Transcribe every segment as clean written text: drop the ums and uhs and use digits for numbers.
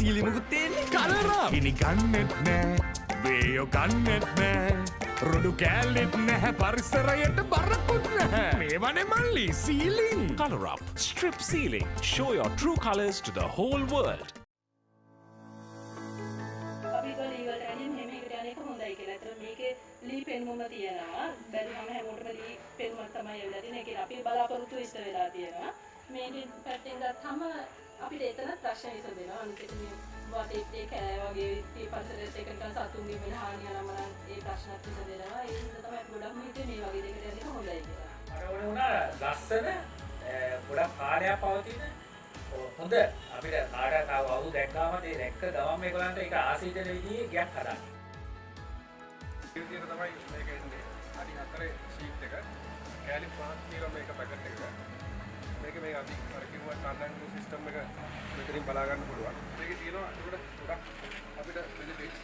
සීලි මුකුත් තියෙන්නේ කලරා. ඉනි ගන්නෙත් නෑ. වේයෝ ගන්නෙත් නෑ. රොඩු කෑල්ලෙත් නැහැ. පරිසරයට බරකුත් නැහැ. මේවනේ මල්ලි සීලිං. Color Up Strip Ceiling. Show your true colors to the whole world. ලී පෙන්නුම තියෙනවා. බැරිවම හැමෝටම ලී පෙන්නුමක් තමයි ඇවිල්ලා තියෙන්නේ. ඒකේ අපි බලාපොරොත්තු ඉෂ්ට වෙලා තියෙනවා. මේ පැත්තෙන් ගත්තම අපිට එතන ප්‍රශ්න විසඳෙනවා. අනිත් එක මේ වටේ ඒ කෑ වගේ මේ පරිසරයට එක නිකන් සතුන්ගේ වෙන හානිය නම් ඒ ප්‍රශ්නත් විසඳෙනවා. ඒ නිසා තමයි ගොඩක්ම හිතේ මේ වගේ දෙයකට යන්නේ හොඳයි කියලා. අර වුණා ලස්සන ගොඩක් කාර්යයක් පවතින හොඳ අපිට කාර්යය තව අවුල් දැක්කාම ඒ දැක්ක ගමන් මේගොල්ලන්ට ඒක ආසීතන විදිහේ ගයක් හදන්න. විදියට තමයි මේක එන්නේ. අඩි 4 ෂීට් එක. කැලි 5ක් තියෙනවා මේක පැකට් එක. මේක මේ අපි අර කිව්වා කන්ඩන්ට් සිස්ටම් එක මෙතනින් බලා ගන්න පුළුවන්. මේකේ තියෙනවා ඒකට ගොඩක් අපිට බෙනිෆිට්ස්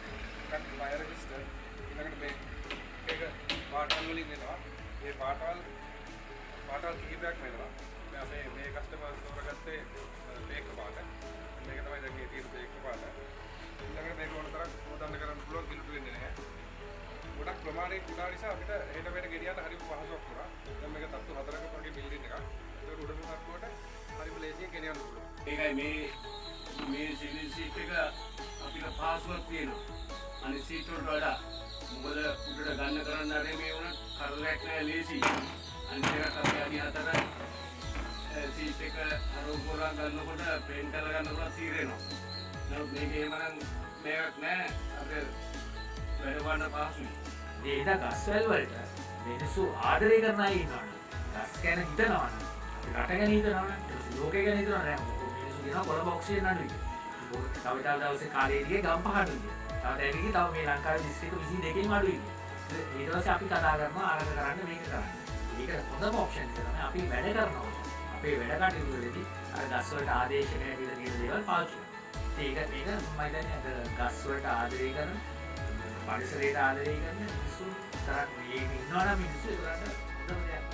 එකක් ෆයර් රෙසිස්ටන්ට් ඊළඟට මේ එක පාටල් වලින් එනවා. මේ පාටල් කීපයක් වෙනවා. මේ කස්ටමර් තෝරගත්තේ මේක පාට. මේක තමයි දැන් මේ තියෙන මේක පාට. ඊළඟට මේක ඕන තරම් හොදන්න කරන්න පුළුවන් කිලුට වෙන්නේ නැහැ. ගොඩක් ප්‍රමාණයක් කුඩා නිසා අපිට හෙට මෙහෙට ගෙනියන්න හරිම පහසුවක් වුණා. දැන් මේක තත්තු 4ක වගේ බිල්ඩින් එකක්. ඒක උඩම තත්තුවට හරිම ලේසියෙන් ගෙනියන්න පුළුවන්. ඒකයි මේ සිවිල් සීට් එක අපිට පහසුවක් තියෙනවා. අනිත් සීට් වලට වඩා මොකද උඩට ගන්න කරන්න හරි මේ වුණත් කරදරයක් නෑ ලේසි. අනිත් එකත් අපි අඩි 4 සීට් එක අරෝපෝලා ගන්නකොට පේන්ට් කරලා ගන්නකොට තීරෙනවා. නමුත් මේක එහෙම නම් මේකක් නෑ අපිට වැඩ ගන්න පහසුයි. ඒක ගස්වැල් වලට මිනිස්සු ආදරය කරන අය ඉන්නවනේ. ගස් ගැන හිතනවනේ. රට ගැන හිතනවනේ. ලෝකය ගැන හිතනවනේ. මිනිස්සු කියනවා කොළඹ ඔක්සිජන් අඩුයි. තව දවසේ කාලේදී ගම් පහඩුයි. තව දැනෙන්නේ තව මේ ලංකාවේ දිස්ත්‍රික්ක 22කින් අඩුයි. ඊට පස්සේ අපි කතා කරනවා ආරම්භ කරන්න මේක කරන්න. ඒක හොඳම ඔප්ෂන් එක තමයි අපි වැඩ කරනවා. අපේ වැඩ කටයුතු වලදී අර ගස් වලට ආදේශනය කියලා තියෙන දේවල් පාවිච්චි කරනවා. ඒක මම හිතන්නේ ගස් වලට ආදරය කරන පරිසරයට ආදරය කරන මිනිස්සු තරක් මේ ඉන්නවා නම් මිනිස්සු ඒකට හොඳම දෙයක්.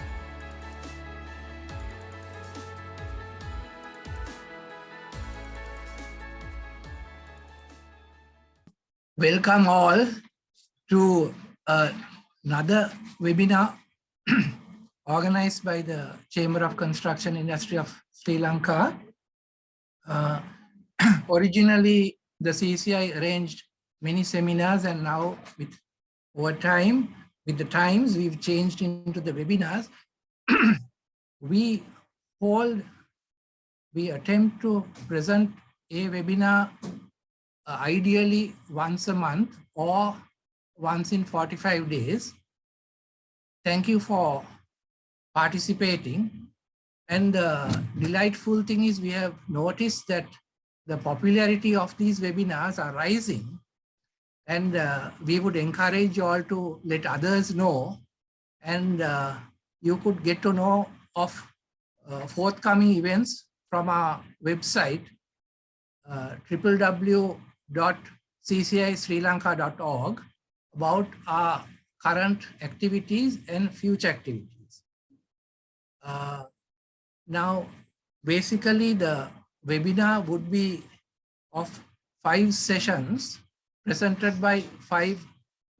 Welcome all to another webinar organized by the Chamber of Construction Industry of Sri Lanka. Originally, the CCI arranged many seminars, and now with the times, we've changed into the webinars. We attempt to present a webinar ideally once a month or once in 45 days. Thank you for participating. And the delightful thing is we have noticed that the popularity of these webinars are rising. And we would encourage you all to let others know, and you could get to know of forthcoming events from our website, www.ccisrilanka.org, about our current activities and future activities. Now, basically the webinar would be of 5 sessions presented by 5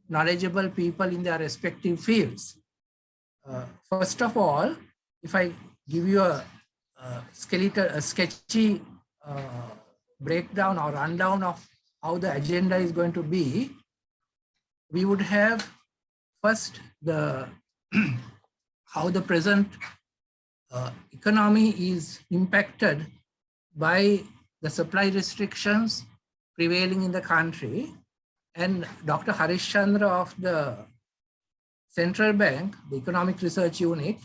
knowledgeable people in their respective fields. First of all, if I give you a sketchy breakdown or rundown of how the agenda is going to be, we would have first how the present economy is impacted by the supply restrictions prevailing in the country, and Dr. Harish Chandra of the Central Bank, the Economic Research Unit,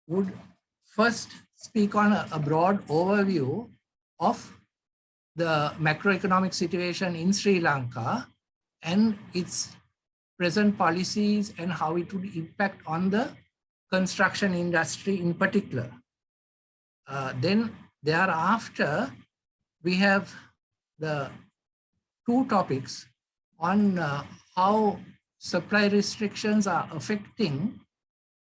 would first speak on a broad overview of the macroeconomic situation in Sri Lanka and its present policies and how it would impact on the construction industry in particular. Then thereafter, we have the 2 topics on how supply restrictions are affecting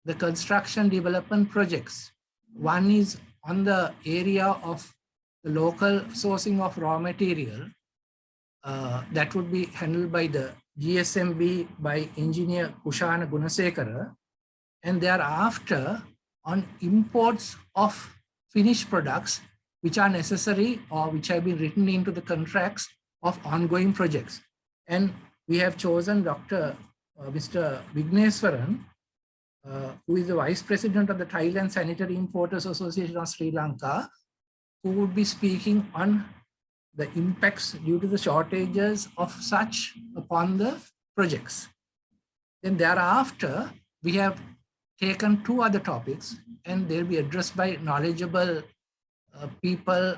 the construction development projects. One is on the area of the local sourcing of raw material, that would be handled by the GSMB by engineer Kushana Gunasekara, and thereafter on imports of finished products which are necessary or which have been written into the contracts of ongoing projects. And we have chosen Mr. Vigneswaran, who is the Vice President of the Thailand Sanitary Importers Association of Sri Lanka, who would be speaking on the impacts due to the shortages of such upon the projects. Then thereafter, we have taken two other topics, and they'll be addressed by knowledgeable people,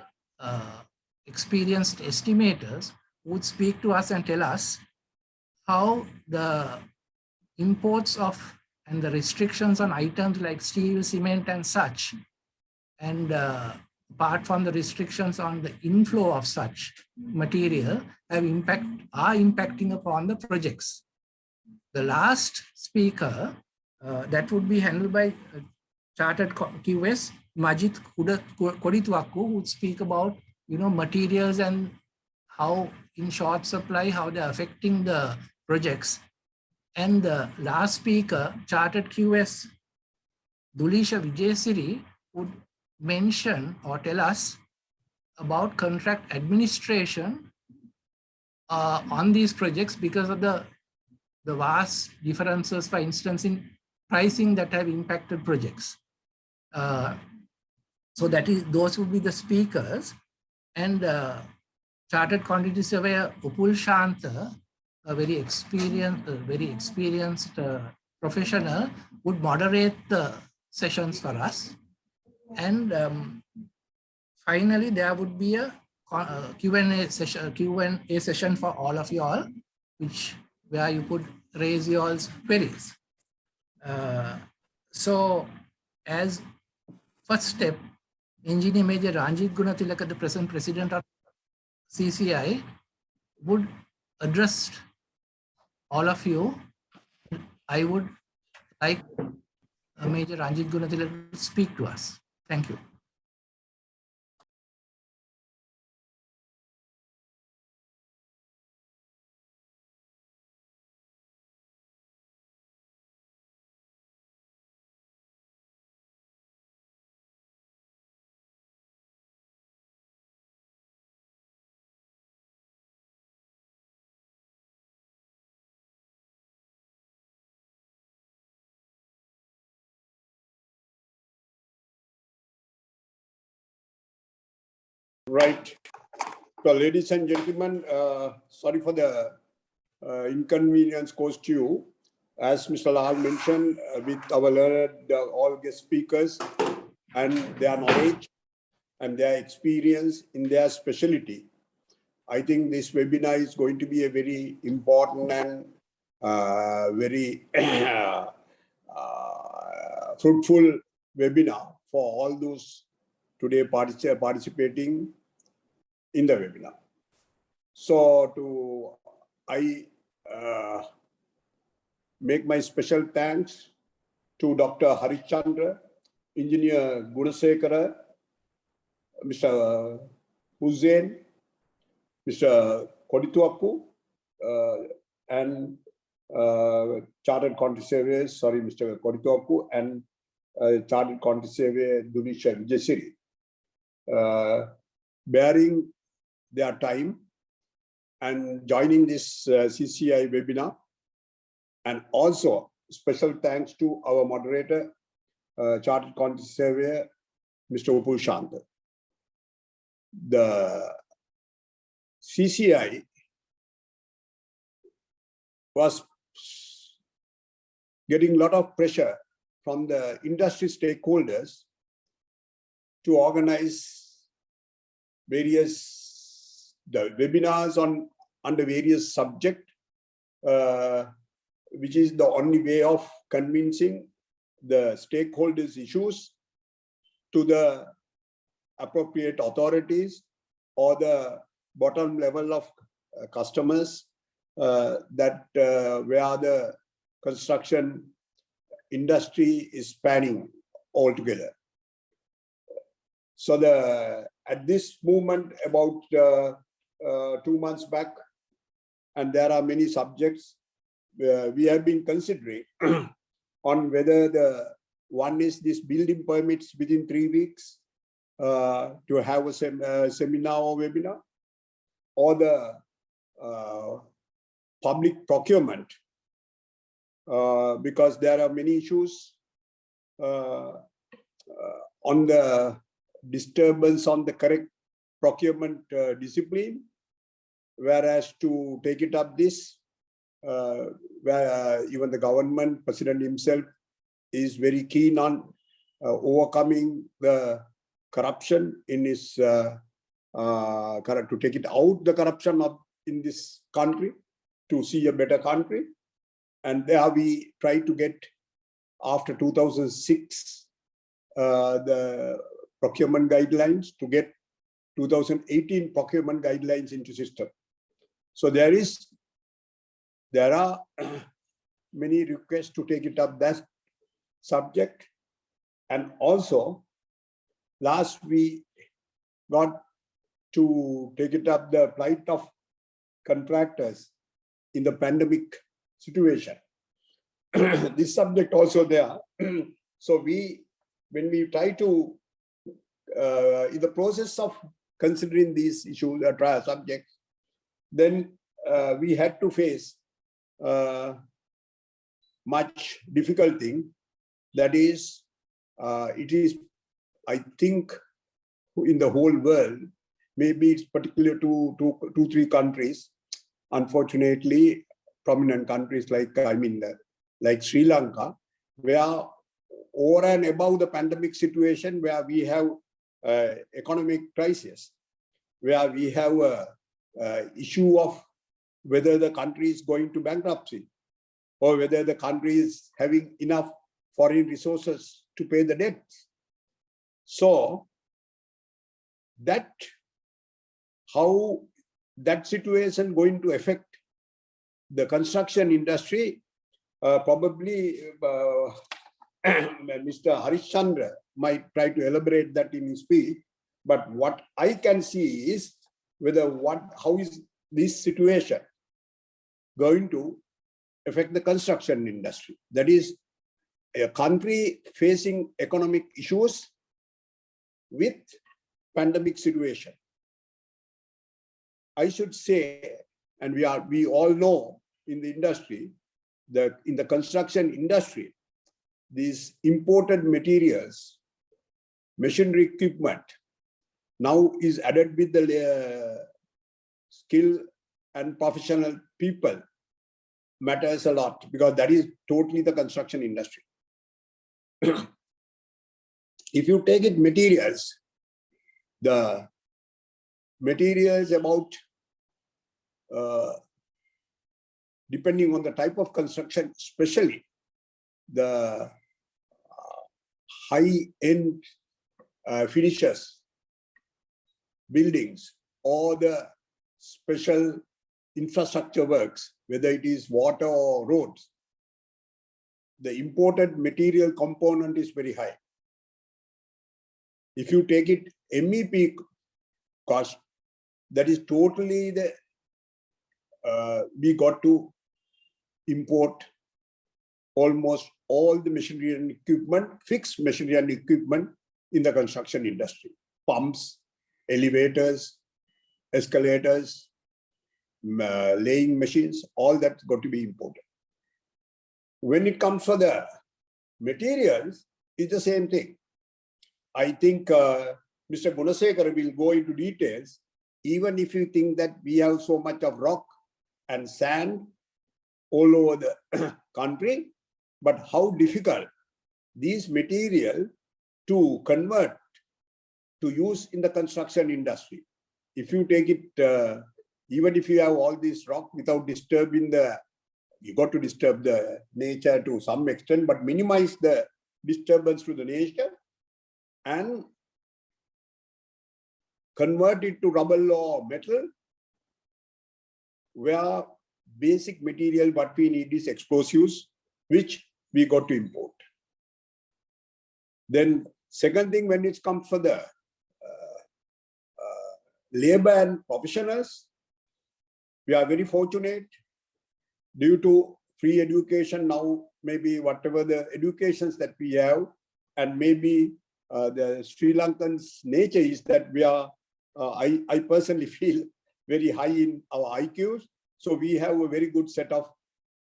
experienced estimators, who would speak to us and tell us how the imports of and the restrictions on items like steel, cement, and such, and apart from the restrictions on the inflow of such material, are impacting upon the projects. The last speaker, that would be handled by Chartered QS Majid Kodituaku, who would speak about materials and how in short supply, how they're affecting the projects. And the last speaker, Chartered QS Dulisha Vijayasiri, would mention or tell us about contract administration on these projects because of the vast differences, for instance, in pricing that have impacted projects. So those would be the speakers. And Chartered Quantity Surveyor Upul Shanta, a very experienced professional, would moderate the sessions for us. And finally, there would be a Q&A session for all of you all, where you could raise your queries. So as first step, Engineer Major Ranjit Gunatilaka, the present president of CCI, would address all of you. I would like Major Ranjit Gunatilaka to speak to us. Thank you. Right. So, ladies and gentlemen, sorry for the inconvenience caused to you. As Mr. Lal mentioned, with our learned all guest speakers and their knowledge and their experience in their specialty, I think this webinar is going to be a very important and very fruitful webinar for all those today participating in the webinar. So I make my special thanks to Dr. Harishchandra, Engineer Gunasekara, Mr. Hussain, Mr. Kodituaku, and Chartered Quantity Surveyors, sorry, Mr. Kodituaku, and Chartered Quantity Surveyor Dunisha Vijayasiri, bearing their time and joining this CCI webinar. And also special thanks to our moderator, Chartered Quantity Surveyor, Mr. Upul Shanta. The CCI was getting a lot of pressure from the industry stakeholders to organize the webinars under various subjects, which is the only way of convincing the stakeholders' issues to the appropriate authorities or the bottom level of customers that where the construction industry is spanning altogether. So the at this movement about 2 months back, and there are many subjects we have been considering on whether the one is this building permits within 3 weeks to have a seminar or webinar, or the public procurement, because there are many issues on the disturbance on the correct procurement discipline, whereas to take it up this, where even the government, president himself is very keen on overcoming the corruption in his, to take it out the corruption in this country, to see a better country. And there we try to get, after 2006, the procurement guidelines, to get 2018 procurement guidelines into system. So there are many requests to take it up that subject. And also last we got to take it up the plight of contractors in the pandemic situation. This subject also there. So when we try to, in the process of considering these issues, trial subjects, then we had to face much difficult thing. That is, it is, I think, in the whole world, maybe it's particular to 2-3 countries, unfortunately, prominent countries like, like Sri Lanka, where over and above the pandemic situation, where we have economic crisis, where we have a issue of whether the country is going to bankruptcy, or whether the country is having enough foreign resources to pay the debts. So that, how that situation going to affect the construction industry, probably Mr. Harishchandra might try to elaborate that in his speech. But what I can see is whether how is this situation going to affect the construction industry. That is, a country facing economic issues with pandemic situation. I should say, and we all know in the industry, that in the construction industry, these imported materials, machinery equipment, now is added with the skill and professional people matters a lot, because that is totally the construction industry. If you take it materials, the materials about, depending on the type of construction, especially the high-end finishes, buildings, or the special infrastructure works, whether it is water or roads, the imported material component is very high. If you take it MEP cost, that is totally the, we got to import almost all the machinery and equipment, fixed machinery and equipment in the construction industry. Pumps, elevators, escalators, laying machines, all that's got to be imported. When it comes for the materials, it's the same thing. I think Mr. Gunasekara will go into details. Even if you think that we have so much of rock and sand all over the country, but how difficult these material to convert to use in the construction industry. If you take it, even if you have all this rock without disturbing the, you got to disturb the nature to some extent, but minimize the disturbance to the nature and convert it to rubble or metal, where basic material what we need is explosives, which we got to import. Then second thing, when it comes for the labor and professionals, we are very fortunate due to free education now, maybe whatever the educations that we have, and maybe the Sri Lankan's nature is that we are, I personally feel very high in our IQs. So we have a very good set of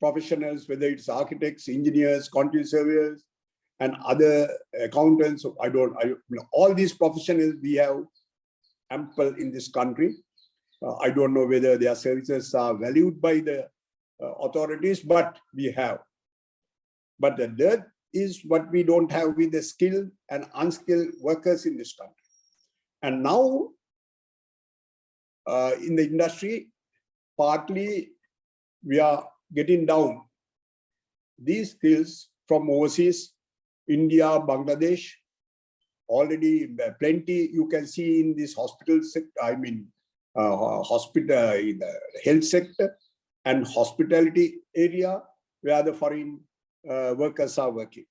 professionals, whether it's architects, engineers, quantity surveyors, and other accountants. All these professionals we have ample in this country. I don't know whether their services are valued by the authorities, but we have. But the dearth is what we don't have with the skilled and unskilled workers in this country. And now in the industry, partly we are getting down these skills from overseas, India, Bangladesh. Already plenty you can see in this hospital sector, hospital in the health sector and hospitality area where the foreign workers are working.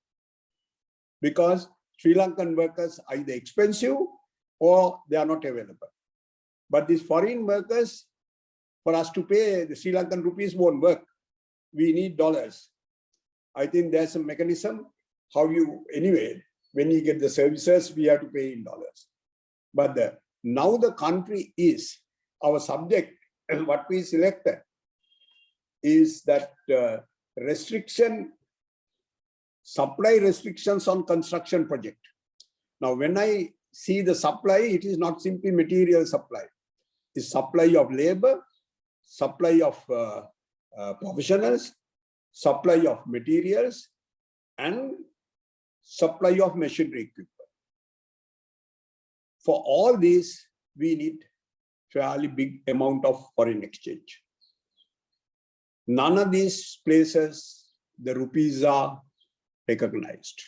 Because Sri Lankan workers are either expensive or they are not available. But these foreign workers, for us to pay the Sri Lankan rupees won't work. We need dollars. I think there's a mechanism how you, anyway, when you get the services, we have to pay in dollars. But now the country is, our subject, and what we selected is that supply restrictions on construction project. Now, when I see the supply, it is not simply material supply. It's supply of labor, supply of professionals, supply of materials, and supply of machinery equipment. For all these, we need fairly big amount of foreign exchange. None of these places, the rupees are recognized.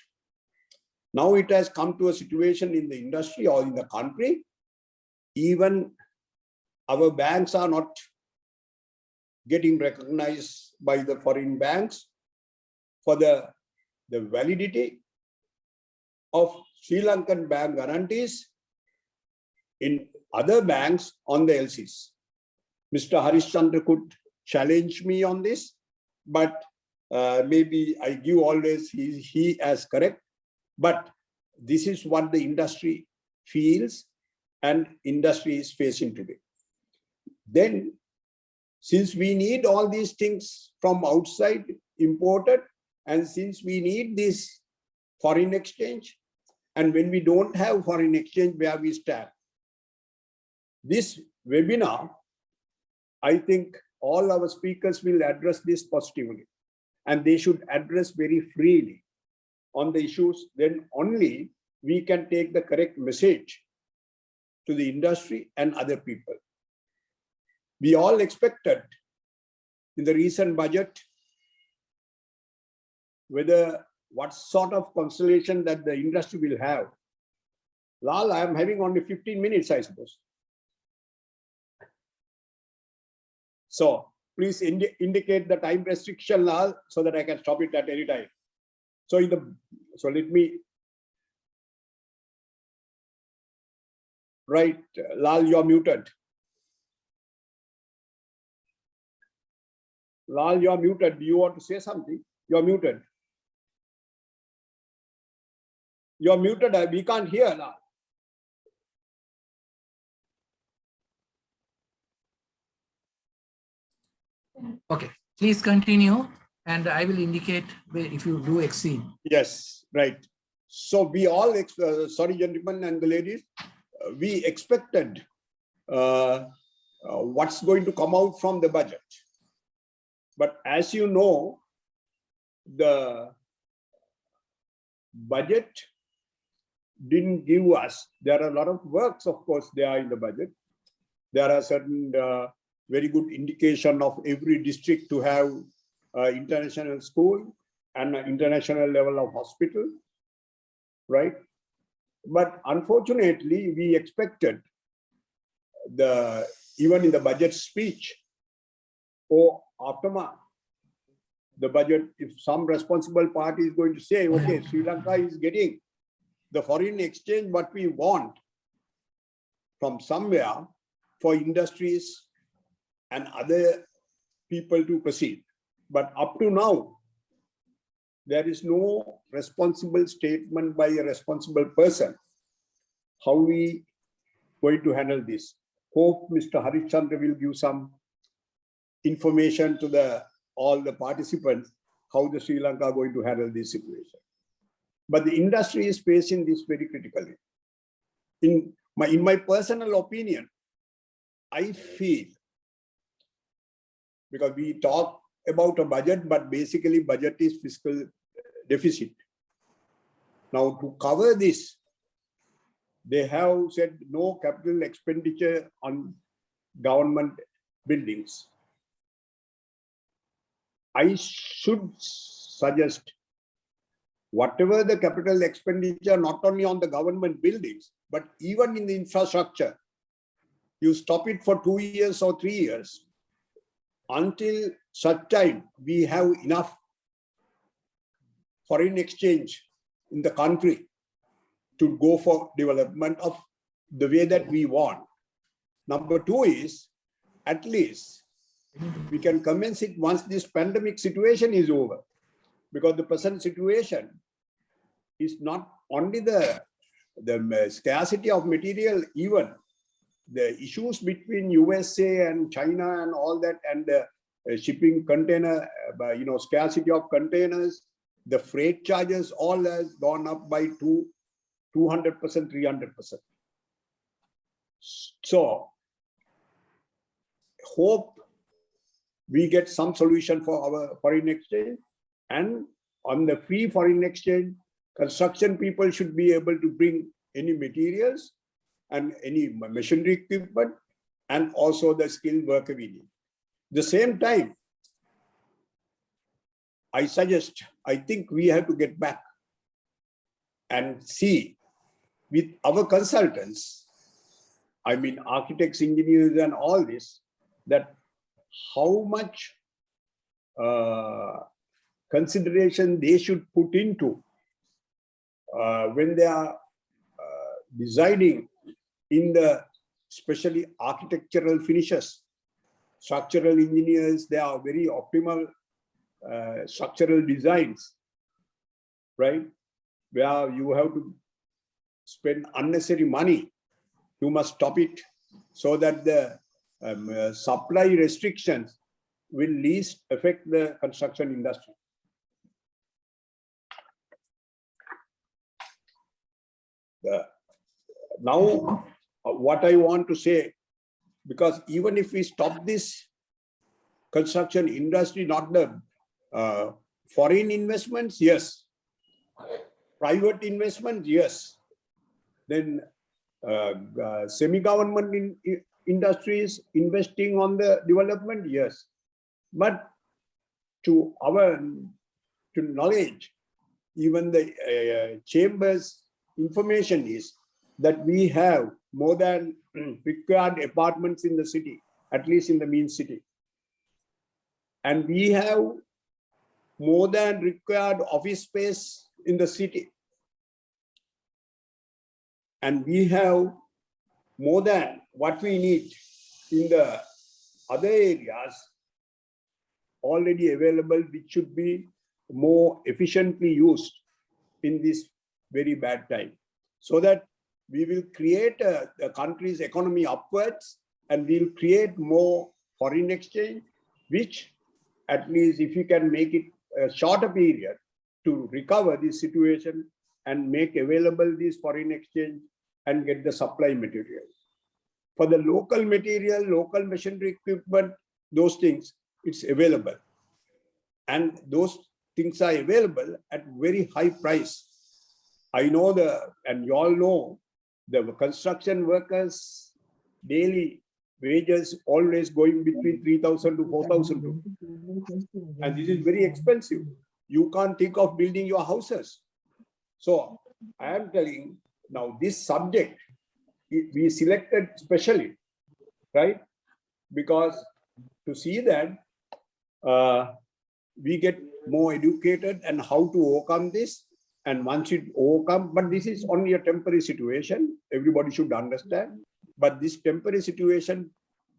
Now it has come to a situation in the industry or in the country, even our banks are not getting recognized by the foreign banks for the validity of Sri Lankan bank guarantees in other banks on the LCs. Mr. Harishchandra could challenge me on this, but maybe I give always he as correct. But this is what the industry feels and industry is facing today. Then, since we need all these things from outside imported, and since we need this foreign exchange, and when we don't have foreign exchange, where we stand? This webinar, I think all our speakers will address this positively, and they should address very freely on the issues. Then only we can take the correct message to the industry and other people. We all expected in the recent budget whether what sort of constellation that the industry will have. Lal, I am having only 15 minutes, I suppose. So please indicate the time restriction, Lal, so that I can stop it at any time. So let me right, Lal, you are muted. Lal, you are muted. Do you want to say something? You are muted. You are muted. We can't hear, Lal. Okay, please continue, and I will indicate if you do exceed. Yes, right. So we all, sorry, gentlemen and the ladies, we expected what's going to come out from the budget. But as you know, the budget didn't give us, there are a lot of works, of course, they are in the budget. There are certain very good indication of every district to have international school and international level of hospital, right? But unfortunately, we expected even in the budget speech or aftermath, the budget, if some responsible party is going to say, okay, Sri Lanka is getting the foreign exchange what we want from somewhere, for industries and other people to proceed. But up to now, there is no responsible statement by a responsible person how we going to handle this. Hope Mr. Harishchandra will give some information to all the participants how the Sri Lanka are going to handle this situation. But the industry is facing this very critically. In my personal opinion, I feel, because we talk about a budget, but basically budget is fiscal deficit. Now to cover this, they have said no capital expenditure on government buildings. I should suggest whatever the capital expenditure, not only on the government buildings, but even in the infrastructure, you stop it for 2 years or 3 years until such time we have enough foreign exchange in the country to go for development of the way that we want. Number 2 is, at least we can commence it once this pandemic situation is over, because the present situation is not only the scarcity of material, even the issues between USA and China and all that, and the shipping container, scarcity of containers, the freight charges, all has gone up by 200%, 300%. So, hope we get some solution for our foreign exchange, and on the free foreign exchange, construction people should be able to bring any materials and any machinery equipment, and also the skilled worker we need. The same time, I think we have to get back and see with our consultants, I mean architects, engineers and all this, that how much consideration they should put into when they are designing in the especially architectural finishes. Structural engineers, they are very optimal structural designs, right? Where you have to spend unnecessary money, you must stop it so that the supply restrictions will least affect the construction industry. Now, what I want to say, because even if we stop this construction industry, not the foreign investments, yes. Private investments, yes. Then semi-government industries investing on the development, yes. But to our knowledge, even the chamber's information is that we have more than required apartments in the city, at least in the main city. And we have more than required office space in the city. And we have more than what we need in the other areas already available, which should be more efficiently used in this very bad time, so that we will create the country's economy upwards, and we'll create more foreign exchange, which at least if you can make it a shorter period to recover this situation and make available this foreign exchange and get the supply material. For the local material, local machinery equipment, those things, it's available. And those things are available at very high price. I know and you all know, the construction workers' daily wages always going between 3,000 to 4,000. And this is very expensive. You can't think of building your houses. So I am telling now, this subject we selected specially, right? Because to see that we get more educated and how to overcome this. And once it overcome, but this is only a temporary situation. Everybody should understand but this temporary situation,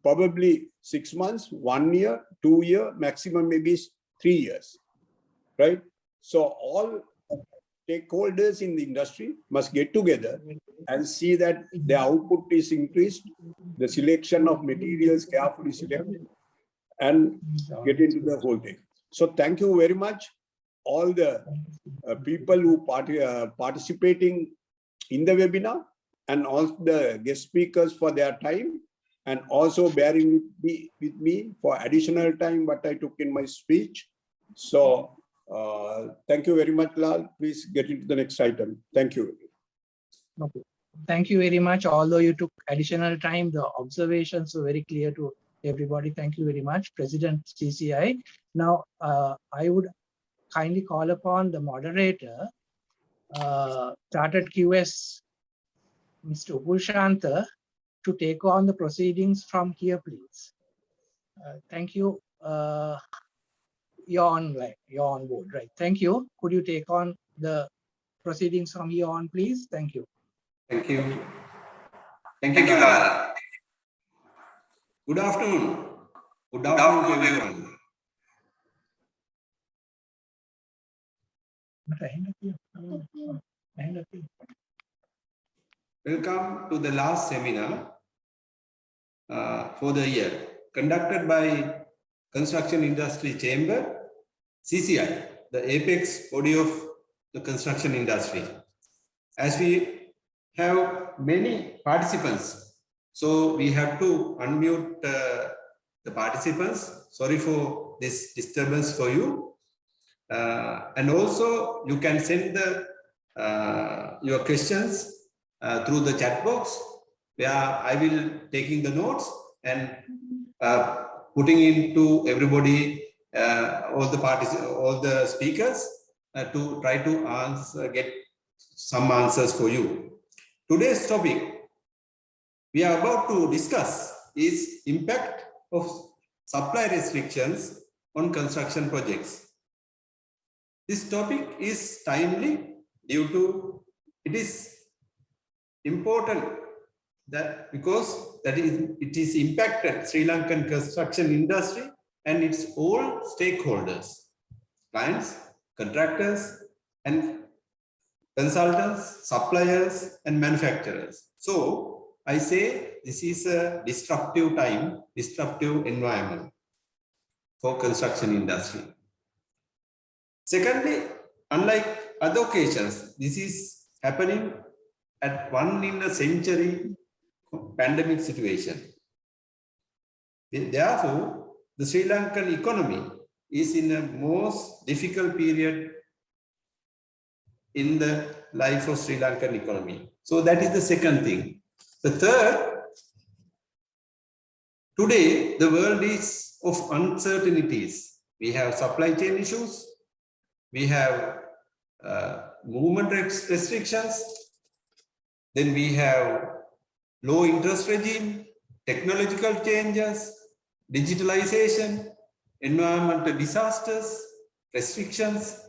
probably 6 months, 1 year, 2 year, maximum maybe 3 years, right? So all stakeholders in the industry must get together and see that the output is increased, the selection of materials carefully selected, and get into the whole thing. So thank you very much, all the people who participating in the webinar, and also the guest speakers for their time, and also bearing with me for additional time what I took in my speech. So thank you very much, Lal. Please get into the next item. Thank you. Okay. Thank you very much. Although you took additional time, the observations were very clear to everybody. Thank you very much, President CCI. Now, I would kindly call upon the moderator, Chartered QS, Mr. Upulshantha, to take on the proceedings from here, please. Thank you. You're on board, right? Thank you. Could you take on the proceedings from here on, please? Thank you. Thank you. Thank you, Lal. Good afternoon. Good afternoon, everyone. Welcome to the last seminar for the year, conducted by Construction Industry Chamber, CCI, the apex body of the construction industry. As we have many participants, so we have to unmute the participants. Sorry for this disturbance for you. And also you can send your questions through the chat box, where I will taking the notes and putting into everybody, all the speakers, to try to answer, get some answers for you. Today's topic we are about to discuss is impact of supply restrictions on construction projects. This topic is timely due to it is important that because it is impacted Sri Lankan construction industry and its all stakeholders, clients, contractors, and consultants, suppliers, and manufacturers. So I say this is a disruptive time, disruptive environment for construction industry. Secondly, unlike other occasions, this is happening at one in a century pandemic situation. Therefore, the Sri Lankan economy is in a most difficult period in the life of Sri Lankan economy. So that is the second thing. The third, today the world is of uncertainties. We have supply chain issues, we have movement restrictions, then we have low interest regime, technological changes, digitalization, environmental disasters, restrictions.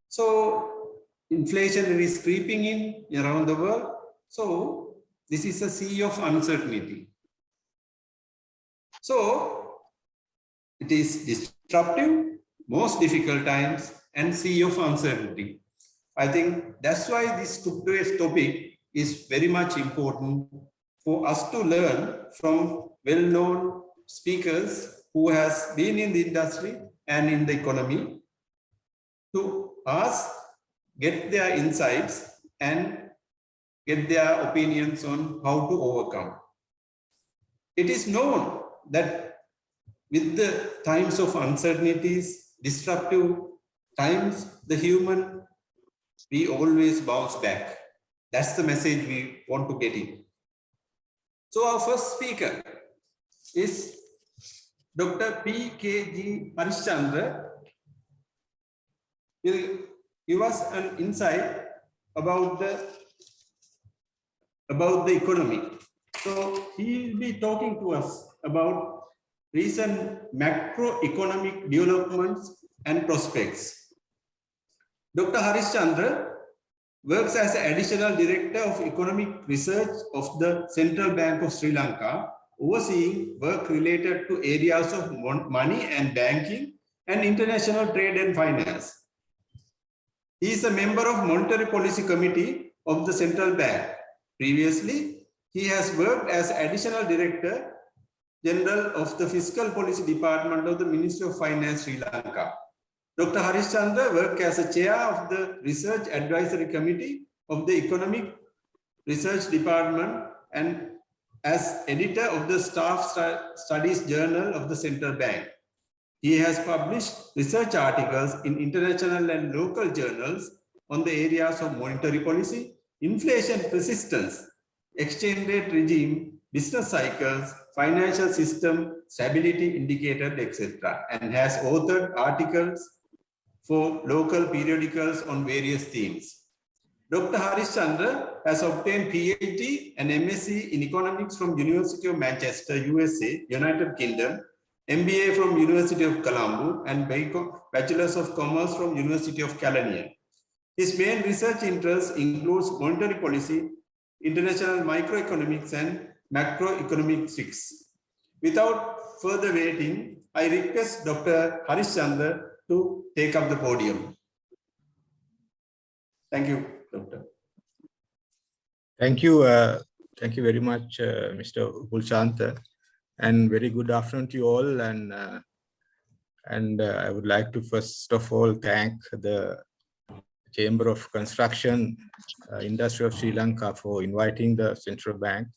So inflation is creeping in around the world. So this is a sea of uncertainty. So it is disruptive, most difficult times, and sea of uncertainty. I think that's why this today's topic is very much important for us to learn from well-known speakers who has been in the industry and in the economy, to us get their insights and get their opinions on how to overcome. It is known that with the times of uncertainties, disruptive times, we always bounce back. That's the message we want to get in. So our first speaker is Dr. P.K.G. Harishchandra. Will give us an insight about the economy. So he will be talking to us about recent macroeconomic developments and prospects. Dr. Harishchandra works as additional director of economic research of the Central Bank of Sri Lanka, overseeing work related to areas of money and banking and international trade and finance. He is a member of Monetary Policy Committee of the Central Bank. Previously, he has worked as Additional Director General of the Fiscal Policy Department of the Ministry of Finance, Sri Lanka. Dr. Harish Chandra worked as a chair of the Research Advisory Committee of the Economic Research Department and as editor of the Staff Studies Journal of the Central Bank. He has published research articles in international and local journals on the areas of monetary policy, inflation persistence, exchange rate regime, business cycles, financial system, stability indicator, etc., and has authored articles for local periodicals on various themes. Dr. Harish Chandra has obtained PhD and MSc in economics from University of Manchester, USA, United Kingdom, MBA from University of Colombo, and Bachelor's of Commerce from University of California. His main research interests includes monetary policy, international microeconomics, and macroeconomics. Without further waiting, I request Dr. Harish Chandra to take up the podium. Thank you, Doctor. Thank you very much, Mr. Ulshanta, and very good afternoon to you all. And I would like to first of all thank the Chamber of Construction Industry of Sri Lanka for inviting the Central Bank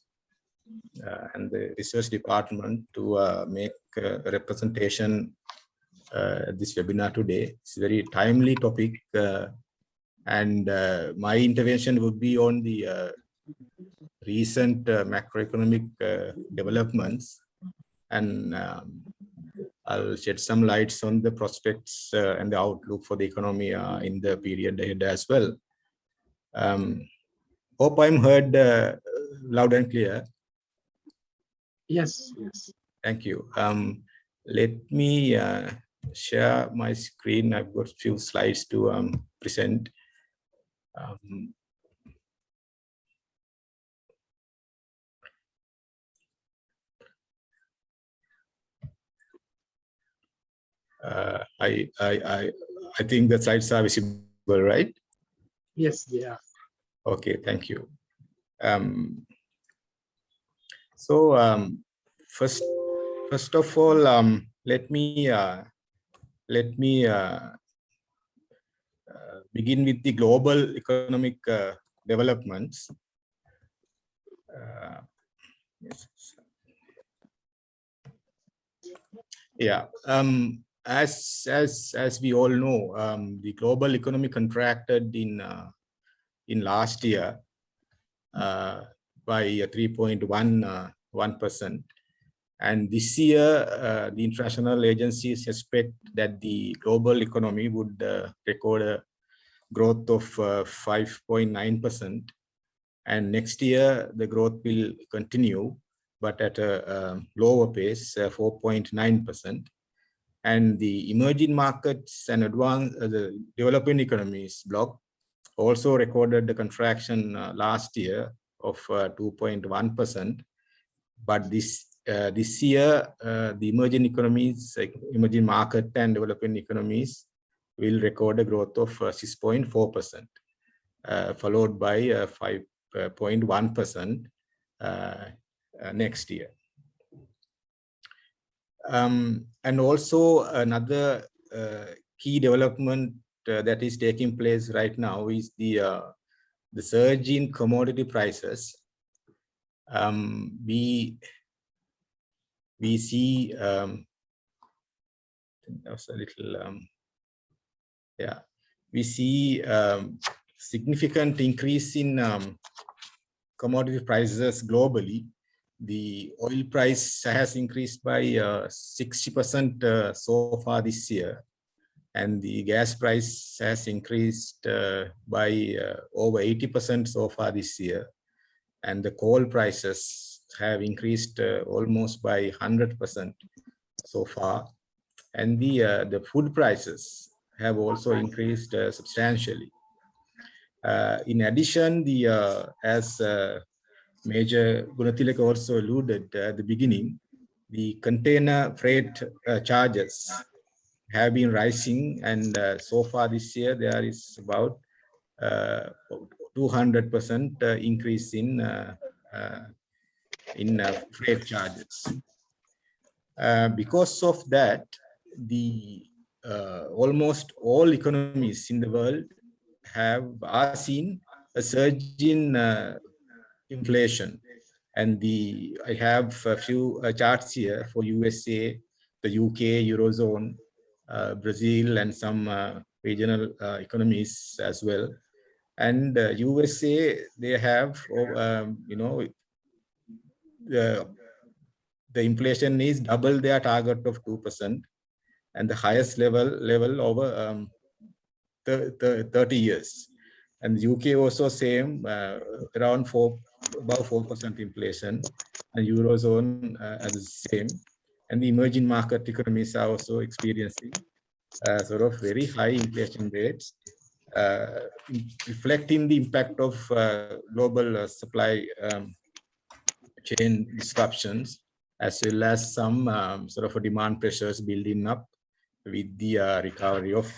and the Research Department to make a representation at this webinar today. It's a very timely topic, and my intervention would be on the recent macroeconomic developments, and I'll shed some lights on the prospects and the outlook for the economy in the period ahead as well. Hope I'm heard loud and clear. Yes, yes. Thank you. Let me share my screen. I've got a few slides to present. I think the slides are visible, right? Yes, they are. Okay, thank you. First of all, let me begin with the global economic developments. Yes. Yeah. As we all know, the global economy contracted in last year by 3.1%, and this year the international agencies expect that the global economy would record a growth of 5.9%, and next year the growth will continue, but at a lower pace, 4.9%. And the emerging markets and the developing economies bloc also recorded the contraction last year of 2.1%. But this year, the emerging economies, like emerging market and developing economies, will record a growth of 6.4%, followed by 5.1% next year. And also another key development that is taking place right now is the surge in commodity prices. We see that was a little we see significant increase in commodity prices globally. The oil price has increased by 60% so far this year, and the gas price has increased by over 80% so far this year, and the coal prices have increased almost by 100% so far, and the food prices have also increased substantially. In addition, as Major Gunathilaka also alluded at the beginning, the container freight charges have been rising, and so far this year there is about 200% increase in freight charges. Because of that, the almost all economies in the world are seeing a surge in inflation. And I have a few charts here for USA, the UK, Eurozone, Brazil, and some regional economies as well. And USA, they have, the inflation is double their target of 2%, and the highest level over 30 years. And the UK also same, around about 4% inflation, and Eurozone as the same. And the emerging market economies are also experiencing sort of very high inflation rates, reflecting the impact of global supply chain disruptions, as well as some sort of demand pressures building up with the recovery of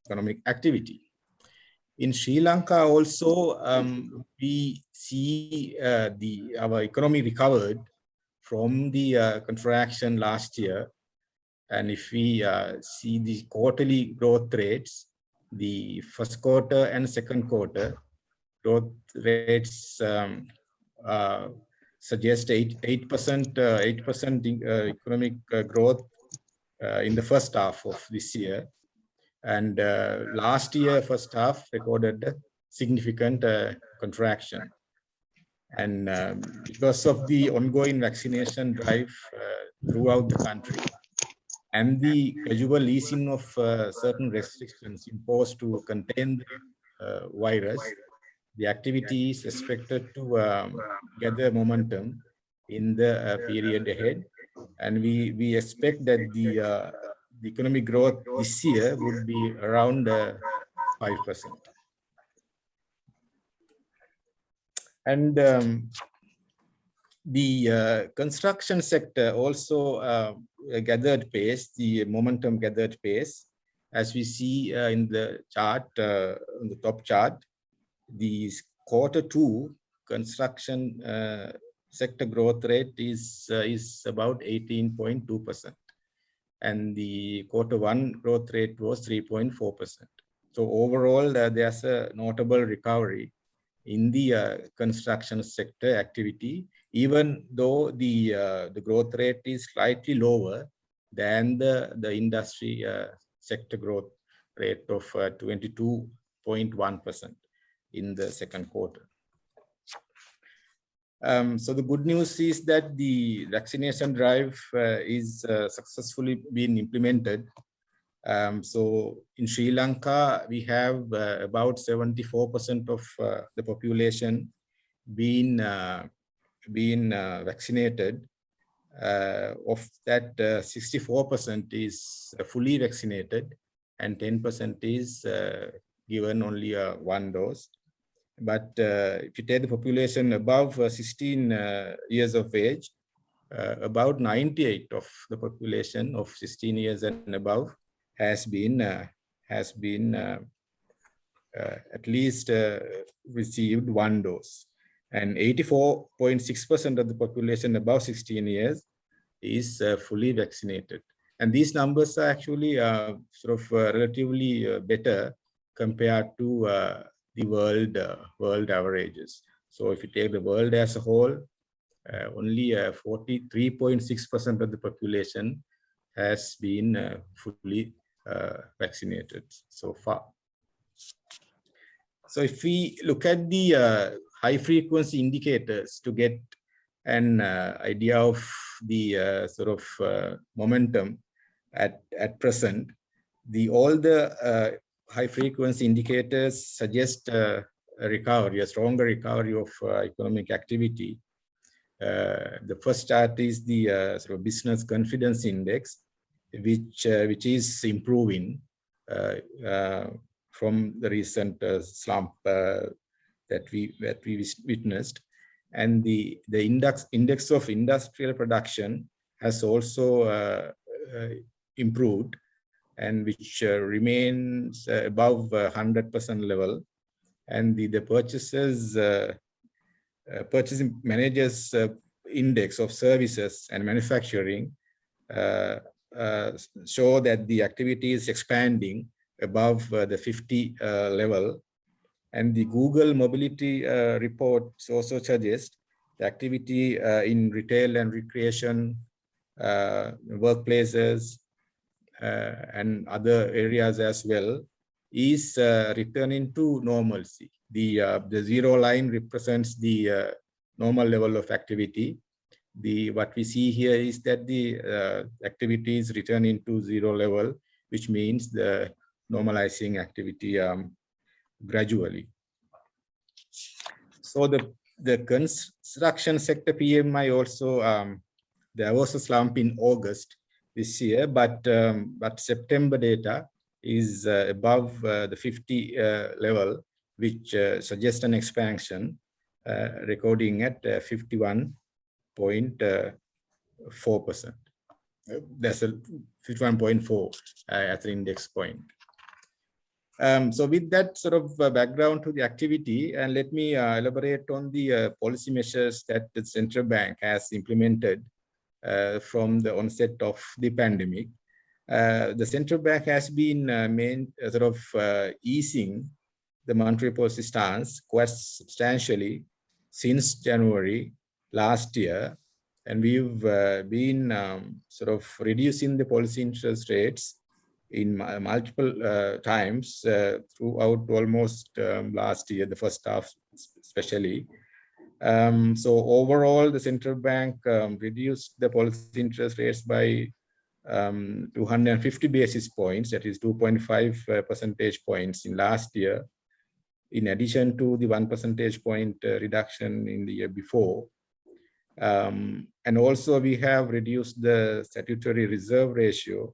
economic activity. In Sri Lanka also, we see our economy recovered from the contraction last year. And if we see the quarterly growth rates, the first quarter and second quarter growth rates suggest 8% economic growth in the first half of this year. And last year, first half recorded a significant contraction. And because of the ongoing vaccination drive throughout the country and the gradual easing of certain restrictions imposed to contain the virus, the activity is expected to gather momentum in the period ahead. And we expect that the economic growth this year would be around 5%. And the construction sector also gathered pace, the momentum gathered pace. As we see in the chart, on the top chart, the quarter two construction sector growth rate is about 18.2%. And the quarter one growth rate was 3.4%. So overall, there's a notable recovery in the construction sector activity, even though the growth rate is slightly lower than the industry sector growth rate of 22.1% in the second quarter. So the good news is that the vaccination drive is successfully being implemented. So in Sri Lanka, we have about 74% of the population being vaccinated. Of that, 64% is fully vaccinated, and 10% is given only one dose. But if you take the population above 16 years of age, about 98% of the population of 16 years and above has been at least received one dose, and 84.6% of the population above 16 years is fully vaccinated. And these numbers are actually sort of relatively better compared to the world averages. So if you take the world as a whole, only 43.6% of the population has been fully vaccinated so far. So if we look at the high frequency indicators to get an idea of the sort of momentum at present, all the high frequency indicators suggest a recovery, a stronger recovery of economic activity. The first chart is the sort of business confidence index, which is improving from the recent slump that we witnessed. And the index of industrial production has also improved, and which remains above 100% level. And the purchasing managers index of services and manufacturing show that the activity is expanding above the 50 level. And the Google mobility reports also suggest the activity in retail and recreation, workplaces, and other areas as well is returning to normalcy. The zero line represents the normal level of activity. What we see here is that the activity is returning to zero level, which means the normalizing activity gradually. So the construction sector PMI also, there was a slump in August this year, but September data is above the 50 level, which suggests an expansion, recording at 51.4%. That's a 51.4 at the index point. So with that sort of background to the activity, and let me elaborate on the policy measures that the central bank has implemented from the onset of the pandemic. The central bank has been easing the monetary policy stance quite substantially since January last year, and we've been reducing the policy interest rates in multiple times throughout almost last year, the first half especially. So overall, the central bank reduced the policy interest rates by 250 basis points, that is 2.5 percentage points in last year, in addition to the 1 percentage point reduction in the year before. And also we have reduced the statutory reserve ratio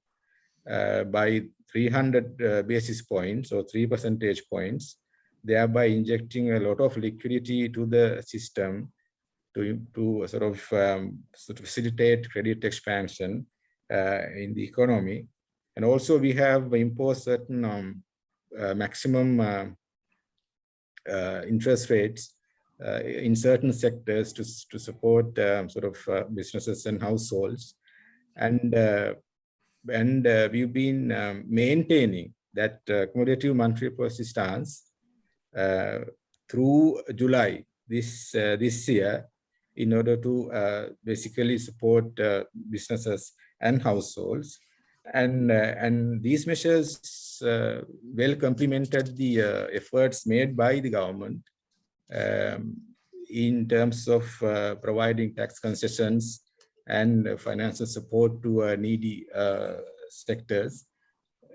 by 300 basis points or 3 percentage points, thereby injecting a lot of liquidity to the system to facilitate credit expansion in the economy. And also we have imposed certain maximum interest rates in certain sectors to support businesses and households. And we've been maintaining that accommodative monetary policy stance through July this year, in order to basically support businesses and households. And these measures well complemented the efforts made by the government in terms of providing tax concessions and financial support to needy sectors,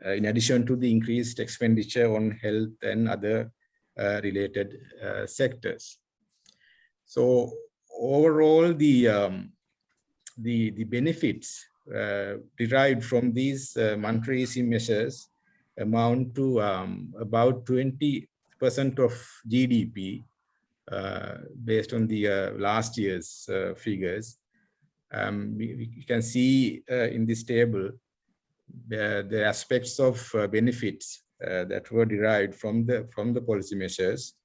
in addition to the increased expenditure on health and other related sectors. So overall, the benefits derived from these monetary easing measures amount to about 20% of GDP based on the last year's figures. We can see in this table the aspects of benefits that were derived from the policy measures.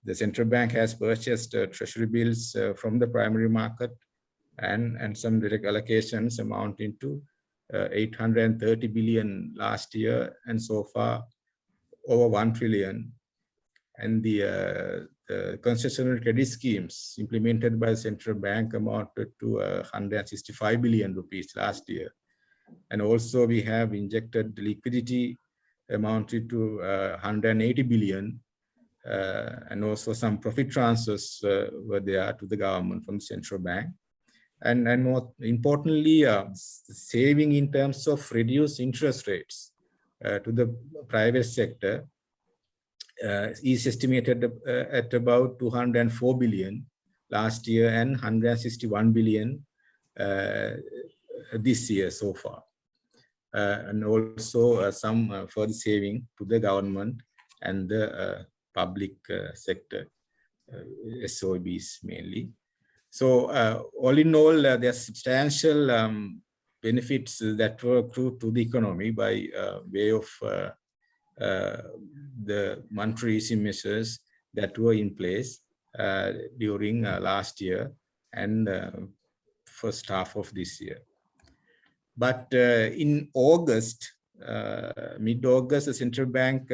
The central bank has purchased treasury bills from the primary market and some direct allocations amounting to 830 billion last year, and so far over 1 trillion. And the concessional credit schemes implemented by the central bank amounted to 165 billion rupees last year. And also we have injected liquidity amounted to 180 billion, and also some profit transfers were there to the government from the central bank. And more importantly, saving in terms of reduced interest rates to the private sector is estimated at about 204 billion last year and 161 billion this year so far. And also some further saving to the government and the public sector, SOBs mainly. So all in all, there are substantial benefits that were accrued to the economy by way of the monetary easing measures that were in place during last year and first half of this year. But in August, mid-August, the central bank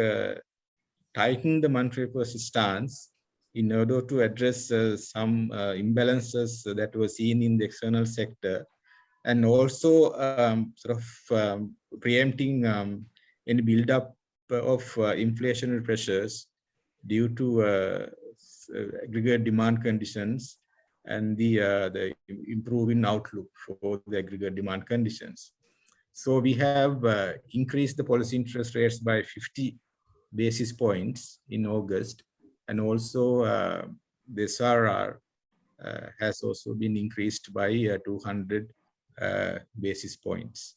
tightened the monetary policy stance in order to address some imbalances that were seen in the external sector, and also preempting any build-up of inflationary pressures due to aggregate demand conditions and the improving outlook for the aggregate demand conditions. So we have increased the policy interest rates by 50 basis points in August, and also the SRR has also been increased by 200 basis points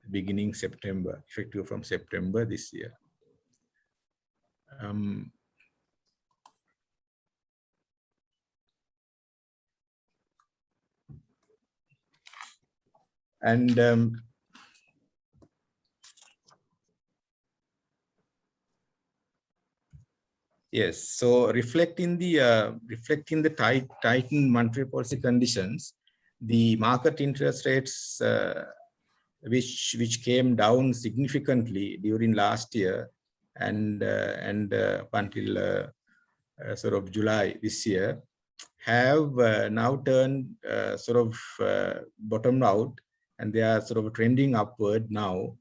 beginning September, effective from September this year. Yes, so reflecting the tightened monetary policy conditions, the market interest rates, which came down significantly during last year and up until sort of July this year, have now turned bottomed out, and they are sort of trending upward now.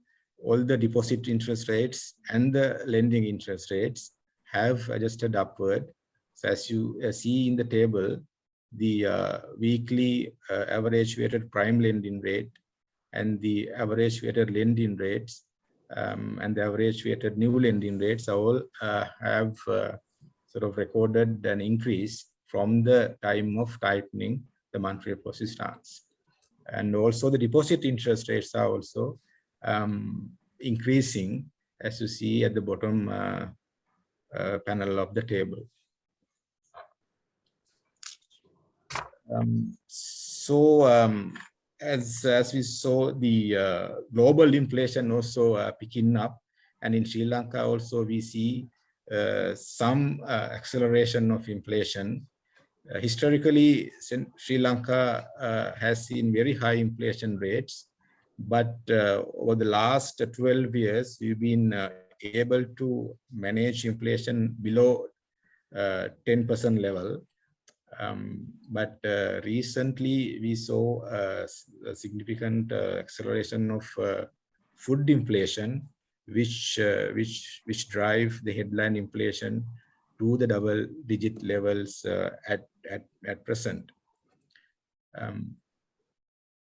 All the deposit interest rates and the lending interest rates have adjusted upward. So as you see in the table, the weekly average weighted prime lending rate and the average weighted lending rates and the average weighted new lending rates all have sort of recorded an increase from the time of tightening the monetary policy stance. And also the deposit interest rates are also increasing, as you see at the bottom panel of the table. As we saw, the global inflation also picking up, and in Sri Lanka also we see some acceleration of inflation. Historically, Sri Lanka has seen very high inflation rates, but over the last 12 years, we've been able to manage inflation below 10% level. But recently we saw a significant acceleration of food inflation, which drive the headline inflation to the double-digit levels at present.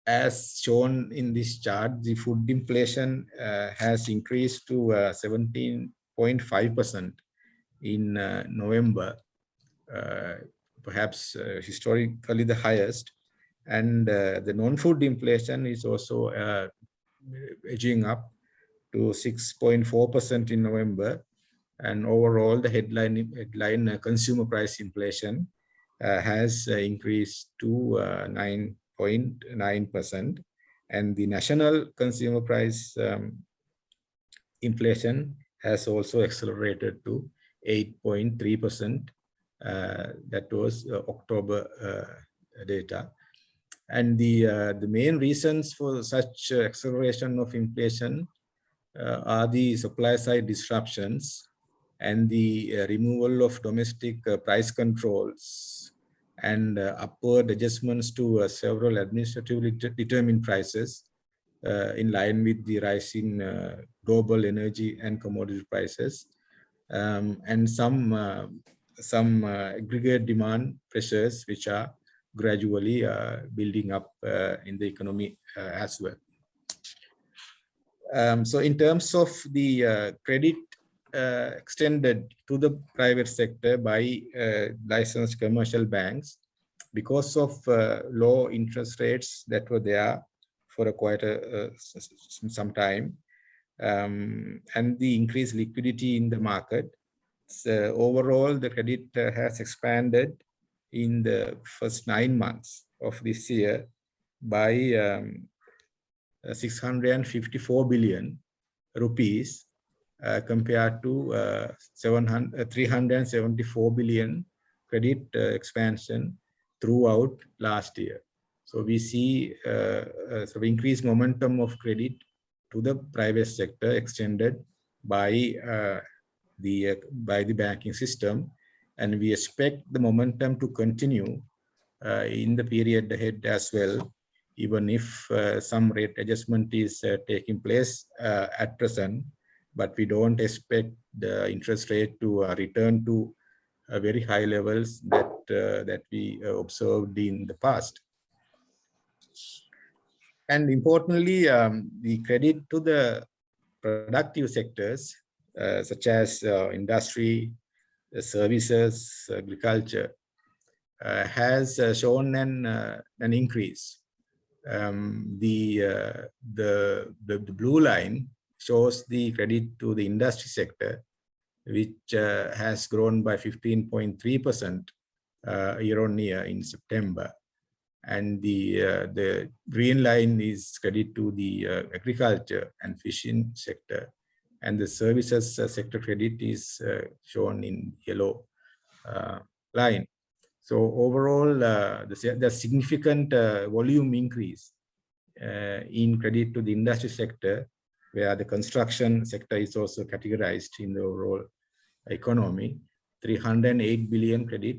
As shown in this chart, the food inflation has increased to 17.5% in November, perhaps historically the highest. And the non-food inflation is also edging up to 6.4% in November. And overall, the headline consumer price inflation has increased to 9.9%, and the national consumer price inflation has also accelerated to 8.3%. That was October data. And the main reasons for such acceleration of inflation are the supply side disruptions and the removal of domestic price controls and upward adjustments to several administratively determined prices in line with the rising global energy and commodity prices, and some aggregate demand pressures which are gradually building up in the economy as well. So in terms of the credit extended to the private sector by licensed commercial banks, because of low interest rates that were there for quite some time, and the increased liquidity in the market, overall, the credit has expanded in the first 9 months of this year by 654 billion rupees compared to 374 billion credit expansion throughout last year. So we see sort of increased momentum of credit to the private sector extended by the banking system, and we expect the momentum to continue in the period ahead as well, even if some rate adjustment is taking place at present, but we don't expect the interest rate to return to very high levels that we observed in the past. And importantly, the credit to the productive sectors such as industry, services, agriculture has shown an increase. The blue line shows the credit to the industry sector, which has grown by 15.3% year-on-year in September. And the green line is credit to the agriculture and fishing sector, and the services sector credit is shown in yellow line. So overall, the significant volume increase in credit to the industry sector, where the construction sector is also categorized in the overall economy. 308 billion credit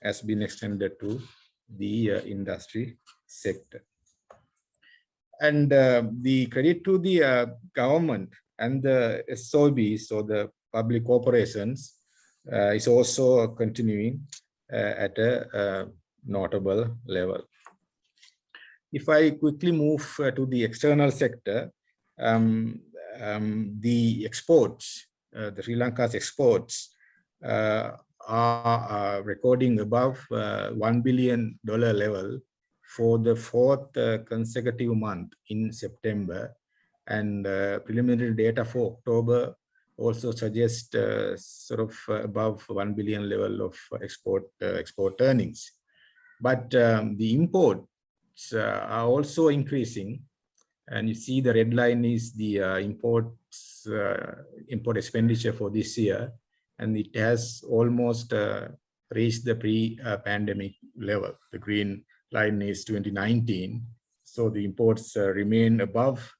has been extended to the industry sector. And the credit to the government and the SOBs, or the public corporations, is also continuing at a notable level. If I quickly move to the external sector, the exports, the Sri Lanka's exports are recording above $1 billion level for the 4th consecutive month in September, and preliminary data for October also suggests sort of above 1 billion level of export earnings. But the imports are also increasing, and you see the red line is the import expenditure for this year, and it has almost reached the pre-pandemic level. The green line is 2019, so the imports remain above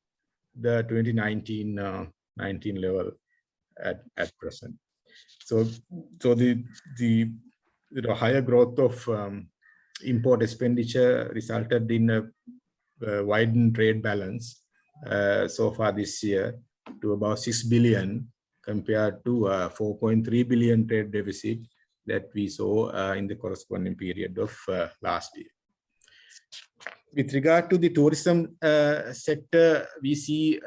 the 2019 level at present. So the higher growth of import expenditure resulted in a widened trade balance so far this year to about 6 billion compared to 4.3 billion trade deficit that we saw in the corresponding period of last year. With regard to the tourism sector, we see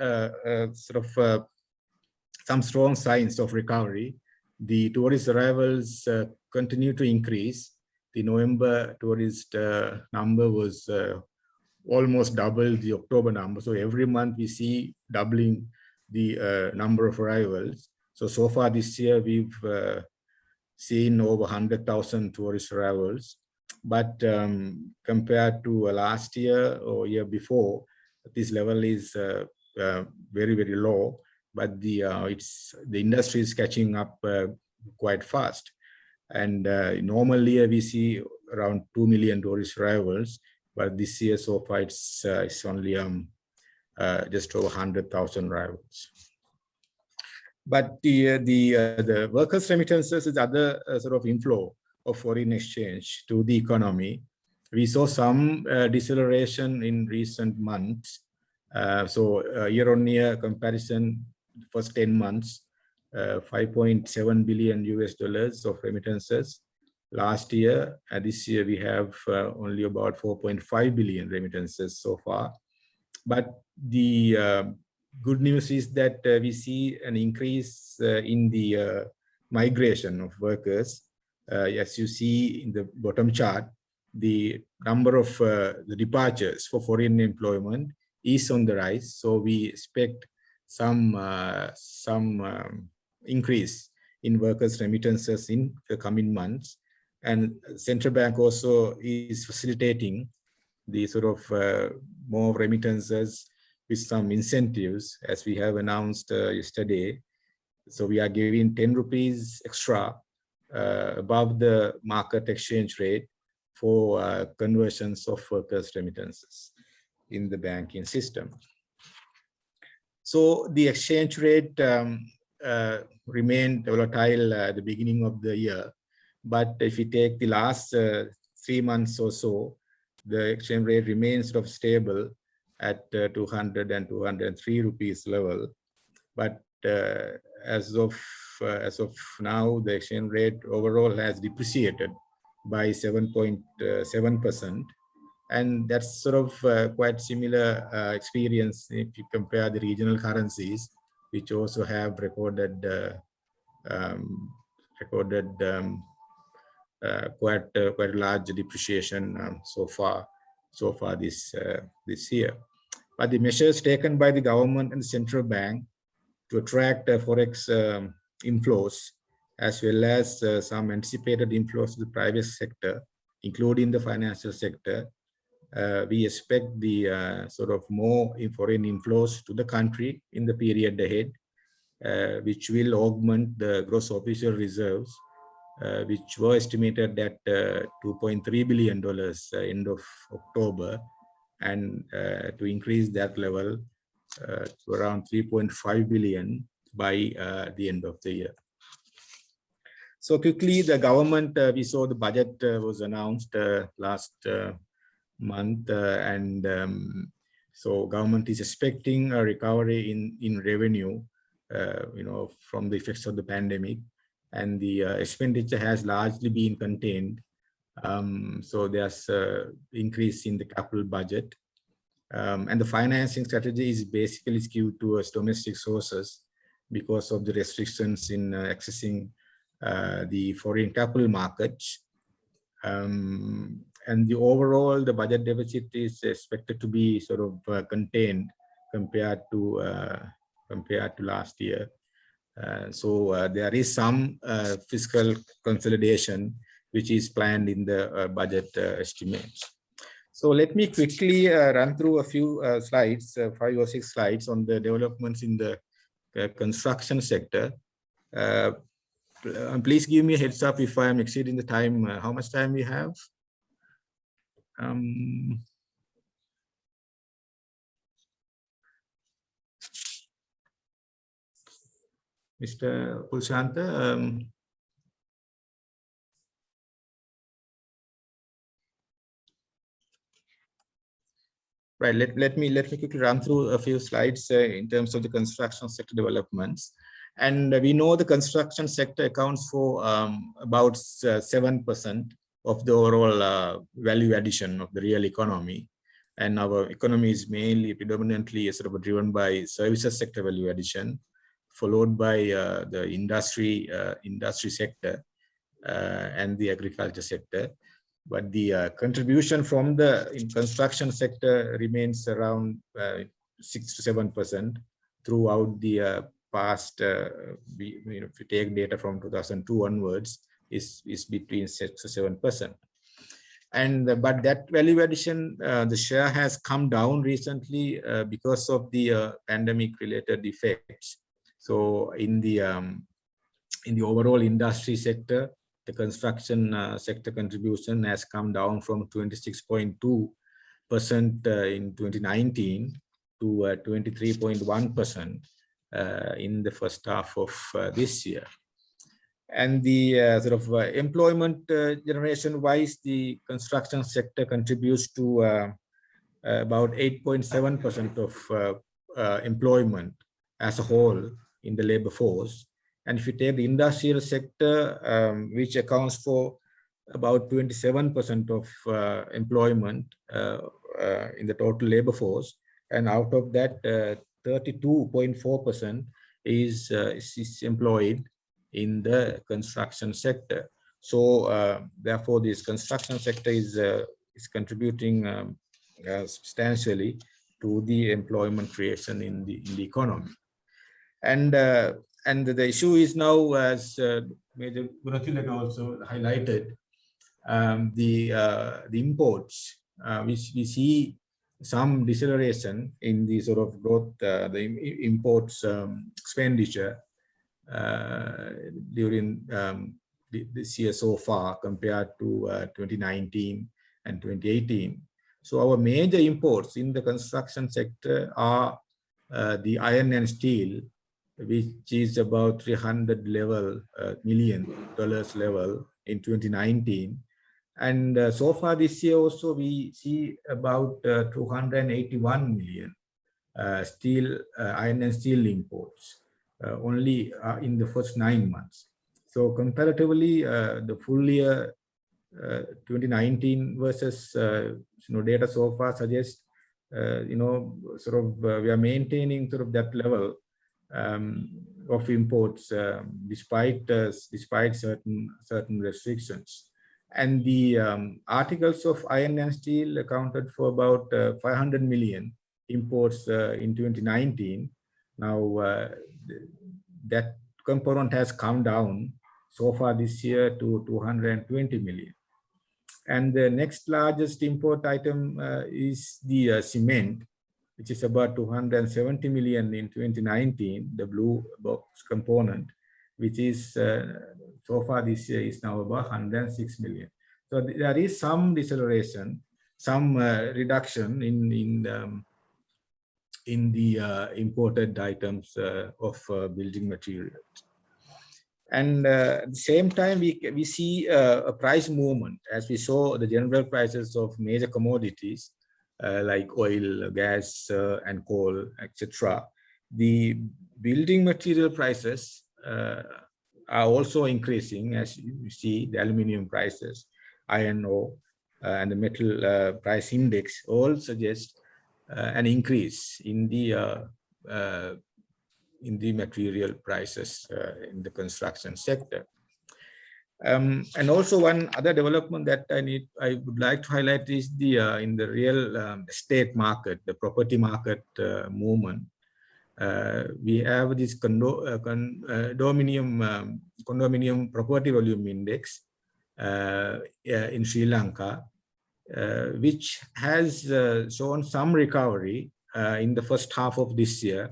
some strong signs of recovery. The tourist arrivals continue to increase. The November tourist number was almost double the October number. So every month we see doubling the number of arrivals. So far this year, we've seen over 100,000 tourist arrivals. But compared to last year or year before, this level is very, very low. But the industry is catching up quite fast. And normally we see around 2 million tourist arrivals, but this year so far it's only just over 100,000 arrivals. But the workers' remittances is other sort of inflow of foreign exchange to the economy. We saw some deceleration in recent months. So year-on-year comparison, first 10 months, $5.7 billion of remittances last year. This year we have only about 4.5 billion remittances so far. But the good news is that we see an increase in the migration of workers. As you see in the bottom chart, the number of the departures for foreign employment is on the rise. So we expect some increase in workers' remittances in the coming months. And central bank also is facilitating the sort of more remittances with some incentives, as we have announced yesterday. So we are giving 10 rupees extra above the market exchange rate for conversions of workers' remittances in the banking system. So the exchange rate remained volatile at the beginning of the year. But if you take the last 3 months or so, the exchange rate remains sort of stable at 200 and 203 rupees level. But as of now, the exchange rate overall has depreciated by 7.7%. And that's sort of quite similar experience if you compare the regional currencies, which also have recorded quite large depreciation so far this year. But the measures taken by the government and the central bank to attract forex inflows, as well as some anticipated inflows to the private sector, including the financial sector, we expect the sort of more foreign inflows to the country in the period ahead, which will augment the gross official reserves, which were estimated at $2.3 billion end of October, and to increase that level to around 3.5 billion by the end of the year. So quickly, the government, we saw the budget was announced last month, and so government is expecting a recovery in revenue, from the effects of the pandemic, and the expenditure has largely been contained. So there's increase in the capital budget, and the financing strategy is basically skewed towards domestic sources because of the restrictions in accessing the foreign capital markets. And the overall, the budget deficit is expected to be sort of contained compared to last year. So there is some fiscal consolidation which is planned in the budget estimates. So let me quickly run through a few slides, 5 or 6 slides on the developments in the construction sector. Please give me a heads up if I am exceeding the time. How much time we have? Mr. Pulshanta, right, let me quickly run through a few slides in terms of the construction sector developments. And we know the construction sector accounts for about 7% of the overall value addition of the real economy. And our economy is mainly predominantly sort of driven by services sector value addition, followed by the industry sector and the agriculture sector. But the contribution from the construction sector remains around 6 to 7% throughout the past. If you take data from 2002 onwards, is between 6 to 7%. And but that value addition, the share has come down recently because of the pandemic-related effects. So in the overall industry sector, the construction sector contribution has come down from 26.2% in 2019 to 23.1% in the first half of this year. And the sort of employment generation wise, the construction sector contributes to about 8.7% of employment as a whole in the labor force. And if you take the industrial sector, which accounts for about 27% of employment in the total labor force, and out of that, 32.4% is employed in the construction sector. So therefore, this construction sector is contributing substantially to the employment creation in the economy. And and the issue is now, as Major Gunathilaka also highlighted, the imports, which we see some deceleration in the sort of growth, the imports expenditure during this year so far compared to 2019 and 2018. So our major imports in the construction sector are the iron and steel, which is about $300 million level in 2019. And so far this year also we see about 281 million iron and steel imports only in the first 9 months. So comparatively, the full year 2019 versus data so far suggests we are maintaining sort of that level of imports despite certain restrictions. And the articles of iron and steel accounted for about 500 million imports in 2019. Now that component has come down so far this year to 220 million. And the next largest import item is the cement, which is about 270 million in 2019, the blue box component, which is so far this year is now about 106 million. So there is some deceleration, some reduction in the imported items of building materials. And at the same time, we see a price movement, as we saw the general prices of major commodities like oil, gas, and coal, etc. The building material prices are also increasing, as you see the aluminium prices, iron ore, and the metal price index all suggest an increase in the material prices in the construction sector. And also one other development that I would like to highlight is the in the real estate market, the property market movement. We have this condominium property volume index in Sri Lanka, which has shown some recovery in the first half of this year.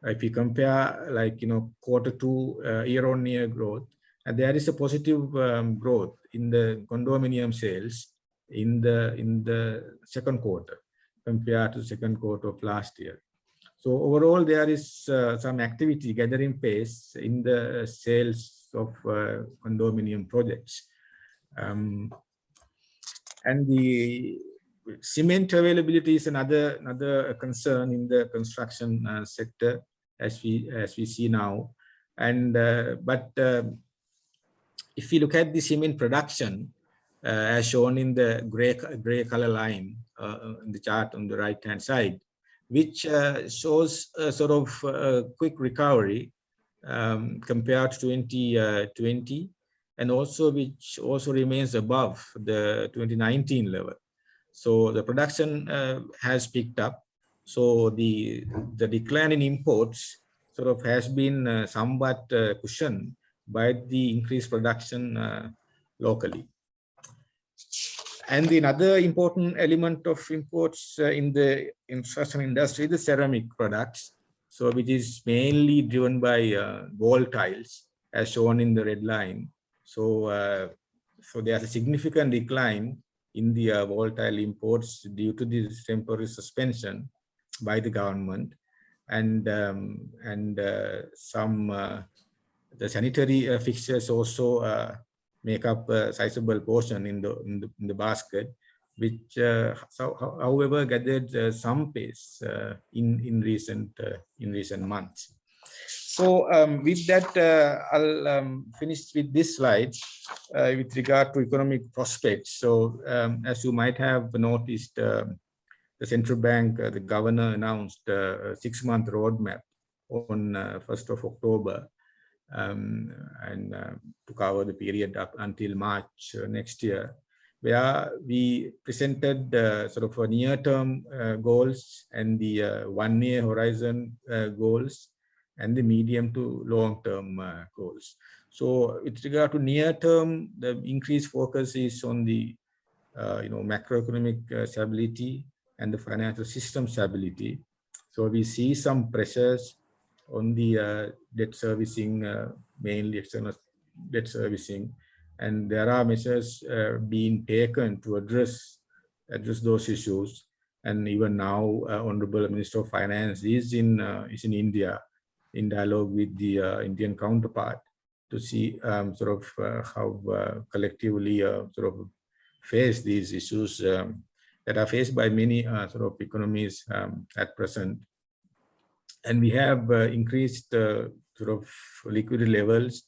If you compare, Q2 year-on-year growth, and there is a positive growth in the condominium sales in the second quarter compared to the second quarter of last year. So overall, there is some activity gathering pace in the sales of condominium projects. And the cement availability is another concern in the construction sector, as we see now. And but if you look at the cement production, as shown in the gray color line in the chart on the right hand side, which shows a sort of quick recovery compared to 2020, and also which also remains above the 2019 level. So the production has picked up. So the decline in imports sort of has been somewhat cushioned by the increased production locally. And another important element of imports in the construction industry is the ceramic products, so which is mainly driven by wall tiles, as shown in the red line. So there's a significant decline in the wall tile imports due to this temporary suspension by the government, and some the sanitary fixtures also make up a sizable portion in the basket, which however gathered some pace in recent months. So with that, I'll finish with this slide with regard to economic prospects. So as you might have noticed, the central bank, the governor announced a 6-month roadmap on 1st of October. And to cover the period up until March next year, where we presented sort of a near-term goals and the 1-year horizon goals, and the medium to long-term goals. So with regard to near-term, the increased focus is on the macroeconomic stability and the financial system stability. So we see some pressures on the debt servicing, mainly external debt servicing, and there are measures being taken to address those issues. And even now, Honorable Minister of Finance is in India in dialogue with the Indian counterpart to see how collectively face these issues that are faced by many economies at present. And we have increased liquidity levels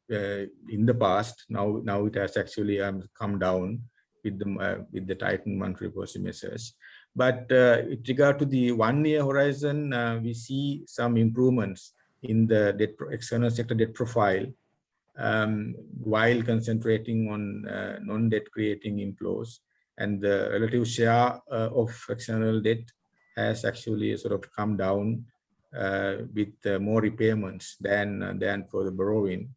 in the past. Now it has actually come down with the tightened monetary policy measures. But with regard to the 1 year horizon, we see some improvements in the external sector debt profile, while concentrating on non-debt creating inflows, and the relative share of external debt has actually come down with more repayments than for the borrowing.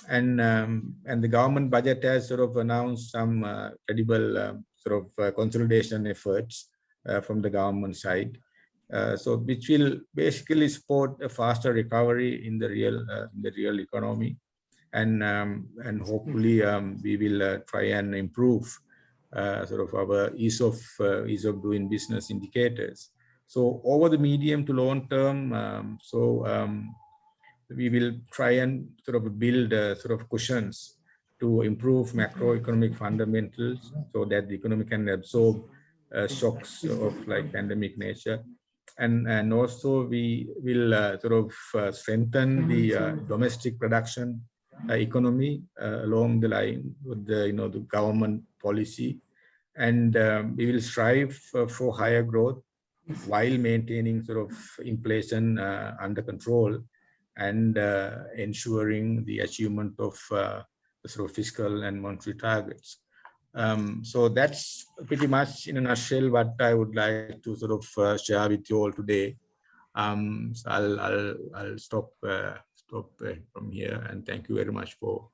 And the government budget has announced some credible consolidation efforts from the government side, so which will basically support a faster recovery in the real economy, and hopefully we will try and improve our ease of doing business indicators. So over the medium to long term, we will try and build cushions to improve macroeconomic fundamentals so that the economy can absorb shocks of pandemic nature. And also we will strengthen the domestic production economy along the line with the government policy, and we will strive for higher growth while maintaining inflation under control, and ensuring the achievement of the fiscal and monetary targets. So that's pretty much in a nutshell what I would like to share with you all today. So I'll stop from here, and thank you very much for.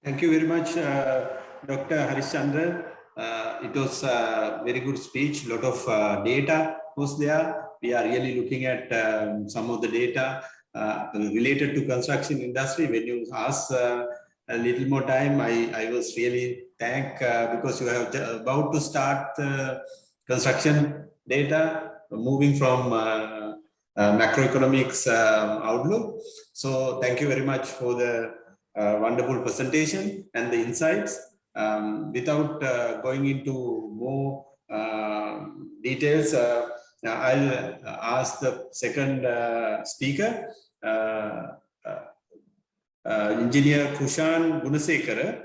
Thank you very much, Dr. Harishchandra. It was a very good speech. A lot of data was there. We are really looking at some of the data related to construction industry. When you ask a little more time, I was really thanked because you have about to start construction data, moving from macroeconomics outlook. So thank you very much for the wonderful presentation and the insights. Without going into more details, I'll ask the second speaker, Engineer Kushan Gunasekara,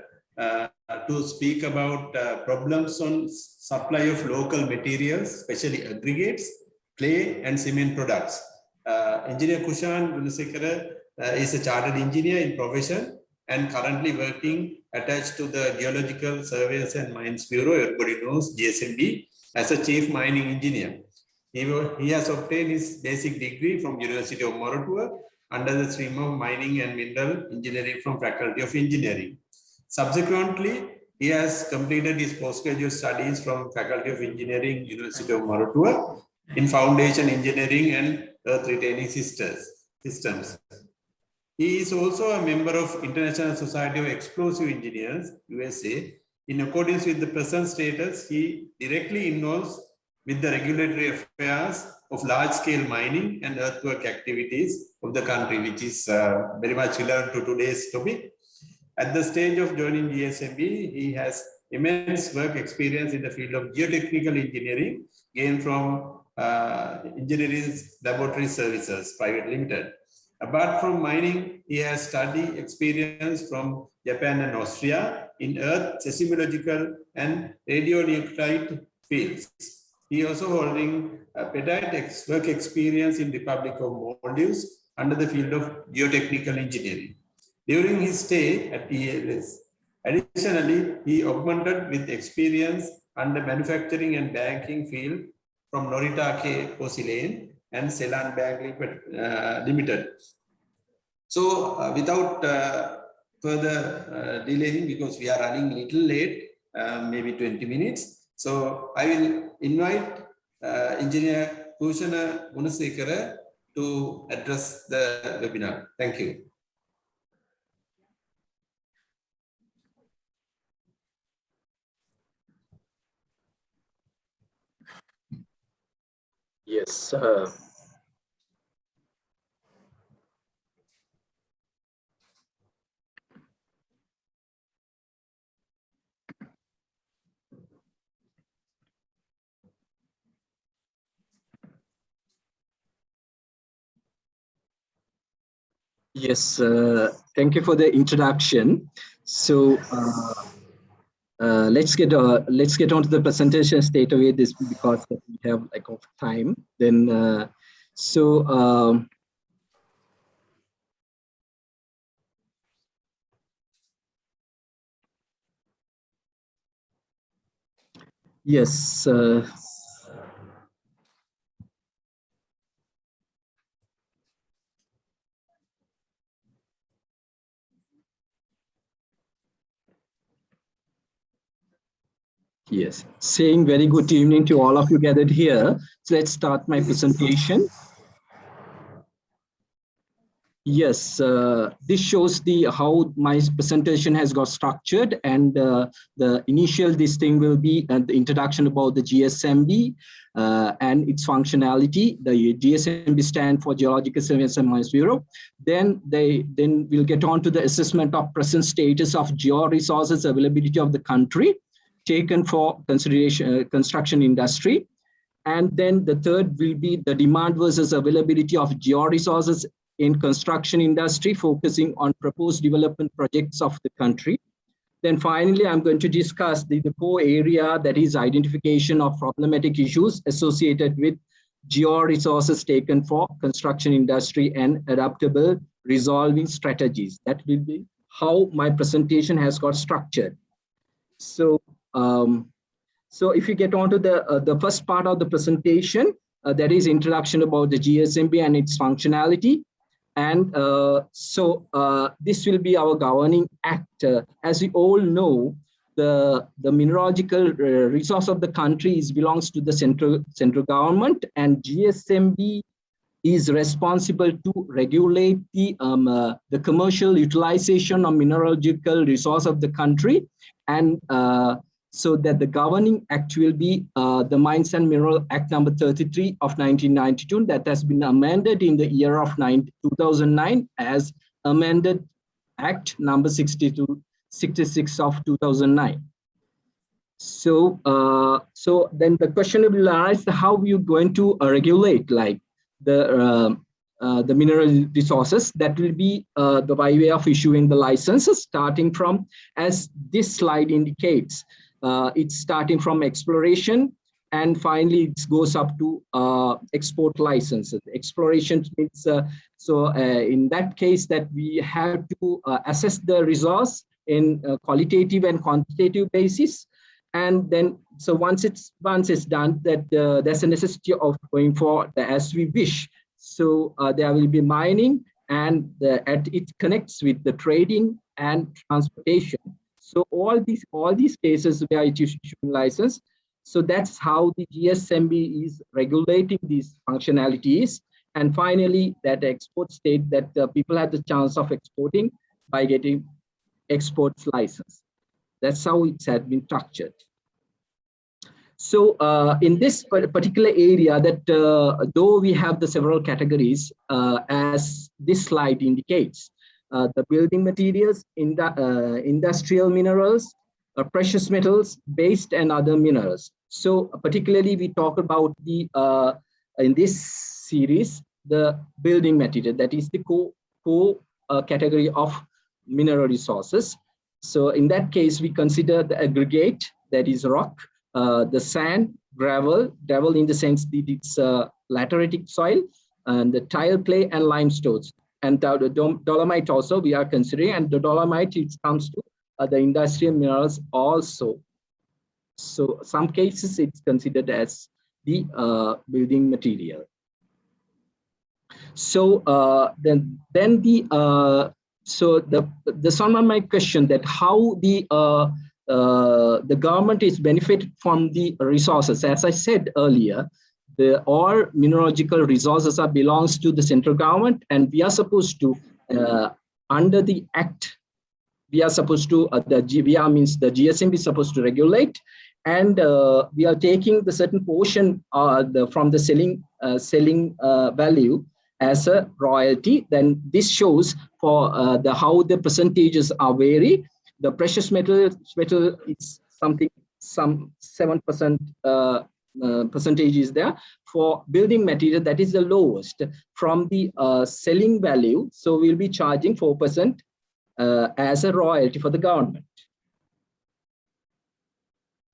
to speak about problems on supply of local materials, especially aggregates, clay and cement products. Engineer Kushan Gunasekara is a chartered engineer in profession and currently working attached to the Geological Surveys and Mines Bureau, everybody knows GSMB, as a chief mining engineer. He has obtained his basic degree from University of Moratuwa under the stream of Mining and Mineral Engineering from Faculty of Engineering. Subsequently, he has completed his postgraduate studies from Faculty of Engineering, University of Moratuwa in Foundation Engineering and Earth Retaining Systems. He is also a member of International Society of Explosive Engineers, USA. In accordance with the present status, he directly involves with the regulatory affairs of large-scale mining and earthwork activities of the country, which is very much relevant to today's topic. At the stage of joining GSMB, he has immense work experience in the field of geotechnical engineering, gained from Engineering Laboratory Services Private Limited. Apart from mining, he has study experience from Japan and Austria in earth, seismological, and radionuclide fields. He also holding a pedant work experience in Republic of Maldives under the field of geotechnical engineering. During his stay at ELS, additionally, he augmented with experience under manufacturing and banking field from Noritake Porcelain and Ceylon Bank Limited. So without further delaying, because we are running little late, maybe 20 minutes. So I will invite Engineer Bhushana Gunasekara to address the webinar. Thank you. Yes. Yes, thank you for the introduction. So let's get on to the presentation straight away. This because we have like of time. Then yes. Yes, saying very good evening to all of you gathered here. So let's start my presentation. Yes, this shows the how my presentation has got structured, and the initial this thing will be the introduction about the GSMB and its functionality. The GSMB stand for Geological Survey and Seismic Bureau. Then we'll get on to the assessment of present status of geo-resources availability of the country, taken for consideration construction industry. And then the third will be the demand versus availability of geo-resources in construction industry, focusing on proposed development projects of the country. Then finally, I'm going to discuss the core area, that is identification of problematic issues associated with geo-resources taken for construction industry and adaptable resolving strategies. That will be how my presentation has got structured. So, so if you get on to the first part of the presentation, that is introduction about the GSMB and its functionality. And this will be our governing act. As we all know, the mineralogical resource of the country belongs to the central government, and GSMB is responsible to regulate the commercial utilization of mineralogical resource of the country, and so that the governing act will be the Mines and Mineral Act number 33 of 1992, that has been amended in the year of 2009 as amended Act number 66 of 2009. So, so then the question will arise: how are you going to regulate like the mineral resources? That will be the by way of issuing the licenses, starting from, as this slide indicates, it's starting from exploration, and finally it goes up to export licenses. Exploration means, in that case, that we have to assess the resource in qualitative and quantitative basis. And then, so once it's done, that there's a necessity of going for the as we wish. So there will be mining, and it connects with the trading and transportation. So all these cases where it is issuing license. So that's how the GSMB is regulating these functionalities. And finally, that export state, that people have the chance of exporting by getting exports license. That's how it has been structured. So in this particular area, that though we have the several categories, as this slide indicates, the building materials, industrial minerals, precious metals, based and other minerals. So particularly we talk about the in this series, the building material, that is the core category of mineral resources. So in that case, we consider the aggregate, that is rock, the sand, gravel in the sense that it's lateritic soil, and the tile, clay, and limestones. And the dolomite also we are considering, and the dolomite, it comes to the industrial minerals also. So some cases it's considered as the building material. So then the some of my question that how the government is benefited from the resources. As I said earlier, all mineralogical resources belongs to the central government, and we are supposed to under the act, we are supposed to the GVR means the GSMB is supposed to regulate, and we are taking the certain portion from the selling value as a royalty. Then this shows for how the percentages are vary. The precious metal it's some 7% percentage is there. For building material, that is the lowest from the selling value. So we'll be charging 4% as a royalty for the government.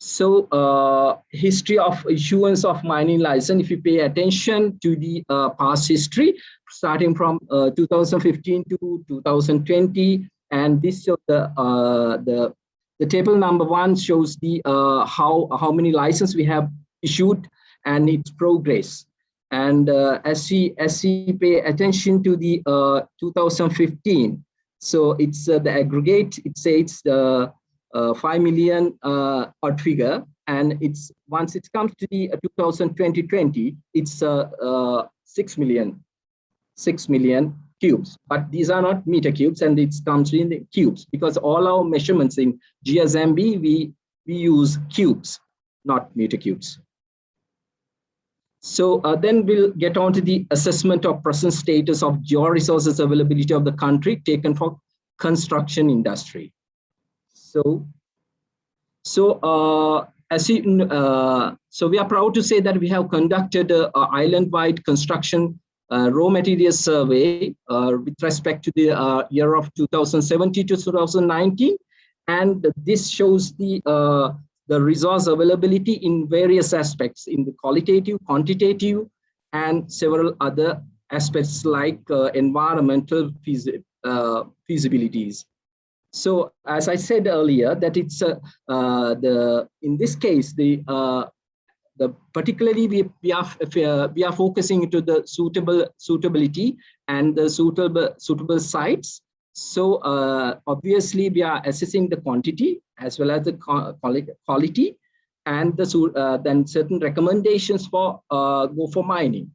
So history of issuance of mining license, if you pay attention to the past history, starting from 2015 to 2020, and this shows the table number 1 shows the how many licenses we have issued and its progress. And as we pay attention to the 2015, so it's the aggregate. It says the 5 million odd figure, and it's once it comes to the 2020, it's 6 million cubes. But these are not meter cubes, and it comes in the cubes because all our measurements in GSMB we use cubes, not meter cubes. So then we'll get on to the assessment of present status of georesources availability of the country taken for construction industry. So as you so we are proud to say that we have conducted an island-wide construction raw material survey with respect to the year of 2017 to 2019, and this shows the resource availability in various aspects, in the qualitative, quantitative, and several other aspects like environmental feasibilities. So as I said earlier, that it's in this case particularly we are focusing into the suitability and the suitable sites. So obviously we are assessing the quantity as well as the quality, and then certain recommendations for go for mining.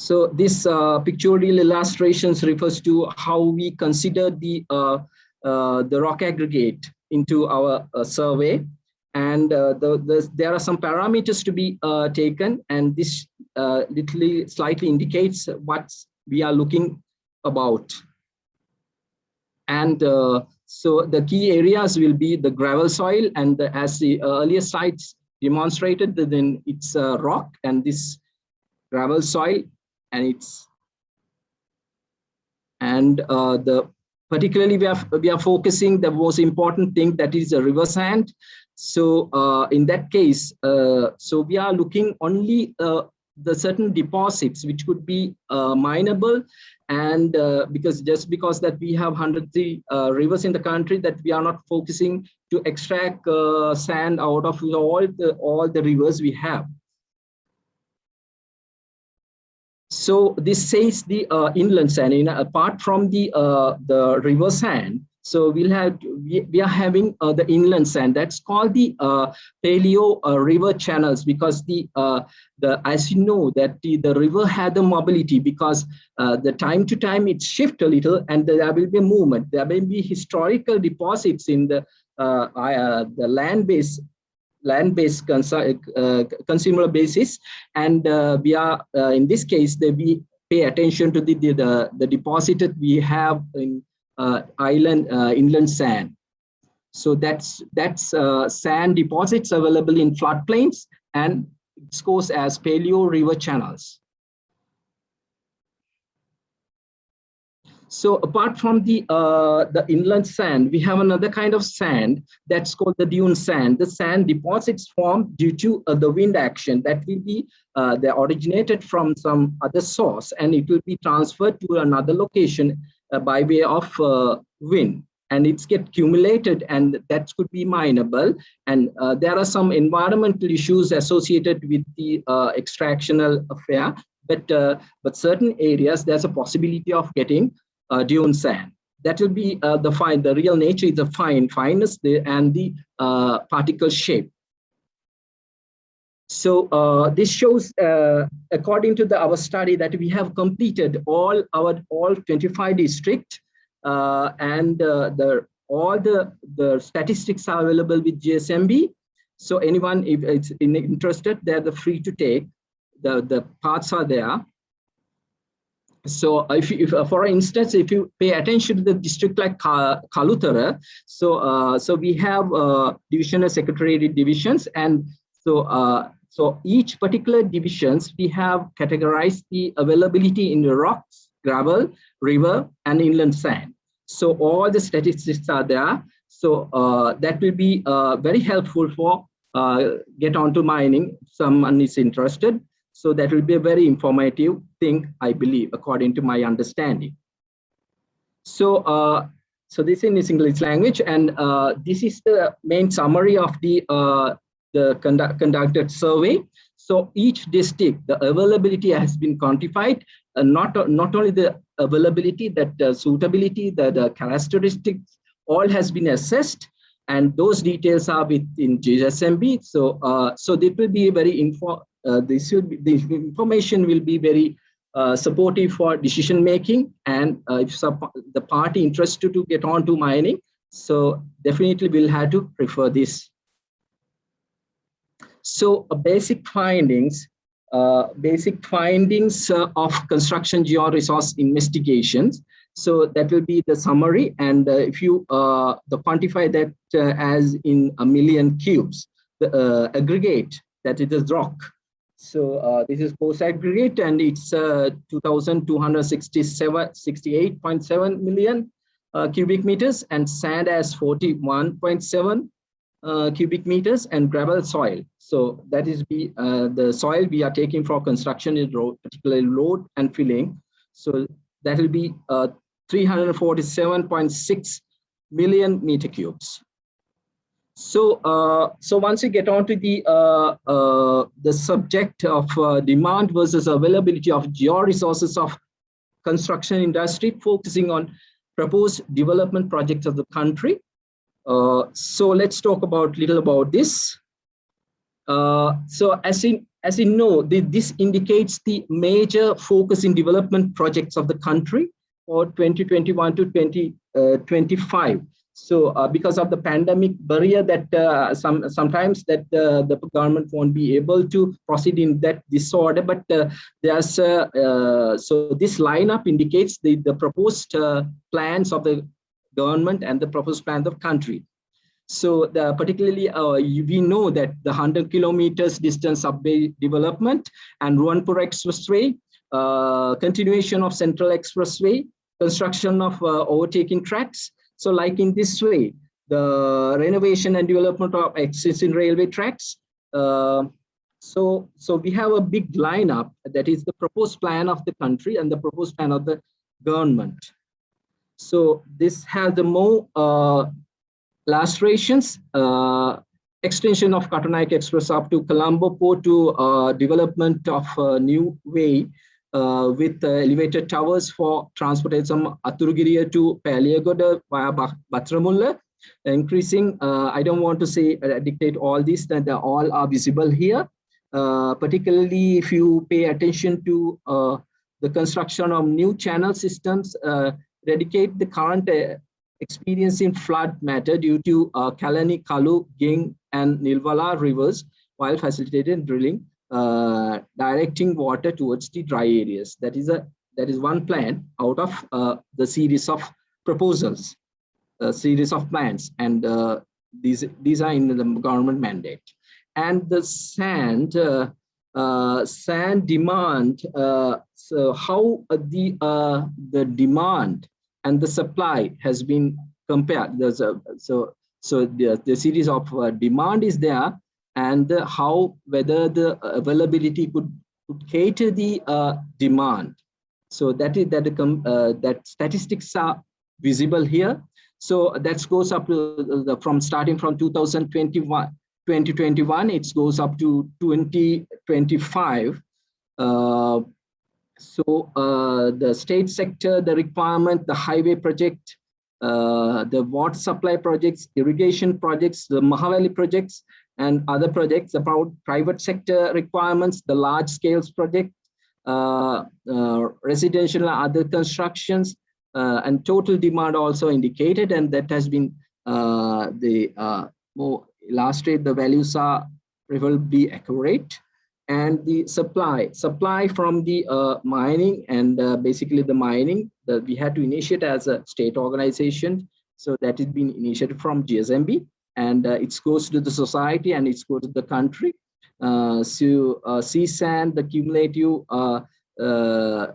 So this pictorial illustrations refers to how we consider the rock aggregate into our survey, and there are some parameters to be taken, and this slightly indicates what we are looking about. And so the key areas will be the gravel soil, and as the earlier slides demonstrated, then it's rock and this gravel soil, and particularly we are focusing the most important thing, that is the river sand. So in that case, so we are looking only the certain deposits which could be mineable, and because that we have 103 rivers in the country, that we are not focusing to extract sand out of all the rivers we have. So this says the inland sand. Apart from the river sand, so we are having the inland sand that's called the paleo river channels, because as you know that the river had the mobility, because the time to time it shifts a little, and there will be movement. There will be historical deposits in the land-based consumer basis, and we are in this case we pay attention to the deposit that we have in inland sand. So that's sand deposits available in floodplains, and it goes as paleo river channels. So apart from the inland sand, we have another kind of sand that's called the dune sand. The sand deposits formed due to the wind action that will be they originated from some other source, and it will be transferred to another location by way of wind, and it's get accumulated, and that could be mineable. And there are some environmental issues associated with the extractional affair. but certain areas there's a possibility of getting dune sand. That will be the real nature is the fineness there and the particle shape. So this shows, according to our study, that we have completed all 25 districts, and all the statistics are available with GSMB. So anyone, if it's interested, they're free to take. The parts are there. So if for instance, if you pay attention to the district like Kalutara, so we have divisional secretariat divisions, and so each particular divisions we have categorized the availability in the rocks, gravel, river, and inland sand. So all the statistics are there. So that will be very helpful for get onto mining if someone is interested. So that will be a very informative thing, I believe, according to my understanding. So so this is in English language, and this is the main summary of the conducted survey. So each district, the availability has been quantified, not only the availability, that the suitability, the characteristics, all has been assessed, and those details are within GSMB. So so it will be very the information will be very supportive for decision making, and if the party interested to get on to mining, so definitely we'll have to prefer this. So basic findings of construction georesource investigations. So that will be the summary, and if you quantify that as in a million cubes, the aggregate, that is the rock. So this is post aggregate, and it's 2,268.7 million cubic meters, and sand as 41.7 cubic meters, and gravel soil. So that is the soil we are taking for construction is particularly road and filling. So that will be 347.6 million meter cubes. So so once you get on to the subject of demand versus availability of georesources of construction industry, focusing on proposed development projects of the country. So let's talk little about this. So as you know, this indicates the major focus in development projects of the country for 2021 to 2025. So because of the pandemic barrier that sometimes that the government won't be able to proceed in this order, but there's so this lineup indicates the proposed plans of the government and the proposed plans of country. So particularly we know that the 100 kilometers distance subway development and Ruanpura Expressway, continuation of Central Expressway, construction of overtaking tracks. So like in this way, the renovation and development of existing railway tracks. So we have a big lineup that is the proposed plan of the country and the proposed plan of the government. So this has the more illustrations, extension of Katunayake Express up to Colombo Port to development of a new way with elevated towers for transportation from Aturugiriya to Paliagoda via Batramulla, increasing, I don't want to say dictate all this, that they all are visible here. Particularly if you pay attention to the construction of new channel systems, eradicate the current experience in flood matter due to Kalani, Kalu, Ging, and Nilvala rivers, while facilitating drilling, directing water towards the dry areas. That is one plan out of the series of proposals, a series of plans, and these are in the government mandate. And the sand demand. So how the demand and the supply has been compared. There's so the series of demand is there, and whether the availability could cater the demand. So that statistics are visible here. So that goes up to from starting from 2021, it goes up to 2025. So the state sector, the requirement, the highway project, the water supply projects, irrigation projects, the Mahavali projects, and other projects about private sector requirements, the large scales project, residential and other constructions, and total demand also indicated, and that has been more illustrate the values are will be accurate. And the supply from the mining and basically the mining that we had to initiate as a state organization. So that has been initiated from GSMB, and it goes to the society and it goes to the country. Sea sand, the cumulative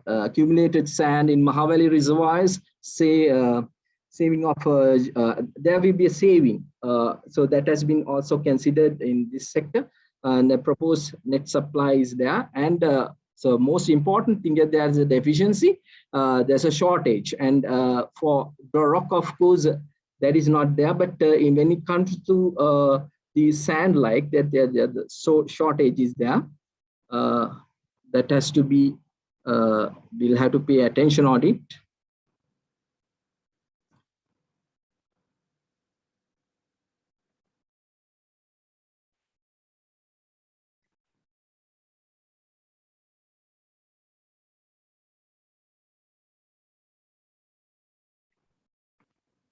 accumulated sand in Mahavali reservoirs, say saving of there will be a saving. So that has been also considered in this sector. And the proposed net supply is there. And so most important thing is there's a deficiency, there's a shortage. And for the rock, of course, that is not there. But when it comes to the sand like that, the shortage is there. That has to be, we'll have to pay attention on it.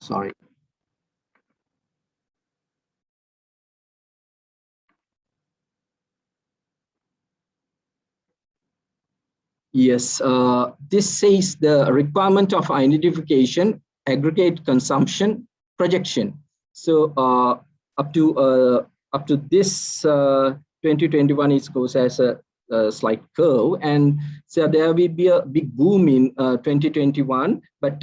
Sorry. Yes, this says the requirement of identification, aggregate consumption, projection. So up to this 2021, it goes as a slight curve, and so there will be a big boom in 2021. But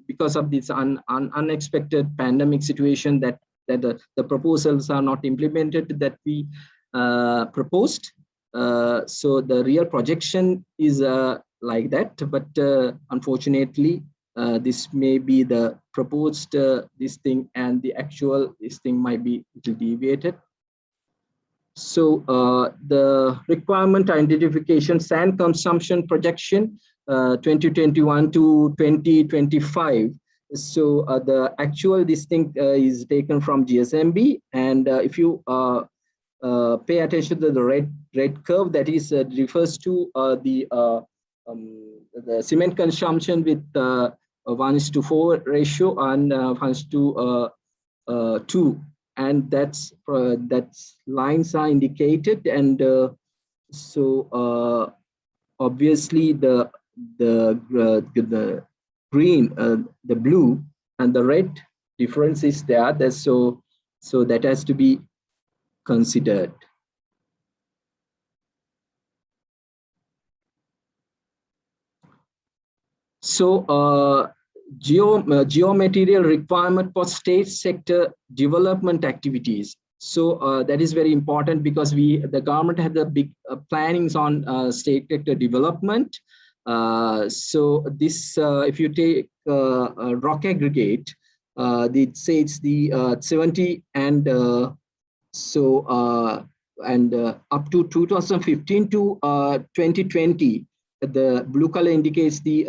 because of this unexpected pandemic situation, that the proposals are not implemented that we proposed. So the real projection is like that, but unfortunately, this may be the proposed this thing, and the actual this thing might be a little deviated. So the requirement identification, sand consumption projection 2021 to 2025. So the actual this thing is taken from GSMB, and if you pay attention to the red curve, that is refers to the cement consumption with 1:4 ratio and 1:2, and that's lines are indicated, and so obviously the green, the blue, and the red difference is there. So that has to be considered. So geomaterial requirement for state sector development activities. So that is very important, because the government had the big plannings on state sector development. So this, if you take rock aggregate, it says the 70 and up to 2015 to 2020, the blue color indicates the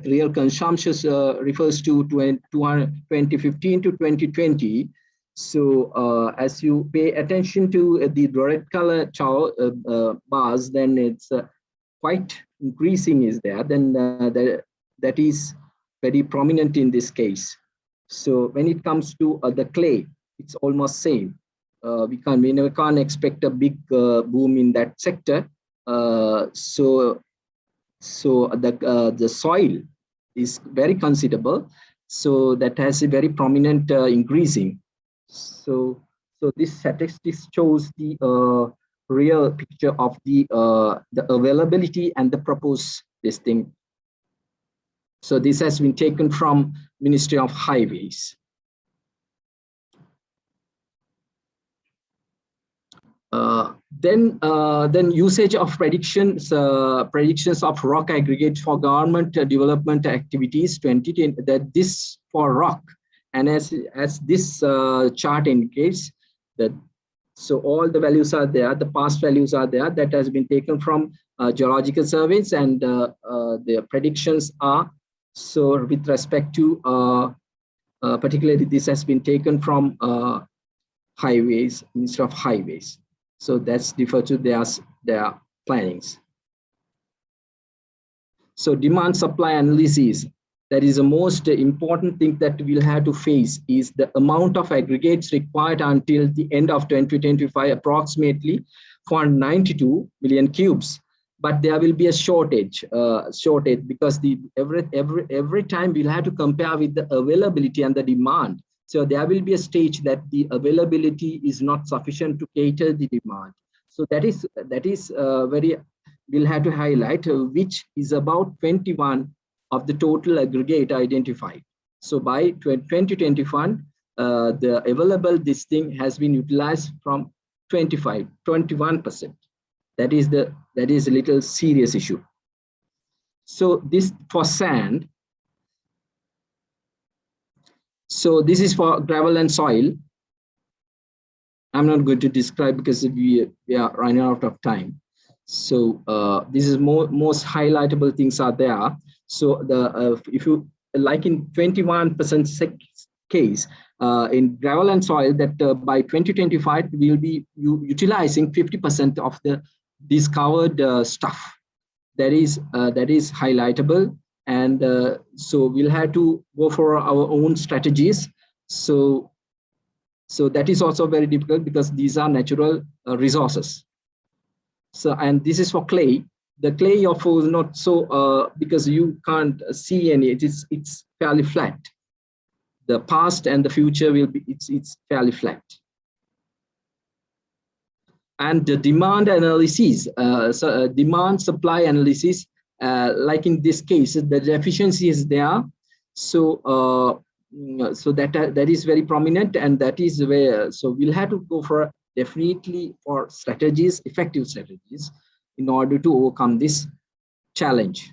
real consumption refers to 2015 to 2020. So as you pay attention to the red color bars, then it's quite increasing is there. Then that is very prominent in this case. So when it comes to the clay, it's almost same. We never can't expect a big boom in that sector. So the soil is very considerable. So that has a very prominent increasing. So this statistics shows the real picture of the availability and the proposed this thing. So this has been taken from Ministry of Highways. Then usage of predictions of rock aggregate for government development activities 2010, that this for rock, and as this chart indicates that So all the values are there, the past values are there, that has been taken from geological surveys, and the predictions are, so with respect to, particularly this has been taken from highways instead of highways. So that's referred to their plannings. So demand supply analysis, that is the most important thing that we'll have to face, is the amount of aggregates required until the end of 2025, approximately 492 million cubes. But there will be a shortage because every time we'll have to compare with the availability and the demand. So there will be a stage that the availability is not sufficient to cater the demand. So that is very, we'll have to highlight, which is about 21 of the total aggregate identified. So by 2021, the available this thing has been utilized from 21%. That is a little serious issue. So this for sand. So this is for gravel and soil. I'm not going to describe because we are running out of time. So this is most highlightable things are there. So if you like in 21% case in gravel and soil, that by 2025 we'll be utilizing 50% of the discovered stuff. That is highlightable, and so we'll have to go for our own strategies. So that is also very difficult because these are natural resources. So, and this is for clay. The clay of is not so because you can't see any. It's fairly flat. The past and the future will be it's fairly flat. And the demand analysis, demand supply analysis, like in this case, the deficiency is there. So so that is very prominent, and that is where, so we'll have to go for definitely for strategies, effective strategies, in order to overcome this challenge.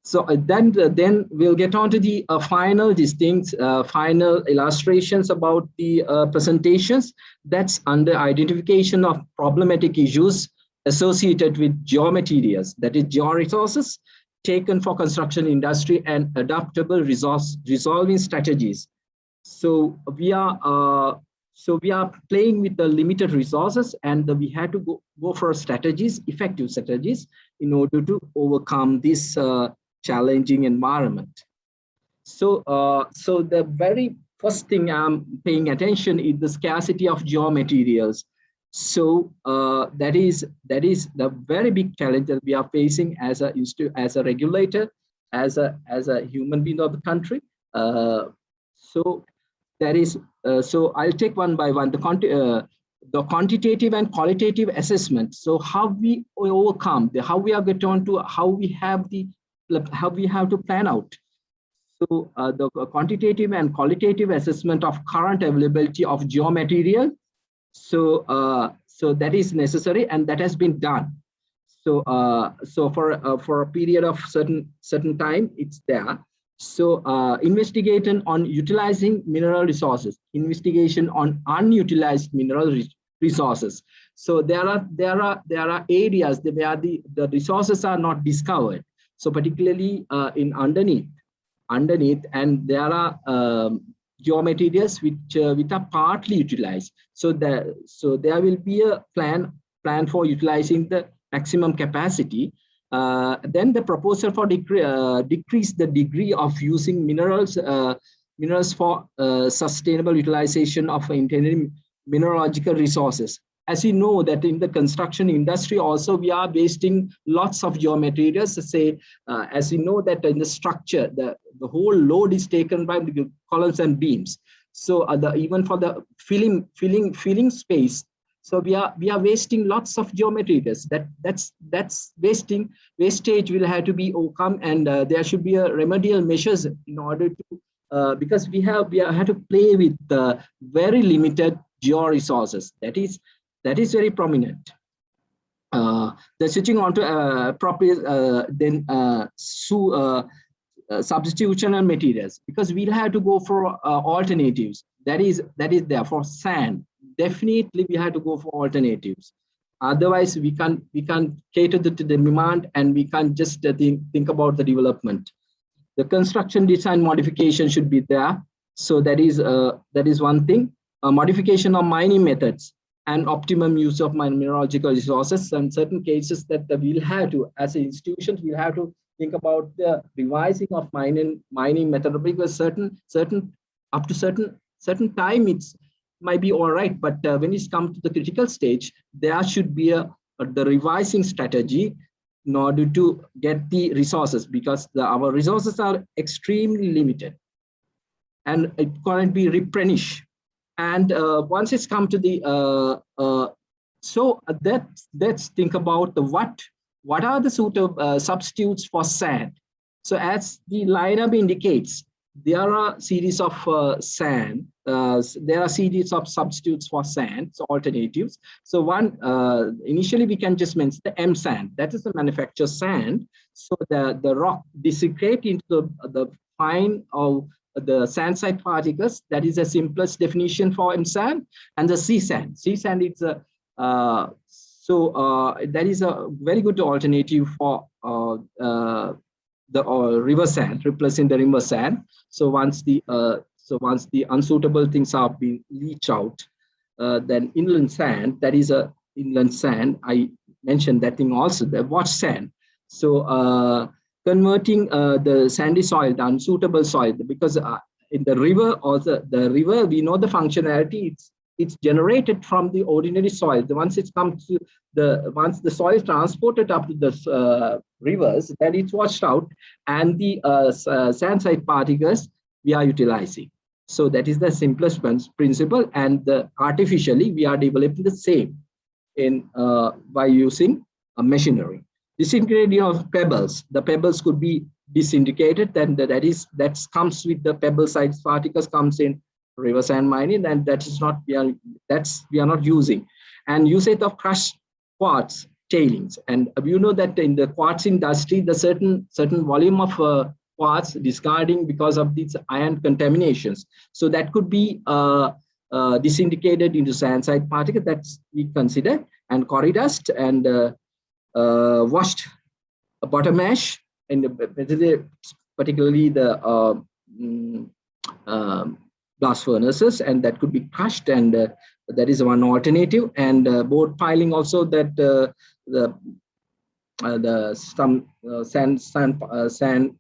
So then we'll get on to the final distinct, final illustrations about the presentations. That's under identification of problematic issues associated with geomaterials, that is georesources taken for construction industry, and adaptable resolving strategies. So we are playing with the limited resources, and we had to go for strategies, effective strategies, in order to overcome this challenging environment. So the very first thing I'm paying attention is the scarcity of geomaterials. So that is the very big challenge that we are facing as a regulator, as a human being of the country. So that is so I'll take one by one. The quantitative and qualitative assessment. So how we overcome, how we are get on to how we have to plan out. So the quantitative and qualitative assessment of current availability of geomaterial. So that is necessary, and that has been done. So for a period of certain time, it's there. So investigation on utilizing mineral resources, investigation on unutilized mineral resources. So there are areas where the resources are not discovered. So particularly in underneath, and there are geomaterials which are partly utilized. So there will be a plan for utilizing the maximum capacity. Then the proposal for decrease the degree of using minerals for sustainable utilization of intended mineralogical resources. As you know that in the construction industry also we are wasting lots of geomaterials. Say, as you know that in the structure, the whole load is taken by the columns and beams. So even for the filling space, so we are wasting lots of geometerials. That's wastage will have to be overcome, and there should be a remedial measures in order to because we have to play with very limited geo-resources. That is very prominent. The switching on to appropriate substitution and materials, because we'll have to go for alternatives. That is there for sand. definitely we have to go for alternatives. Otherwise, we can't cater to the demand, and we can't just think about the development. The construction design modification should be there. So that is one thing. Modification of mining methods and optimum use of mineralogical resources. And certain cases that we'll have to, as institutions, we'll have to think about the revising of mining method, because certain up to certain time it's might be all right, but when it's come to the critical stage, there should be the revising strategy in order to get the resources, because our resources are extremely limited and it can't be replenished. And once it's come to the let's think about the what are the suitable substitutes for sand. So as the lineup indicates, there are series of sand. There are series of substitutes for sand, so alternatives. So one, initially we can just mention the M sand. That is the manufactured sand. So the rock disintegrate into the fine of the sandstone particles. That is the simplest definition for M sand. And the C sand. C sand is that is a very good alternative for the river sand, replacing the river sand. So once the unsuitable things are being leached out, then inland sand, that is a inland sand. I mentioned that thing also, the watch sand. So converting the sandy soil, the unsuitable soil, because in the river, or the river, we know the functionality. It's generated from the ordinary soil. Once it comes to once the soil is transported up to the rivers, then it's washed out, and the sand-side particles we are utilizing. So that is the simplest principle, and artificially we are developing the same in by using a machinery. Disintegrating of pebbles. The pebbles could be disintegrated, then that comes with the pebble-side particles comes in river sand mining, and that is not we are not using. And usage of crushed quartz tailings, and you know that in the quartz industry, the certain volume of quartz discarding because of these iron contaminations. So that could be disintegrated into sand-side particles that we consider, and quarry dust, and washed bottom ash, and particularly the blast furnaces, and that could be crushed, and that is one alternative. And board piling also, that some sand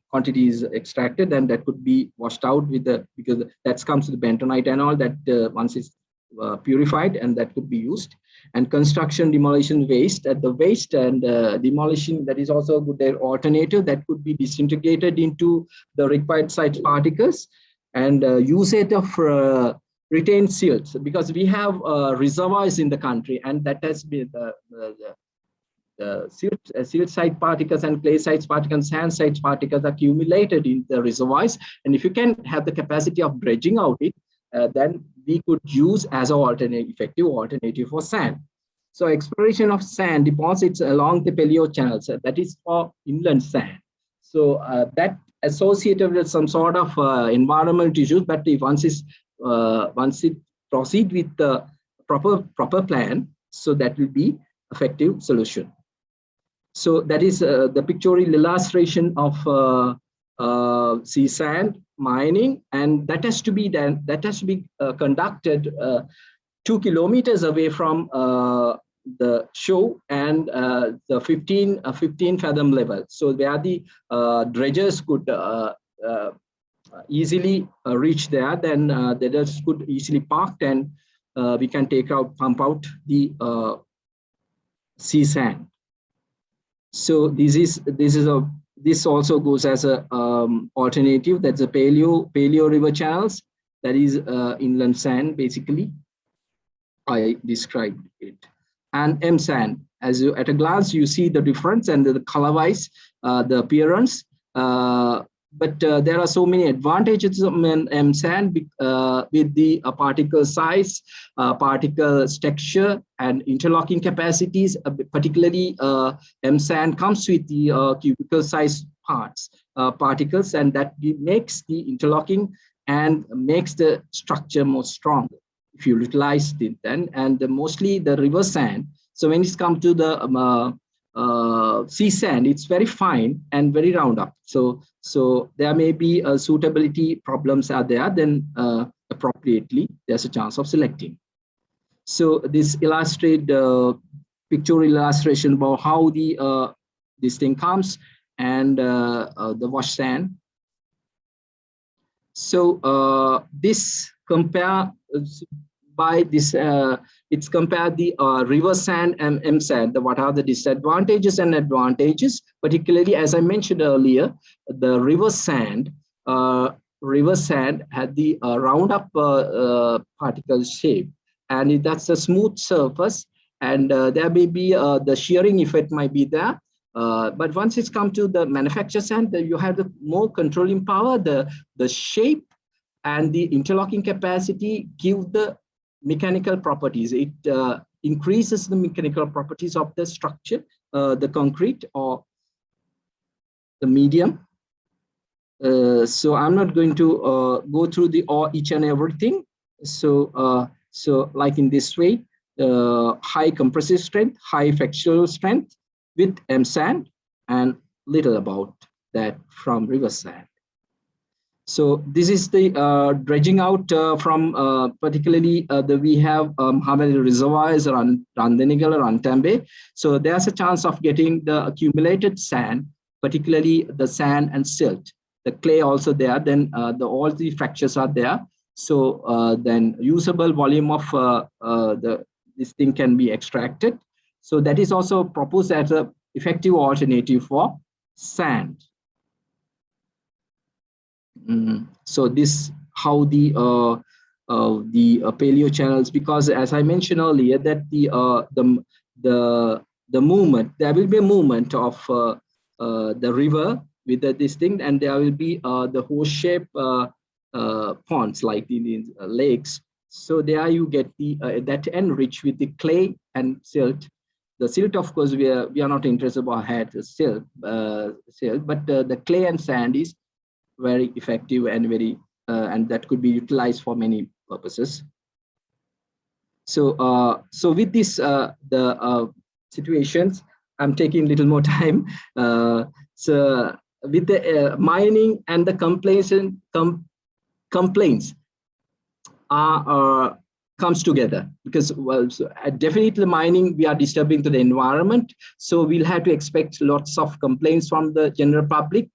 quantity is extracted, and that could be washed out with because that comes with bentonite and all that once it's purified, and that could be used. And construction demolition waste, the waste and demolition, that is also a good alternative that could be disintegrated into the required site particles. And usage of retained silts, because we have reservoirs in the country, and that has been the silt site particles and clay site particles, sand site particles accumulated in the reservoirs. And if you can have the capacity of dredging out it, then we could use as an effective alternative for sand. So exploration of sand deposits along the paleo channels, that is for inland sand. So that associated with some sort of environmental issues, but if once it proceed with the proper plan, so that will be effective solution. So that is the pictorial illustration of sea sand mining, and that has to be done. That has to be conducted 2 kilometers away from the shore, and the 15 fathom level. So where the dredgers could easily reach there, then the dredgers could easily park, and we can pump out the sea sand. So this also goes as a alternative. That's a paleo river channels. That is inland sand, basically. I described it. And M sand, as you at a glance you see the difference and the color-wise, the appearance. But there are so many advantages of M sand with the particle size, particles texture, and interlocking capacities. Particularly, M sand comes with the cubical size particles, and that makes the interlocking and makes the structure more strong. if you utilized it then, and mostly the river sand. So when it's come to the sea sand, it's very fine and very round up. So there may be suitability problems are there, then appropriately there's a chance of selecting. So this illustrate pictorial illustration about how the this thing comes, and the wash sand. So this compare by this, it's compared the river sand and M sand. What are the disadvantages and advantages? Particularly, as I mentioned earlier, the river sand had the round up particle shape, and that's a smooth surface, and there may be the shearing effect might be there. But once it's come to the manufacture sand, you have the more controlling power, the shape and the interlocking capacity give the mechanical properties. It increases the mechanical properties of the structure, the concrete or the medium. So I'm not going to go through each and everything. So like in this way, high compressive strength, high fractional strength with M sand, and little about that from river sand. So this is the dredging out from particularly we have Hamel reservoirs around Randenigal or Rantambe. So there's a chance of getting the accumulated sand, particularly the sand and silt. The clay also there, then all the fractures are there. So then usable volume of this thing can be extracted. So that is also proposed as an effective alternative for sand. So this how the paleo channels, because as I mentioned earlier that the movement, there will be a movement of the river with this thing, and there will be the horse shape ponds like in lakes. So there you get the that enriched with the clay and silt. The silt, of course, we are not interested about silt, but the clay and sand is very effective and very and that could be utilized for many purposes. So so with this the situations, I'm taking a little more time. So with the mining and the complaints are comes together, because well, so definitely mining, we are disturbing to the environment, so we'll have to expect lots of complaints from the general public.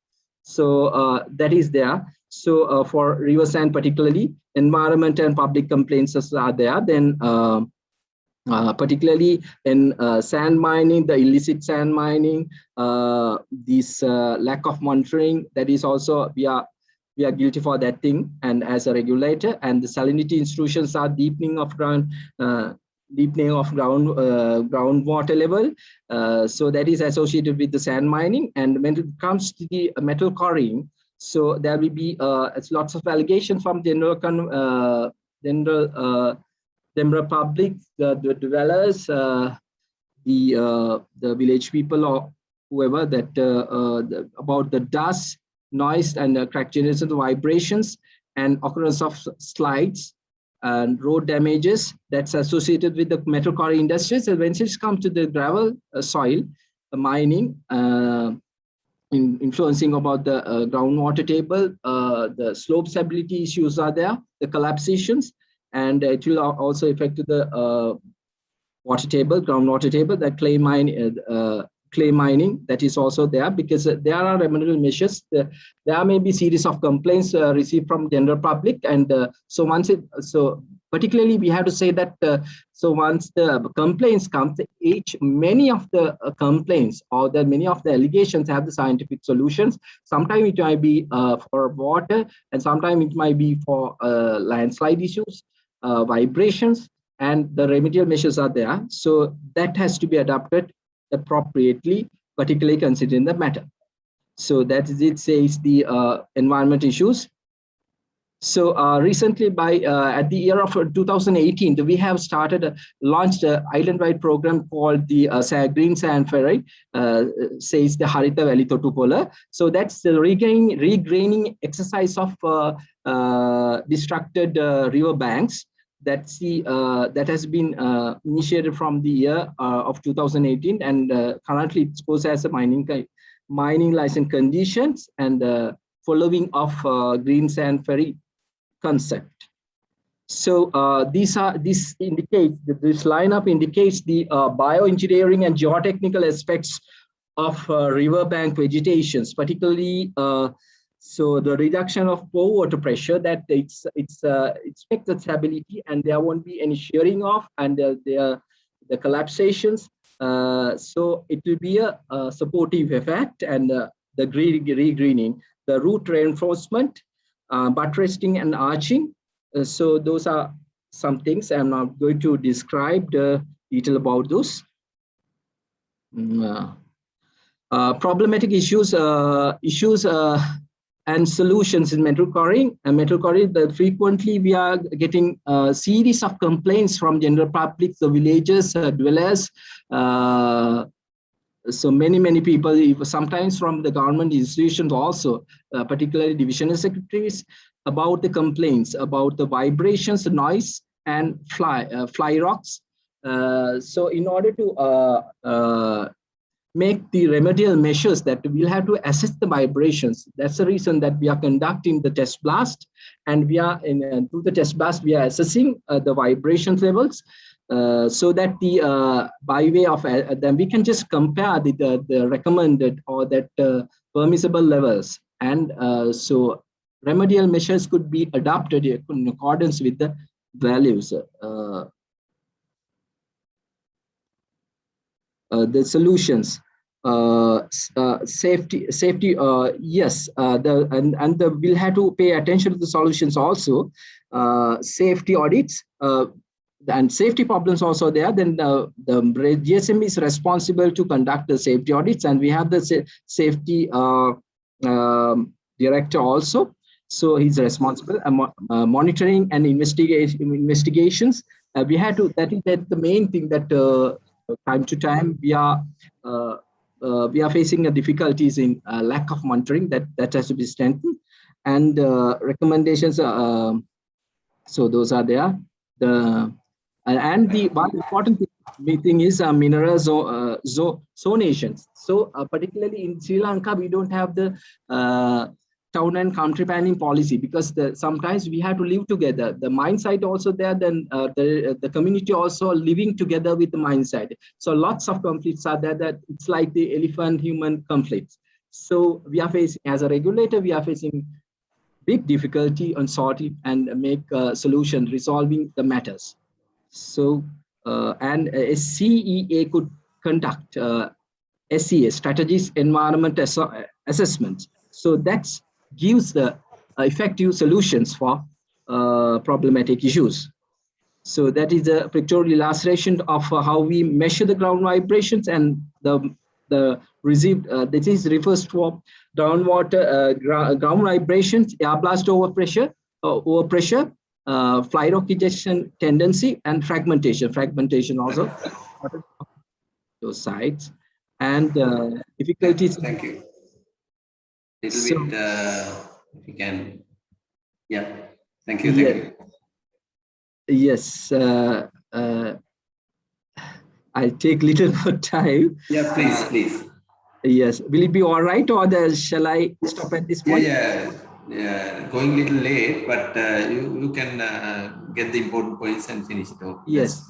So that is there. So for river sand particularly, environment and public complaints are there. Then particularly in sand mining, the illicit sand mining, this lack of monitoring, that is also we are guilty for that thing, and as a regulator, and the salinity institutions are deepening of groundwater level. So that is associated with the sand mining. And when it comes to the metal quarrying, so there will be lots of allegations from general public, the dwellers, the village people or whoever, that about the dust, noise, and crack generation, vibrations, and occurrence of slides and road damages that's associated with the metal quarry industries. And when it comes to the gravel soil mining, influencing about the groundwater table, the slope stability issues are there, the collapsations, and it will also affect the water table, groundwater table, the clay mining, that is also there, because there are remedial measures. There may be series of complaints received from general public, and so particularly we have to say that so once the complaints come, many of the complaints or many of the allegations have the scientific solutions. Sometimes it might be for water, and sometimes it might be for landslide issues, vibrations, and the remedial measures are there. So that has to be adapted appropriately, particularly considering the matter. So that is it, says the environment issues. So recently, at the year of 2018, we have launched an island-wide program called the Green Sand Ferry, says the Harita Valley Totupola. So that's the regraining exercise of destructed river banks. that has been initiated from the year of 2018, and currently it's posed as a mining license conditions and following of green sand ferry concept. So this lineup indicates the bioengineering and geotechnical aspects of riverbank vegetations, particularly so the reduction of pore water pressure, that it's expected stability, and there won't be any shearing off and the collapsations. So it will be a supportive effect, and the regreening, the root reinforcement, buttressing and arching. So those are some things. I'm not going to describe the detail about those. Problematic issues and solutions in metal quarrying. Metal quarrying, frequently we are getting a series of complaints from general public, the villagers, dwellers, so many people, sometimes from the government institutions also, particularly divisional secretaries, about the complaints about the vibrations, noise, and fly rocks. So in order to make the remedial measures, that we'll have to assess the vibrations. That's the reason that we are conducting the test blast, and we are through the test blast we are assessing the vibration levels, so that the by way of then we can just compare the recommended or that permissible levels, and so remedial measures could be adopted in accordance with the values. The solutions, safety, yes, we'll have to pay attention to the solutions also. Safety audits and safety problems also there. Then the GSM is responsible to conduct the safety audits, and we have the safety director also. So he's responsible monitoring and investigations. We have to. That's the main thing that. Time to time, we are facing difficulties in lack of monitoring. That has to be strengthened, and recommendations. So those are there. And the one important thing is mineral zonations. So particularly in Sri Lanka, we don't have the town and country planning policy, because sometimes we have to live together. The mine site also there, then the community also living together with the mine site. So lots of conflicts are there, that it's like the elephant-human conflicts. So we are facing, as a regulator, we are facing big difficulty on sorting and make a solution, resolving the matters. So, and a CEA could conduct SEA, Strategies Environment Assessments. So that's gives the effective solutions for problematic issues. So that is a pictorial illustration of how we measure the ground vibrations, and the received. This refers to groundwater ground vibrations, air blast overpressure, fly rock ejection tendency, and fragmentation. Fragmentation also those sites, and difficulties. Thank you. Little bit, if you can, yeah. Thank you. Thank you. Yes, I'll take little more time. Yeah, please. Yes, will it be all right, or shall I stop at this point? Yeah. Going a little late, but you can get the important points and finish it off. Yes.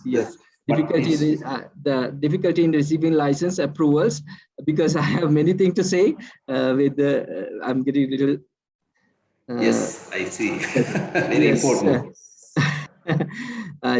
Difficulty, the difficulty in receiving license approvals, because I have many things to say. I'm getting a little. Yes, I see. Very important.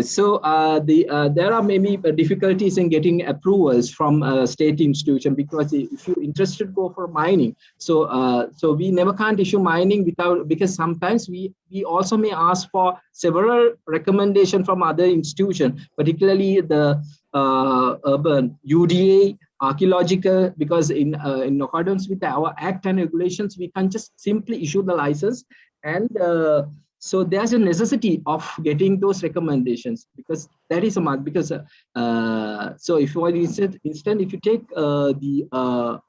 So there are many difficulties in getting approvals from state institution, because if you're interested, go for mining. So we never can't issue mining because sometimes we also may ask for several recommendations from other institutions, particularly the urban UDA, archaeological, because in accordance with our act and regulations, we can't just simply issue the license, and so there's a necessity of getting those recommendations, because that is a mark. Because so if for instance, if you take the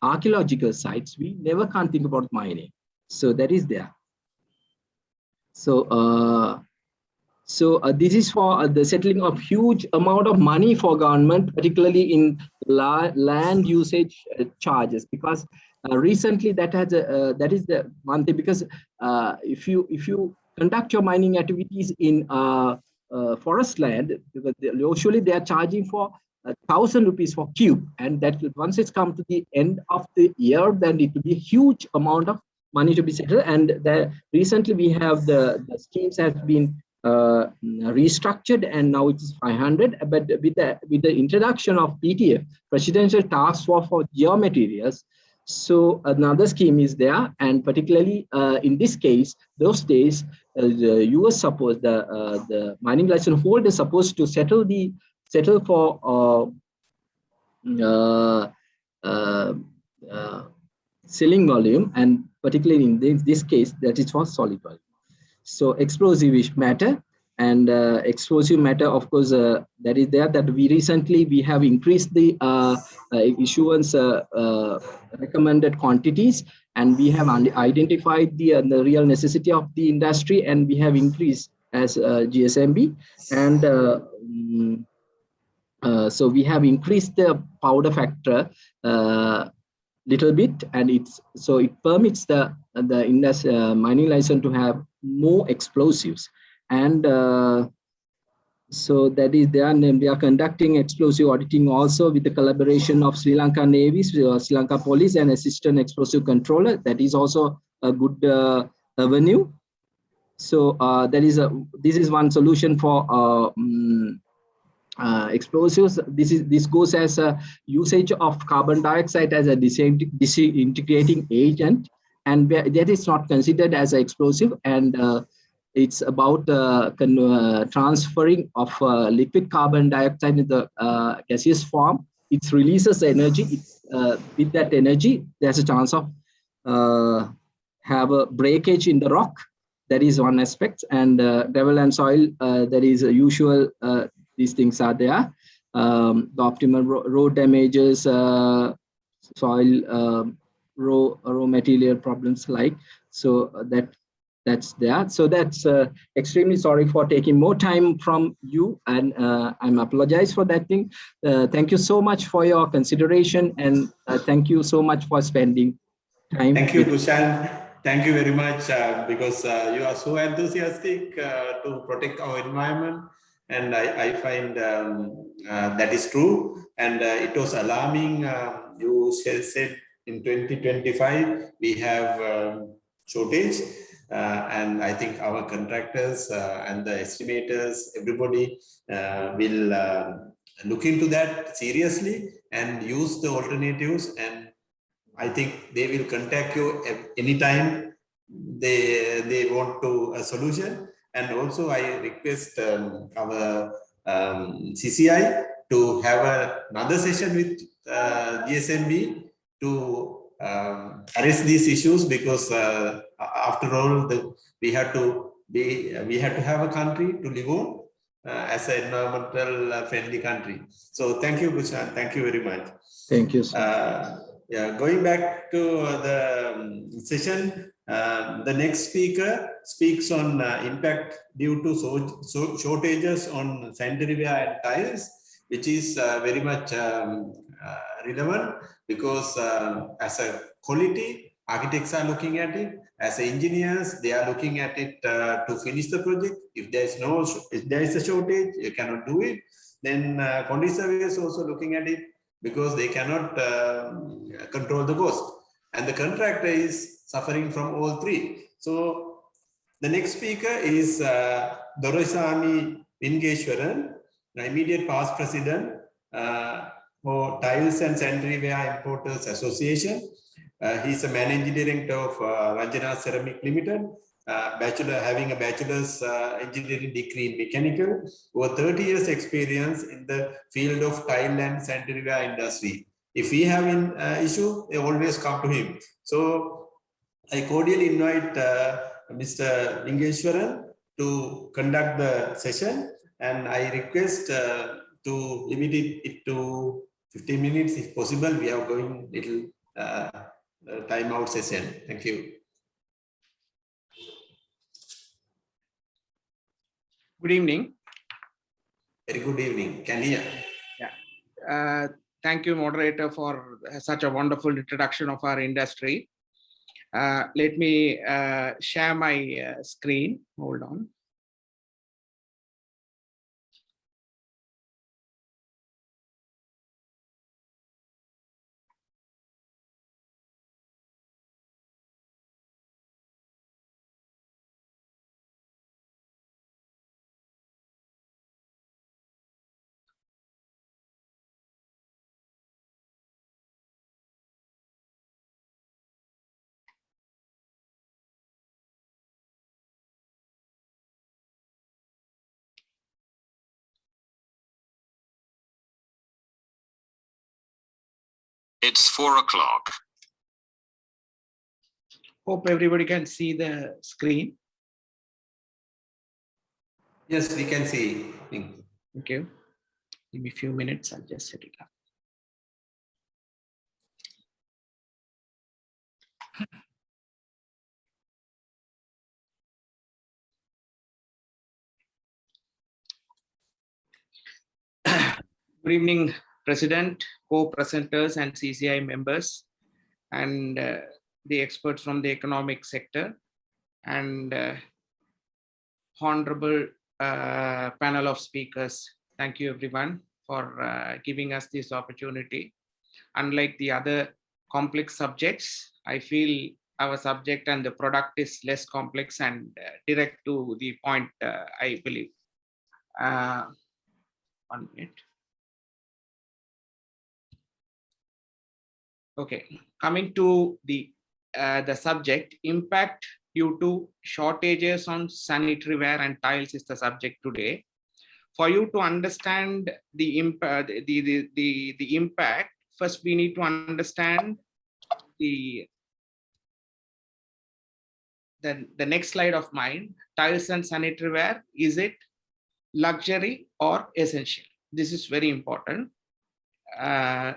archaeological sites, we never can't think about mining. So that is there. So So this is for the settling of huge amount of money for government, particularly in land usage charges, because recently that has that is the one thing, because if you conduct your mining activities in forest land, because usually they are charging for 1,000 rupees for cube, and that once it's come to the end of the year, then it will be a huge amount of money to be settled. And recently we have the schemes have been restructured, and now it is 500. But with the introduction of PTF, Presidential Task Force for Geomaterials, so another scheme is there, and particularly in this case, those days, you were supposed the mining license holder is supposed to settle for selling volume, and particularly in this case, that is for solid volume. So explosive matter, and explosive matter, of course, that is there, that we have increased the issuance recommended quantities, and we have identified the real necessity of the industry, and we have increased as GSMB, and so we have increased the powder factor little bit, and it permits the mining license to have more explosives. And so that is there, and we are conducting explosive auditing also with the collaboration of Sri Lanka Navy, Sri Lanka Police, and Assistant Explosive Controller. That is also a good avenue. So this is one solution for explosives. This goes as a usage of carbon dioxide as a disintegrating agent, and that is not considered as an explosive, and it's about transferring of liquid carbon dioxide in the gaseous form. It releases energy. With that energy, there's a chance of have a breakage in the rock. That is one aspect. And gravel and soil, that is a usual. These things are there. The optimal road damages, soil, raw material problems like. So that's there. So that's extremely sorry for taking more time from you, and I'm apologize for that thing. Thank you so much for your consideration, and thank you so much for spending time. Thank you, Kushan. Thank you very much, because you are so enthusiastic to protect our environment. And I find that is true. And it was alarming. You said in 2025, we have shortage. And I think our contractors and the estimators, everybody will look into that seriously and use the alternatives. And I think they will contact you anytime they want to a solution. And also I request our CCI to have another session with GSMB to address these issues, because after all, we have to have a country to live on as an environmental friendly country. So thank you, Kushan. Thank you very much. Thank you, sir. Yeah, going back to the session, the next speaker speaks on impact due to shortages on sanitary ware and tiles, which is very much relevant, because as a quality, architects are looking at it. As engineers, they are looking at it to finish the project. If there is a shortage, you cannot do it. Then quantity surveyors also looking at it, because they cannot control the cost. And the contractor is suffering from all three. So the next speaker is Dorosami Vingeshwaran, the immediate past president for Tiles and Sanitary Ware Importers Association. He's a managing director of Ranjana Ceramic Limited, having a bachelor's engineering degree in mechanical, over 30 years experience in the field of tile and sanitary ware industry. If we have an issue, they always come to him. So I cordially invite Mr. Vingeshwaran to conduct the session, and I request to limit it to 15 minutes if possible. We are going little time out session. Thank you. Good evening. Very good evening. Can hear. Thank you, moderator, for such a wonderful introduction of our industry. Let me share my screen. Hold on. It's 4 o'clock. Hope everybody can see the screen. Yes, we can see. Thank you. Give me a few minutes. I'll just set it up. Good evening, President, co-presenters and CCI members, and the experts from the economic sector, and honorable panel of speakers. Thank you everyone for giving us this opportunity. Unlike the other complex subjects, I feel our subject and the product is less complex and direct to the point, I believe. 1 minute. Okay, coming to the subject, impact due to shortages on sanitary ware and tiles is the subject today. For you to understand the impact, the impact, first we need to understand the next slide of mine. Tiles and sanitary ware, is it luxury or essential? This is very important.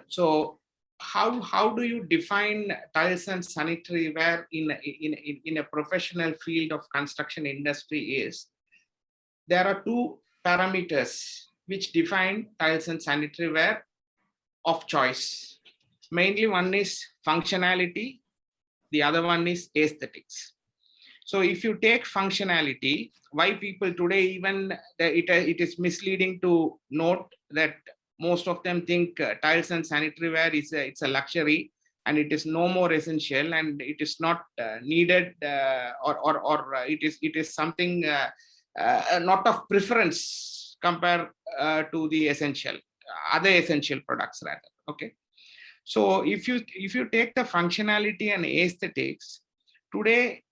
So how do you define tiles and sanitary ware in a professional field of construction industry? Is there are two parameters which define tiles and sanitary ware of choice. Mainly one is functionality, the other one is aesthetics. So if you take functionality, why people today, even it is misleading to note that most of them think tiles and sanitary ware it's a luxury and it is no more essential and it is not needed or it is something not of preference compared to the other essential products rather. Okay, so if you take the functionality and aesthetics today,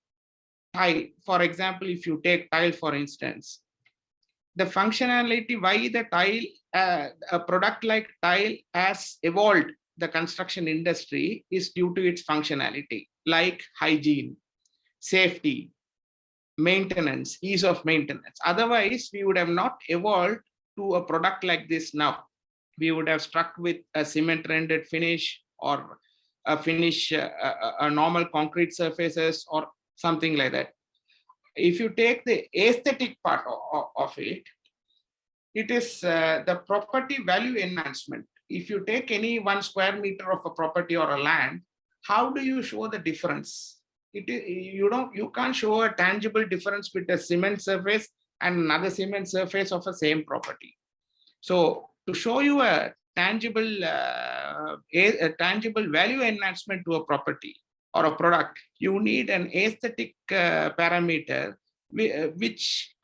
tile, for example, if you take tile for instance, the functionality, why the tile, a product like tile has evolved the construction industry is due to its functionality, like hygiene, safety, maintenance, ease of maintenance. Otherwise, we would have not evolved to a product like this now. We would have stuck with a cement rendered finish or a finish, a normal concrete surfaces or something like that. If you take the aesthetic part of it, it is the property value enhancement. If you take any 1 square meter of a property or a land, how do you show the difference? You can't show a tangible difference with a cement surface and another cement surface of the same property. So to show you a tangible value enhancement to a property or a product, you need an aesthetic parameter which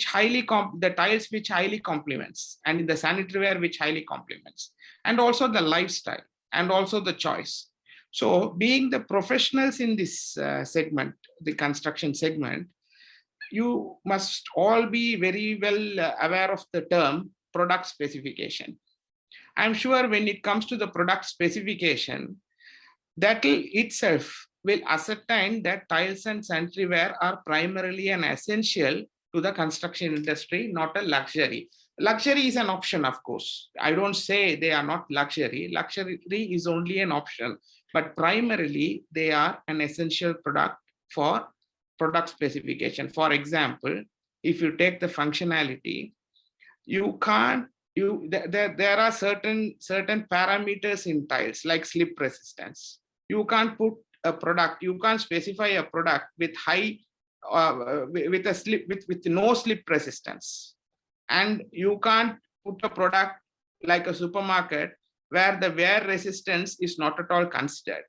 highly the tiles which highly complements, and in the sanitary ware which highly complements, and also the lifestyle and also the choice. So being the professionals in this segment, the construction segment, you must all be very well aware of the term product specification. I'm sure when it comes to the product specification, that itself will ascertain that tiles and sanitary ware are primarily an essential to the construction industry, not a luxury. Luxury is an option, of course. I don't say they are not luxury. Luxury is only an option, but primarily they are an essential product for product specification. For example, if you take the functionality, you can't, there are certain parameters in tiles like slip resistance. You can't put a product, you can't specify a product with high, with a slip, with no slip resistance. And you can't put a product like a supermarket where the wear resistance is not at all considered.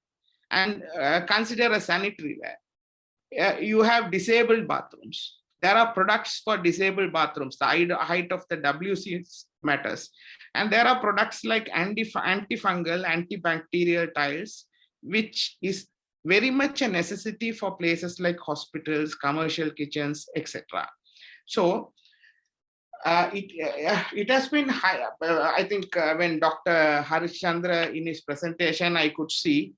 And consider a sanitary ware. You have disabled bathrooms. There are products for disabled bathrooms. The height of the WC matters. And there are products like antifungal, antibacterial tiles, which is very much a necessity for places like hospitals, commercial kitchens, etc. So it has been high. I think when Dr. Harish Chandra in his presentation, I could see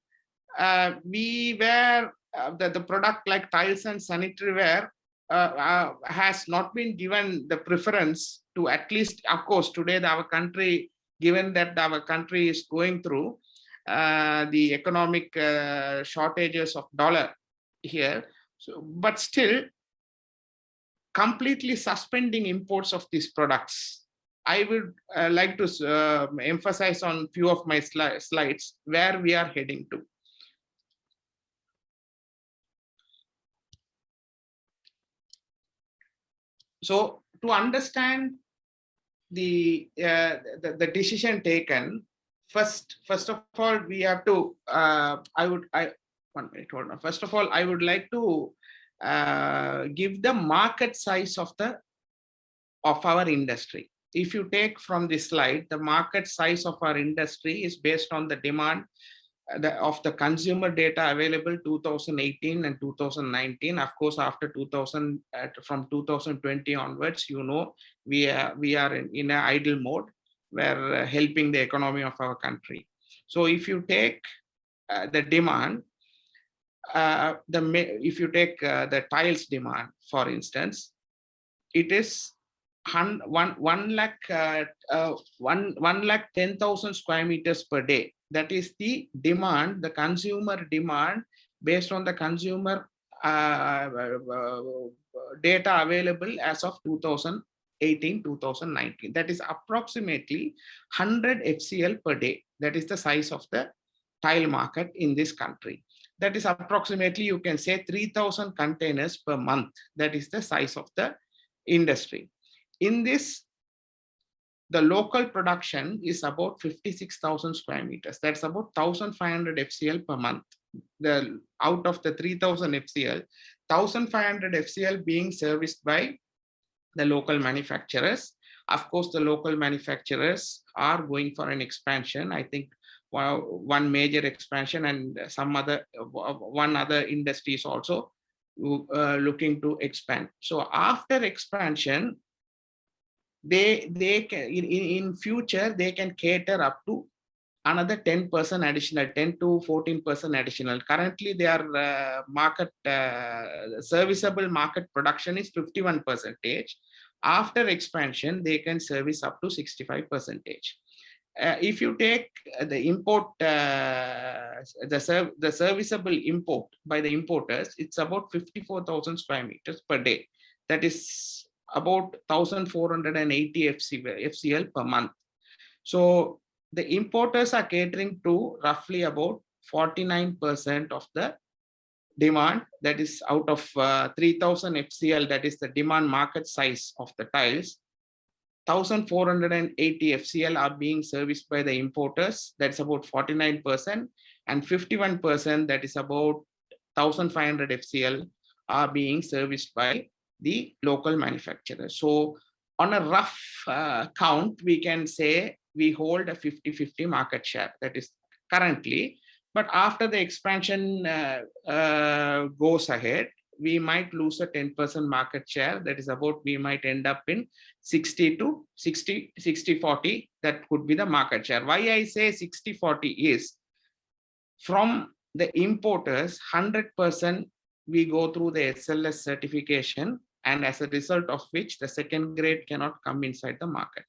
we were the product like tiles and sanitary ware has not been given the preference to, at least, of course, today our country, given that our country is going through the economic shortages of dollar here, so, but still completely suspending imports of these products. I would like to emphasize on few of my slides where we are heading to. So to understand the decision taken, first of all, we have to, one minute, hold on. First of all, I would like to give the market size of our industry. If you take from this slide, the market size of our industry is based on the demand of the consumer data available 2018 and 2019. Of course, after 2000, from 2020 onwards, you know, we are in an idle mode. We're helping the economy of our country. So if you take the demand, if you take the tiles demand, for instance, it is 1,10,000 square meters per day. That is the demand, the consumer demand based on the consumer data available as of 2018, 2019. That is approximately 100 FCL per day. That is the size of the tile market in this country. That is approximately, you can say, 3,000 containers per month. That is the size of the industry. In this, the local production is about 56,000 square meters. That's about 1,500 FCL per month. Out of the 3,000 FCL, 1,500 FCL being serviced by the local manufacturers. Of course, the local manufacturers are going for an expansion. I think one major expansion, and one other industry is also looking to expand. So after expansion, they can, in future, they can cater up to another 10% additional, 10 to 14% additional. Currently, their serviceable market production is 51%. After expansion, they can service up to 65%. If you take the import, the serviceable import by the importers, it's about 54,000 square meters per day. That is about 1,480 FCL per month. So the importers are catering to roughly about 49% of the demand. That is out of 3,000 FCL, that is the demand market size of the tiles. 1,480 FCL are being serviced by the importers. That's about 49%, and 51%, that is about 1,500 FCL, are being serviced by the local manufacturers. So on a rough count, we can say we hold a 50-50 market share. That is currently, but after the expansion goes ahead, we might lose a 10% market share. That is about, we might end up in 60-40. That could be the market share. Why I say 60-40 is, from the importers, 100% we go through the SLS certification, and as a result of which the second grade cannot come inside the market.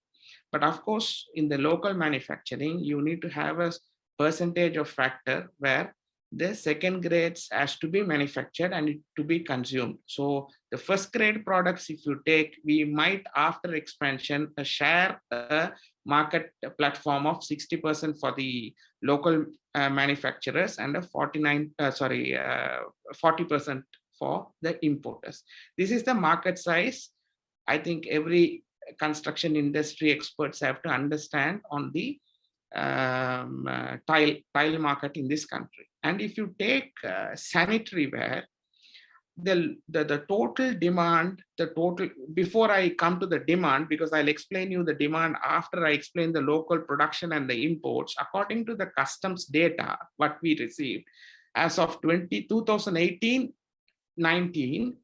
But of course, in the local manufacturing, you need to have a percentage of factor where the second grades has to be manufactured and it to be consumed. So the first grade products, if you take, we might after expansion share a market platform of 60% for the local manufacturers and a 40% for the importers. This is the market size. I think every construction industry experts have to understand on the tile market in this country. And if you take sanitary ware, the total demand, before I come to the demand, because I'll explain you the demand after I explain the local production and the imports, according to the customs data, what we received as of 2018-19,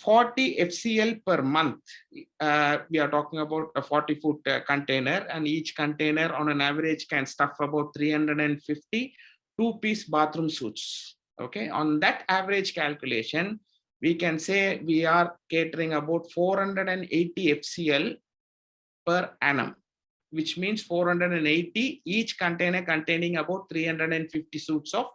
40 FCL per month. We are talking about a 40-foot container, and each container on an average can stuff about 350 two-piece bathroom suits. Okay, on that average calculation, we can say we are catering about 480 FCL per annum, which means 480 each container containing about 350 suits of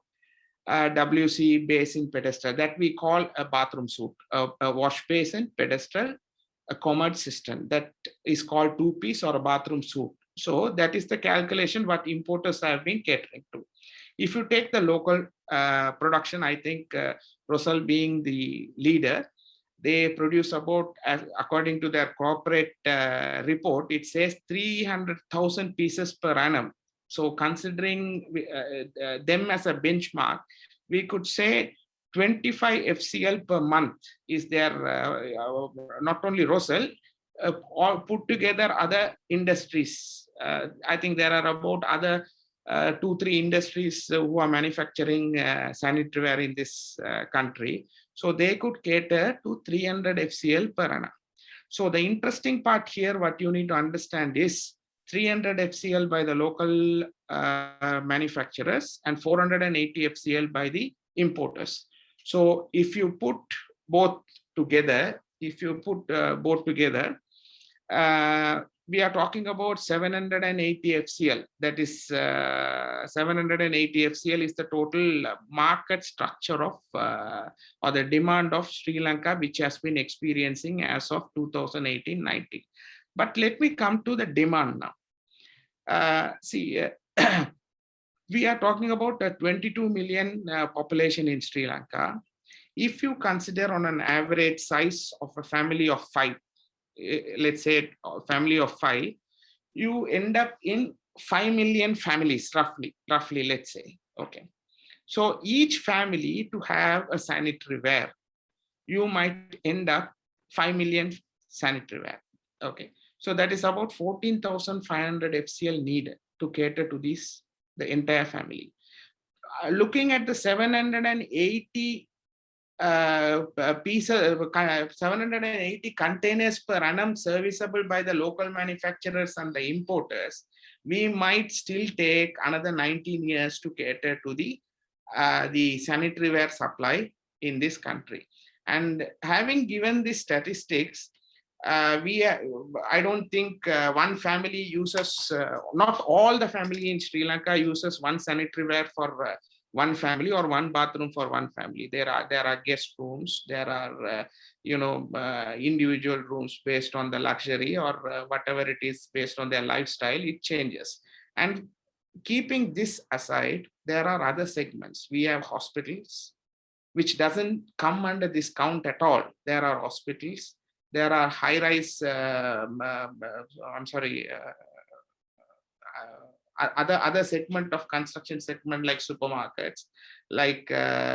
WC basin pedestal that we call a bathroom suit, a wash basin pedestal, a commode system that is called two-piece or a bathroom suit. So that is the calculation what importers have been catering to. If you take the local production, I think Russell being the leader, they produce about, according to their corporate report, it says 300,000 pieces per annum. So considering them as a benchmark, we could say 25 FCL per month is their, not only Russell, all put together other industries. I think there are about other 2-3 industries who are manufacturing sanitary ware in this country. So they could cater to 300 FCL per annum. So the interesting part here, what you need to understand is 300 FCL by the local manufacturers and 480 FCL by the importers. So if you put both together, we are talking about 780 FCL. That is 780 FCL is the total market structure of or the demand of Sri Lanka, which has been experiencing as of 2018-19. But let me come to the demand now. We are talking about a 22 million population in Sri Lanka. If you consider on an average size of a family of 5, let's say a family of 5, you end up in 5 million families, roughly, let's say. Okay. So each family to have a sanitary ware, you might end up 5 million sanitary ware. Okay. So that is about 14,500 FCL needed to cater to this, the entire family. Looking at the 780 780 containers per annum serviceable by the local manufacturers and the importers, we might still take another 19 years to cater to the sanitary ware supply in this country. And having given these statistics, I don't think one family uses, not all the family in Sri Lanka uses one sanitary ware for one family or one bathroom for one family. There are guest rooms, there are individual rooms based on the luxury or whatever it is based on their lifestyle. It changes. And keeping this aside, there are other segments. We have hospitals, which doesn't come under this count at all. There are hospitals. There are high-rise, other segment of construction segment like supermarkets, like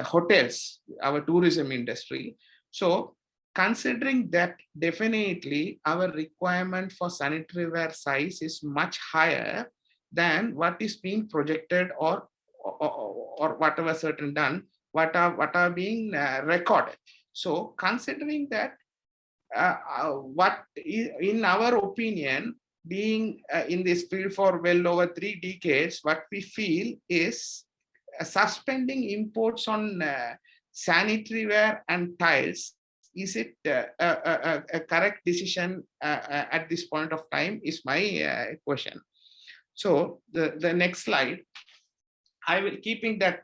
hotels, our tourism industry. So considering that, definitely our requirement for sanitary ware size is much higher than what is being projected or whatever certain done, what are being recorded. So considering that, what is, in our opinion, being in this field for well over 3 decades, what we feel is suspending imports on sanitary ware and tiles. Is it a correct decision at this point of time is my question. So the next slide. I will, keeping that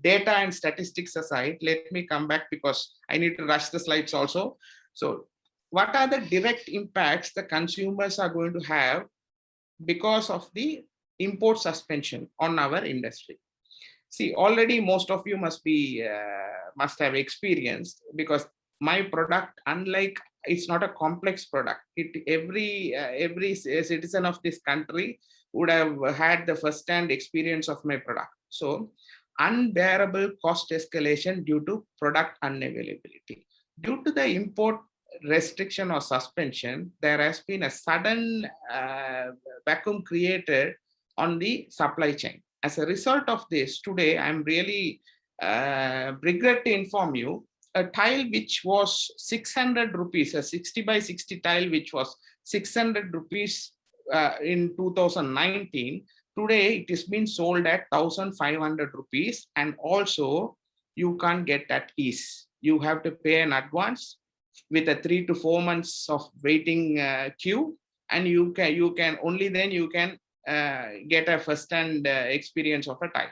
data and statistics aside, let me come back because I need to rush the slides also. So what are the direct impacts the consumers are going to have because of the import suspension on our industry? See, already most of you must have experienced, because my product, unlike, it's not a complex product. Every citizen of this country would have had the first-hand experience of my product. So unbearable cost escalation due to product unavailability. Due to the import restriction or suspension, there has been a sudden vacuum created on the supply chain. As a result of this, today I'm really regret to inform you, a tile which was 600 rupees, a 60 by 60 tile which was 600 rupees in 2019, today it is being sold at 1,500 rupees, and also you can't get at ease. You have to pay an advance with a 3 to 4 months of waiting queue, and you can only then you can get a first-hand experience of a tile.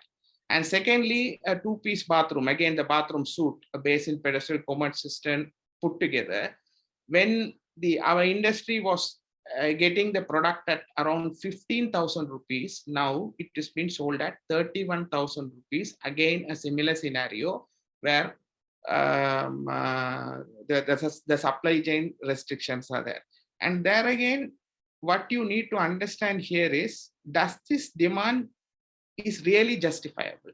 And secondly, a two-piece bathroom, again the bathroom suite, a basin, pedestal, commode system put together. When our industry was getting the product at around 15,000 rupees, now it has been sold at 31,000 rupees. Again, a similar scenario where the supply chain restrictions are there. And there again, what you need to understand here is, does this demand is really justifiable?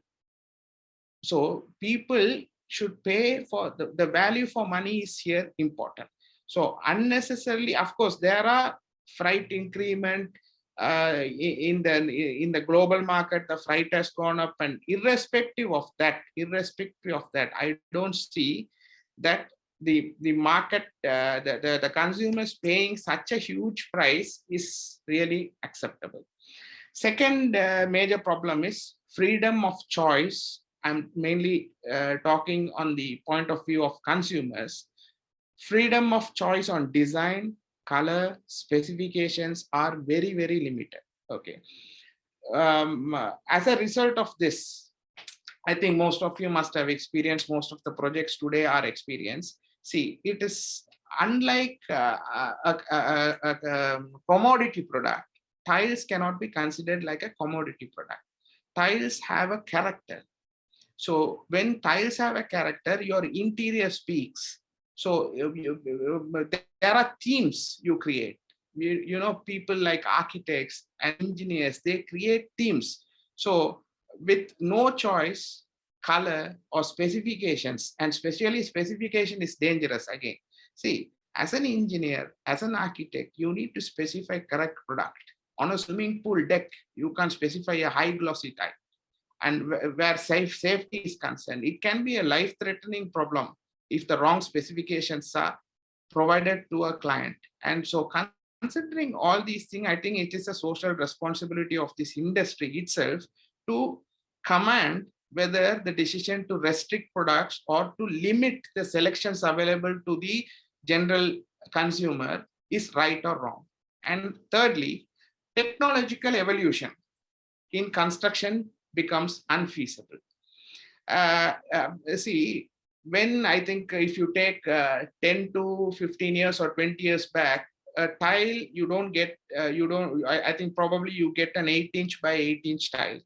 So people should pay for the value for money is here important. So unnecessarily, of course, there are freight increment in the global market, the freight has gone up, and irrespective of that, I don't see that the market, the consumers paying such a huge price is really acceptable. Second major problem is freedom of choice. I'm mainly talking on the point of view of consumers. Freedom of choice on design, color, specifications are very, very limited. Okay. As a result of this, I think most of you must have experienced, most of the projects today are experienced. See, it is unlike a commodity product. Tiles cannot be considered like a commodity product. Tiles have a character. So when tiles have a character, your interior speaks. So there are themes you create. You know, people like architects and engineers, they create themes. So with no choice, color or specifications, and especially specification is dangerous again. See, as an engineer, as an architect, you need to specify correct product. On a swimming pool deck, you can specify a high glossy tile. And where safety is concerned, it can be a life-threatening problem if the wrong specifications are provided to a client. And so considering all these things, I think it is a social responsibility of this industry itself to command whether the decision to restrict products or to limit the selections available to the general consumer is right or wrong. And thirdly, technological evolution in construction becomes unfeasible. See, when I think if you take 10 to 15 years or 20 years back, a tile, you don't get, I think probably you get an 8-inch by 8-inch tile.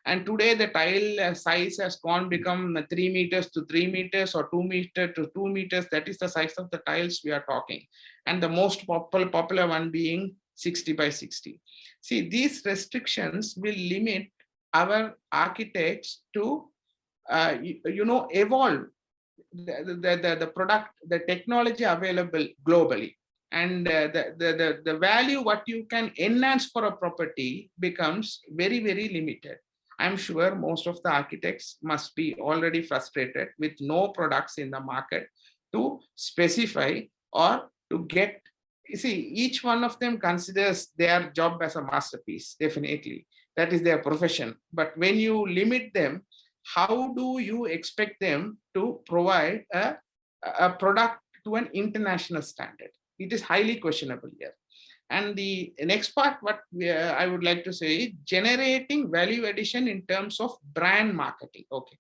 And today the tile size has become 3 meters to 3 meters or 2 meters to 2 meters. That is the size of the tiles we are talking. And the most popular one being 60 by 60. See, these restrictions will limit our architects to, evolve the product, the technology available globally. And the value what you can enhance for a property becomes very, very limited. I'm sure most of the architects must be already frustrated with no products in the market to specify or to get. You see, each one of them considers their job as a masterpiece, definitely. That is their profession. But when you limit them, how do you expect them to provide a product to an international standard? It is highly questionable here. And the next part, what I would like to say is generating value addition in terms of brand marketing. Okay.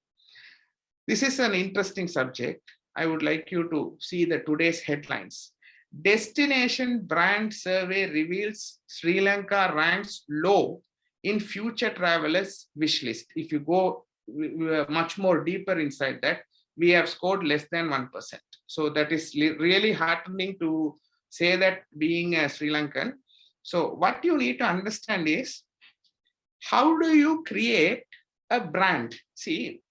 This is an interesting subject. I would like you to see the today's headlines. Destination brand survey reveals Sri Lanka ranks low in future travelers wish list. If you go much more deeper inside that, we have scored less than 1%. So that is really heartening to say that, being a Sri Lankan. So what you need to understand is, how do you create a brand? See,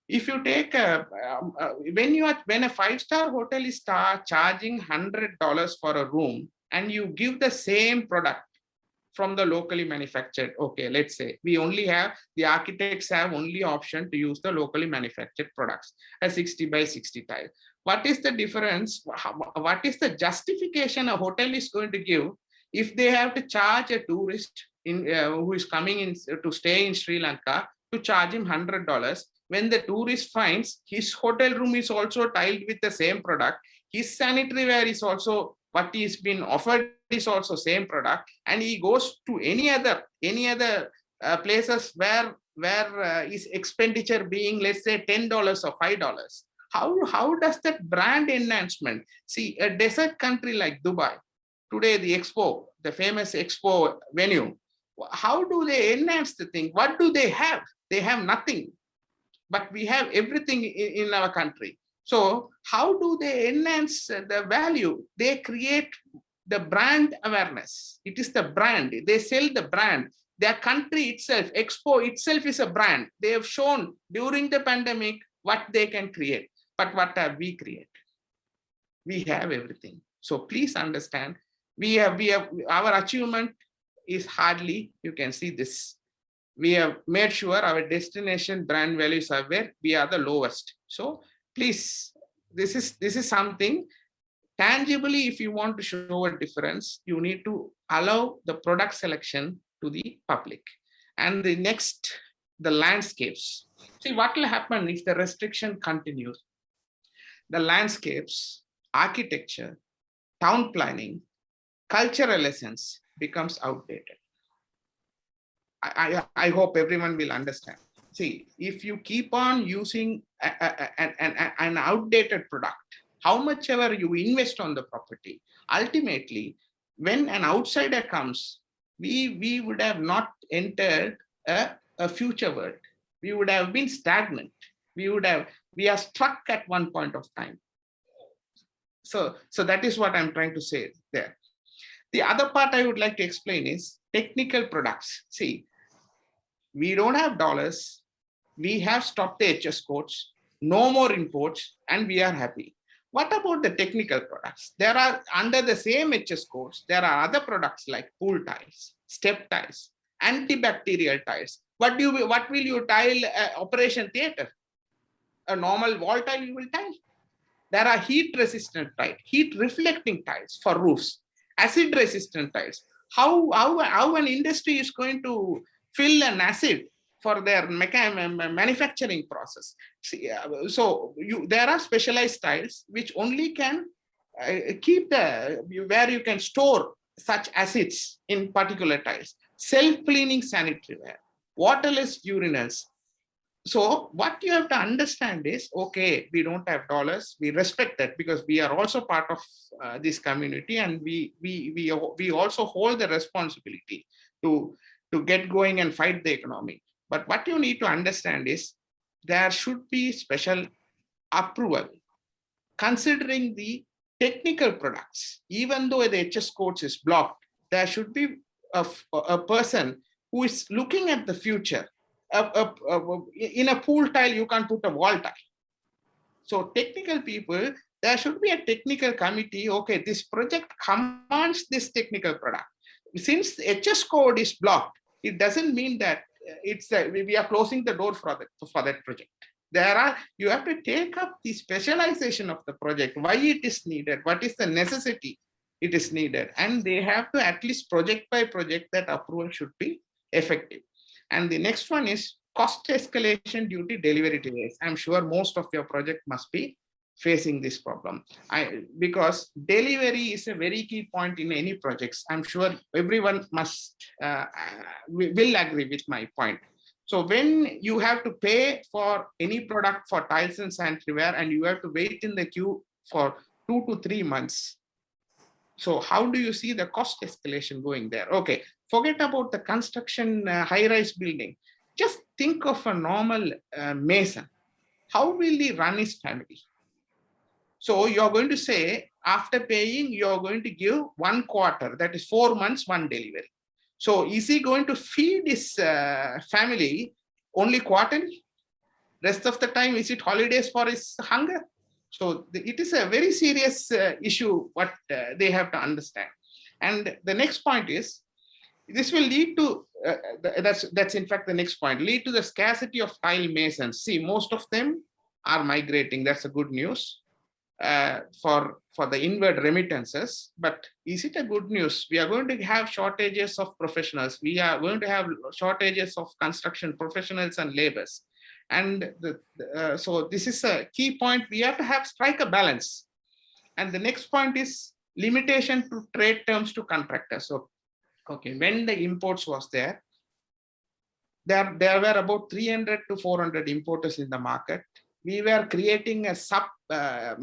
if you take when a 5-star hotel is charging $100 for a room, and you give the same product from the locally manufactured, okay, let's say the architects have only option to use the locally manufactured products, a 60 by 60 tile. What is the difference? What is the justification a hotel is going to give if they have to charge a tourist who is coming in to stay in Sri Lanka to charge him $100, when the tourist finds his hotel room is also tiled with the same product, his sanitary ware is also what is being offered is also same product, and he goes to any other places where his expenditure being, let's say, $10 or $5. How does that brand enhancement? See, a desert country like Dubai, today the famous expo venue, how do they enhance the thing? What do they have? They have nothing, but we have everything in our country. So how do they enhance the value? They create the brand awareness. It is the brand. They sell the brand. Their country itself, Expo itself, is a brand. They have shown during the pandemic what they can create. But what have we created? We have everything. So please understand, we have our achievement is hardly, you can see this. We have made sure our destination brand values are where we are the lowest. So please, this is something tangibly. If you want to show a difference, you need to allow the product selection to the public. And the next, the landscapes. See what will happen if the restriction continues. The landscapes, architecture, town planning, cultural essence becomes outdated. I hope everyone will understand. See, if you keep on using an outdated product, how much ever you invest on the property, ultimately, when an outsider comes, we would have not entered a future world. We would have been stagnant. We are stuck at one point of time. So that is what I'm trying to say there. The other part I would like to explain is technical products. See, we don't have dollars. We have stopped the HS codes, no more imports, and we are happy. What about the technical products? There are, under the same HS codes, there are other products like pool tiles, step tiles, antibacterial tiles. What will you tile operation theater? A normal wall tile you will tile. There are heat resistant tiles, heat reflecting tiles for roofs, acid resistant tiles. How an industry is going to fill an acid for their manufacturing process? See, so there are specialized tiles which only can keep where you can store such acids in particular tiles. Self-cleaning sanitary ware, waterless urinals. So what you have to understand is, okay, we don't have dollars. We respect that because we are also part of this community, and we also hold the responsibility to get going and fight the economy. But what you need to understand is there should be special approval considering the technical products. Even though the HS codes is blocked, there should be a person who is looking at the future. In a pool tile, you can't put a wall tile. So technical people, there should be a technical committee. Okay, this project commands this technical product. Since the HS code is blocked, it doesn't mean that we are closing the door for that project. You have to take up the specialization of the project, why it is needed, what is the necessity it is needed, and they have to, at least project by project, that approval should be effective. And the next one is cost escalation due to delivery delays. I'm sure most of your project must be facing this problem. Because delivery is a very key point in any projects. I'm sure everyone must will agree with my point. So when you have to pay for any product for tiles and sanitary ware and you have to wait in the queue for 2 to 3 months, so how do you see the cost escalation going there? Okay, forget about the construction high-rise building. Just think of a normal mason. How will he run his family? So you're going to say, after paying, you're going to give 1 quarter, that is 4 months, 1 delivery. So is he going to feed his family only quarterly? Rest of the time, is it holidays for his hunger? So it is a very serious issue what they have to understand. And the next point is, this will lead to, that's in fact the next point, lead to the scarcity of tile masons. See, most of them are migrating. That's a good news for the inward remittances. But is it a good news? We are going to have shortages of professionals. We are going to have shortages of construction professionals and laborers. And so this is a key point. We have to strike a balance. And the next point is limitation to trade terms to contractors. So, okay, when the imports was there were about 300 to 400 importers in the market. We were creating a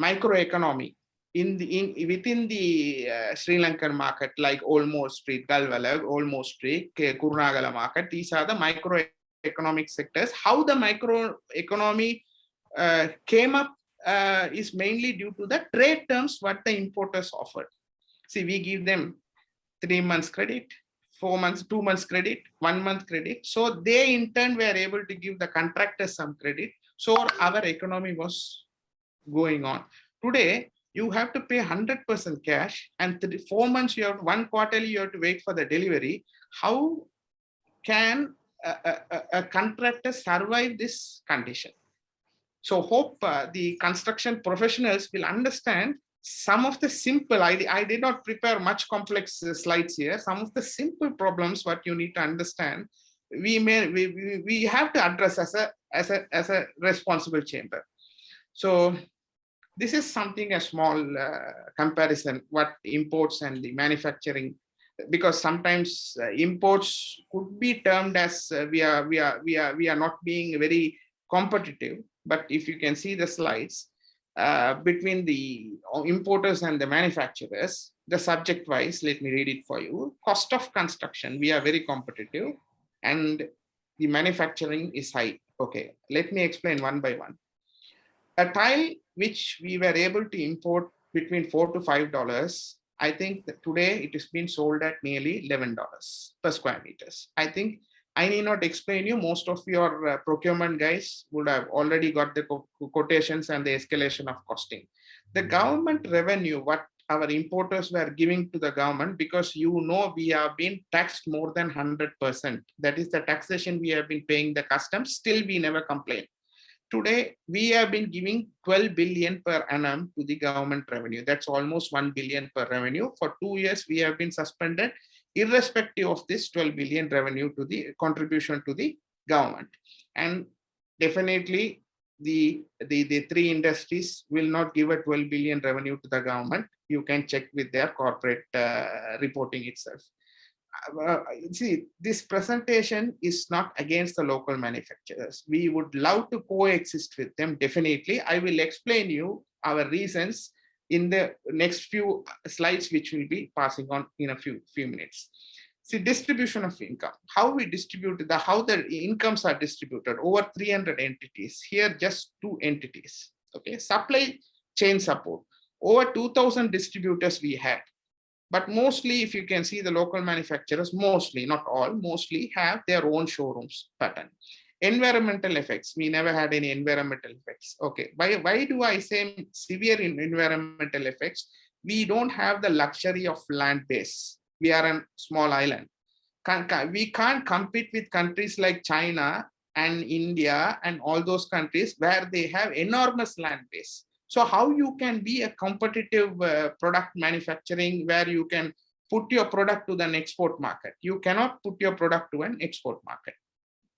microeconomy within the Sri Lankan market, like Olmo Street, Galwala, Olmo Street, Kurunagala market. These are the microeconomic sectors. How the microeconomy came up is mainly due to the trade terms what the importers offered. See, we give them 3 months credit, 4 months, 2 months credit, 1 month credit. So they in turn were able to give the contractors some credit. So our economy was going on. Today, you have to pay 100% cash, and 4 months, you have 1 quarterly, you have to wait for the delivery. How can a contractor survive this condition? So hope the construction professionals will understand some of the simple, I did not prepare much complex slides here. Some of the simple problems what you need to understand, we have to address as a responsible chamber. So this is something, a small comparison, what imports and the manufacturing, because sometimes imports could be termed as we are not being very competitive. But if you can see the slides, between the importers and the manufacturers, the subject wise, let me read it for you. Cost of construction, we are very competitive, and the manufacturing is high. Okay, let me explain one by one. A tile which we were able to import between $4 to $5, I think that today it is being sold at nearly $11 per square meters. I think I need not explain you. Most of your procurement guys would have already got the quotations and the escalation of costing. The government revenue, what our importers were giving to the government, because we have been taxed more than 100%. That is the taxation we have been paying the customs, still we never complain. Today, we have been giving 12 billion per annum to the government revenue. That's almost 1 billion per revenue. For 2 years, we have been suspended, irrespective of this 12 billion revenue to the contribution to the government. And definitely, the 3 industries will not give a 12 billion revenue to the government. You can check with their corporate reporting itself. See, this presentation is not against the local manufacturers. We would love to coexist with them, definitely. I will explain you our reasons in the next few slides, which will be passing on in a few minutes. See, distribution of income, how we distribute how the incomes are distributed over 300 entities. Here, just 2 entities. Okay, supply chain support. Over 2,000 distributors we had. But mostly, if you can see, the local manufacturers, mostly, not all, mostly have their own showrooms pattern. Environmental effects, we never had any environmental effects. Okay, why do I say severe environmental effects? We don't have the luxury of land base. We are a small island. We can't compete with countries like China and India and all those countries where they have enormous land base. So how you can be a competitive product manufacturing where you can put your product to an export market? You cannot put your product to an export market.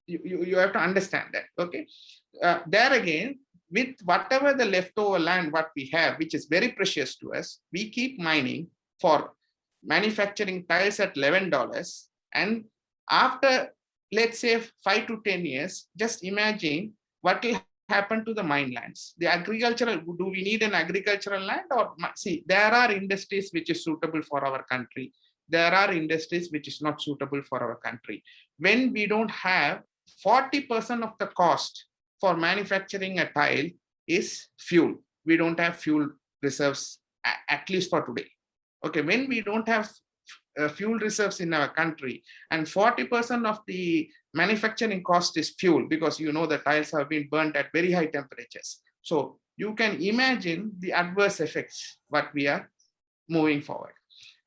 You have to understand that, okay? There again, with whatever the leftover land what we have, which is very precious to us, we keep mining for manufacturing tiles at $11. And after, let's say 5 to 10 years, just imagine what will happen to the mine lands. The agricultural, do we need an agricultural land? Or see, there are industries which is suitable for our country. There are industries which is not suitable for our country. When we don't have 40% of the cost for manufacturing a tile is fuel. We don't have fuel reserves, at least for today. Okay, when we don't have fuel reserves in our country and 40% of the manufacturing cost is fuel, because you know the tiles have been burnt at very high temperatures. So you can imagine the adverse effects what we are moving forward.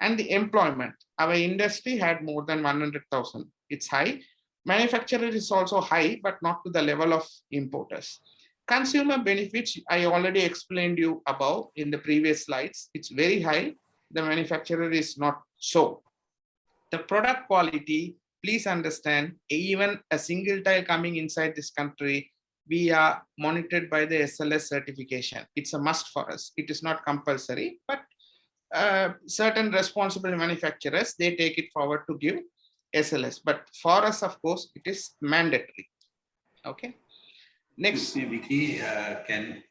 And the employment, our industry had more than 100,000. It's high. Manufacturer is also high, but not to the level of importers. Consumer benefits, I already explained you above in the previous slides. It's very high. The manufacturer is not so. The product quality, please understand, even a single tile coming inside this country, we are monitored by the SLS certification. It's a must for us. It is not compulsory, but certain responsible manufacturers, they take it forward to give SLS. But for us, of course, it is mandatory. Okay. Next. Vicky, can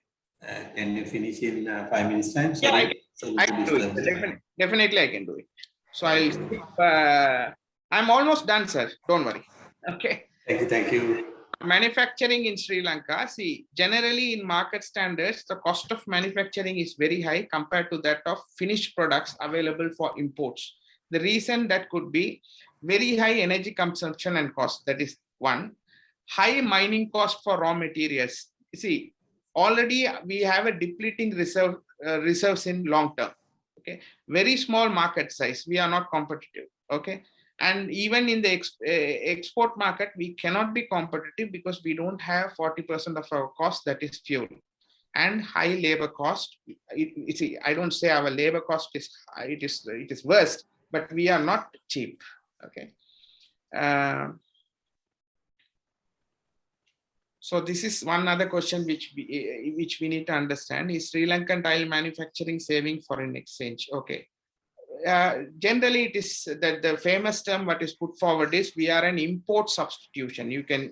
you finish in 5 minutes time? Sorry. Yeah, I can do it. Definitely, I can do it. So I'll skip. I'm almost done, sir. Don't worry. Okay. Thank you. Manufacturing in Sri Lanka, see, generally in market standards, the cost of manufacturing is very high compared to that of finished products available for imports. The reason that could be very high energy consumption and cost. That is one. High mining cost for raw materials. See, already we have a depleting reserves in long term. Okay, very small market size. We are not competitive. Okay, and even in the export market, we cannot be competitive because we don't have 40% of our cost, that is fuel, and high labor cost. See, I don't say our labor cost is high, it is worst, but we are not cheap. Okay. So this is one other question which we need to understand. Is Sri Lankan tile manufacturing saving foreign exchange? Okay. Generally, it is that the famous term what is put forward is we are an import substitution. You can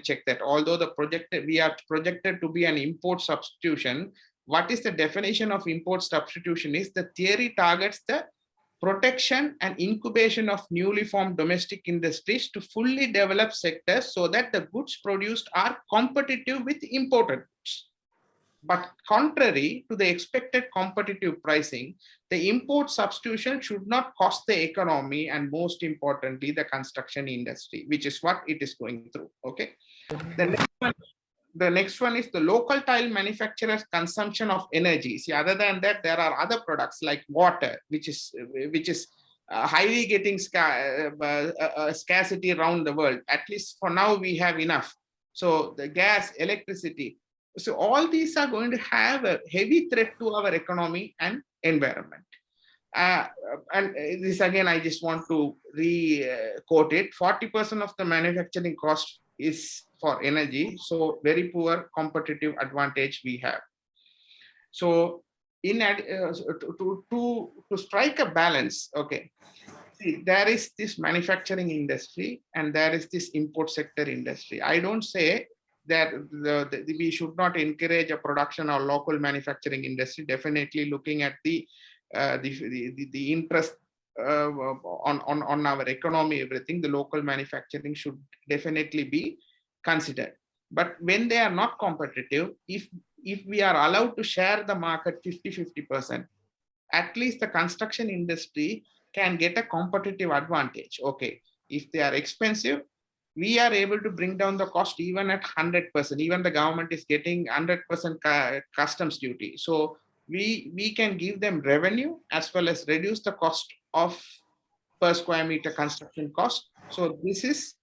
check that. Although we are projected to be an import substitution. What is the definition of import substitution? Is the theory targets the protection and incubation of newly formed domestic industries to fully develop sectors so that the goods produced are competitive with imported goods. But contrary to the expected competitive pricing, the import substitution should not cost the economy and most importantly, the construction industry, which is what it is going through. Okay. The next one is the local tile manufacturers' consumption of energy. See, other than that, there are other products like water, which is highly getting scarcity around the world. At least for now, we have enough. So the gas, electricity. So all these are going to have a heavy threat to our economy and environment. And this again, I just want to re-quote it. 40% of the manufacturing cost is for energy. So very poor competitive advantage we have. So to strike a balance, okay, see, there is this manufacturing industry and there is this import sector industry. I don't say that we should not encourage a production or local manufacturing industry. Definitely looking at the interest on our economy, everything, the local manufacturing should definitely be considered. But when they are not competitive, if we are allowed to share the market 50-50%, at least the construction industry can get a competitive advantage. Okay, if they are expensive, we are able to bring down the cost even at 100%. Even the government is getting 100% customs duty. So we can give them revenue as well as reduce the cost of per square meter construction cost. So this is,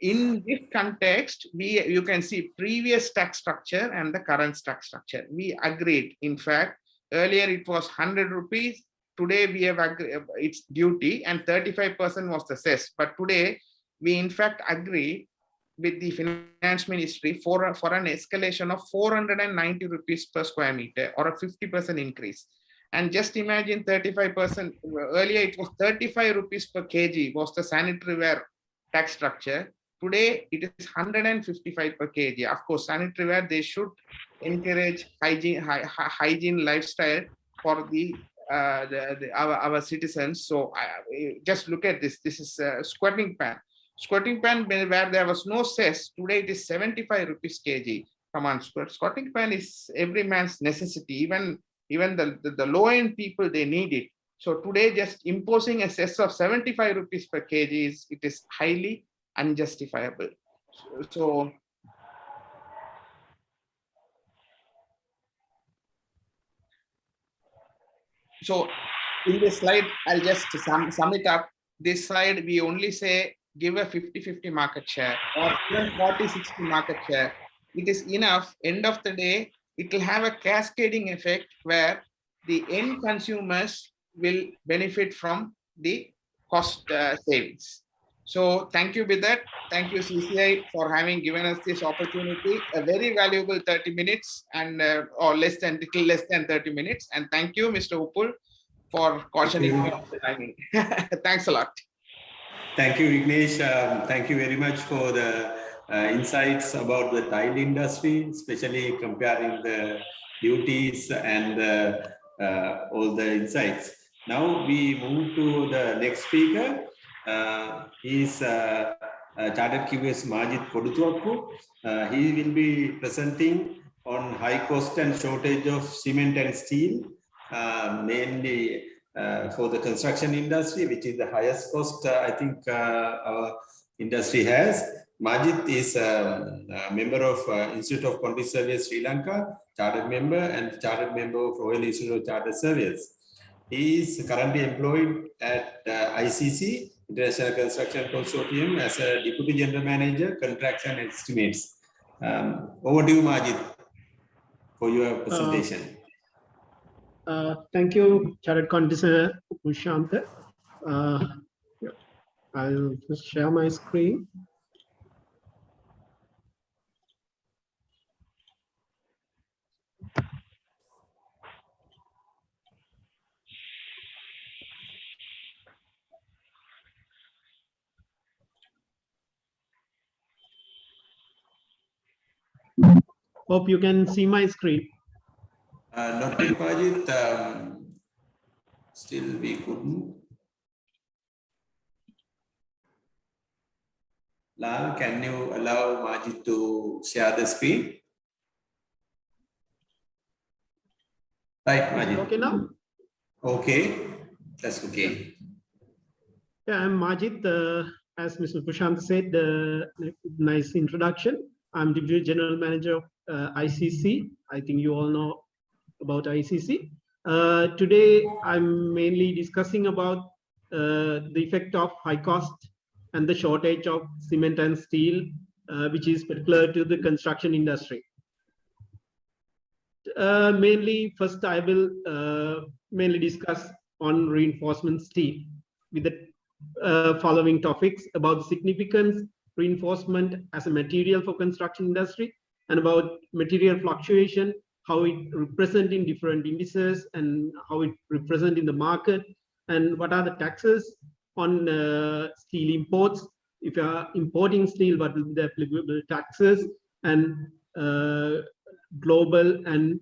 in this context, you can see previous tax structure and the current tax structure. We agreed. In fact, earlier it was 100 rupees. Today we have agreed, it's duty, and 35% was the cess. But today we in fact agree with the finance ministry for an escalation of 490 rupees per square meter, or a 50% increase. And just imagine 35%, earlier it was 35 rupees per kg was the sanitary ware tax structure. Today it is 155 per kg. Of course, sanitary ware, they should encourage hygiene lifestyle for our citizens. So just look at this. This is a squatting pan. Squatting pan, where there was no cess, today it is 75 rupees kg. Come on, squatting pan is every man's necessity. Even the low-end people, they need it. So today, just imposing a cess of 75 rupees per kg it is highly unjustifiable. So in this slide, I'll just sum it up. This slide, we only say give a 50-50 market share or even 40-60 market share. It is enough. End of the day, it will have a cascading effect where the end consumers will benefit from the cost savings. So thank you with that. Thank you CCI for having given us this opportunity, a very valuable 30 minutes and or little less than 30 minutes. And thank you, Mr. Upul, for cautioning me of the timing. Thanks a lot. Thank you, Vignesh. Thank you very much for the insights about the tile industry, especially comparing the duties and all the insights. Now we move to the next speaker. He is Chartered QS Majid Kodutuaku. He will be presenting on high cost and shortage of cement and steel, mainly for the construction industry, which is the highest cost I think our industry has. Majid is a member of Institute of Quantity Surveyors Sri Lanka, chartered member, and chartered member of Royal Institute of Chartered Surveyors. He is currently employed at ICC, International Construction Consortium, as a Deputy General Manager, Contracts and Estimates. Over to you, Majid, for your presentation. Thank you, Chartered Quantity Surveyor. I'll just share my screen. Hope you can see my screen. Not yet, Majid. Still we couldn't. Lal, can you allow Majid to share the screen? Right, Majid. Okay now? Okay, that's okay. Yeah, I'm Majid. As Mr. Prashant said, nice introduction. I'm Deputy General Manager of ICC. I think you all know about ICC. Today, I'm mainly discussing about the effect of high cost and the shortage of cement and steel, which is particular to the construction industry. Mainly, first I will mainly discuss on reinforcement steel with the following topics about the significance reinforcement as a material for construction industry, and about material fluctuation, how it represents in different indices and how it represents in the market, and what are the taxes on steel imports. If you are importing steel, what will be the applicable taxes, and global and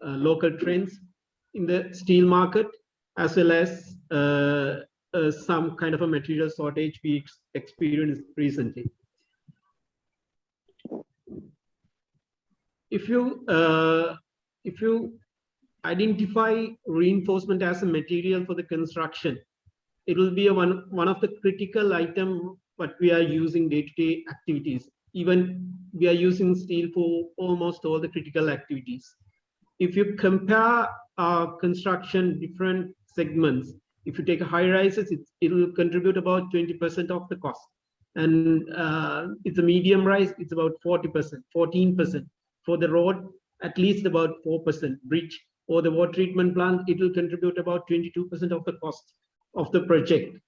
local trends in the steel market, as well as some kind of a material shortage we experienced recently. If you identify reinforcement as a material for the construction, it will be one of the critical items what we are using day-to-day activities. Even we are using steel for almost all the critical activities. If you compare our construction different segments, if you take a high rises, it will contribute about 20% of the cost. And it's a medium rise, it's about 40%, 14%. For the road, at least about 4%. Bridge or the water treatment plant, it will contribute about 22% of the cost of the project.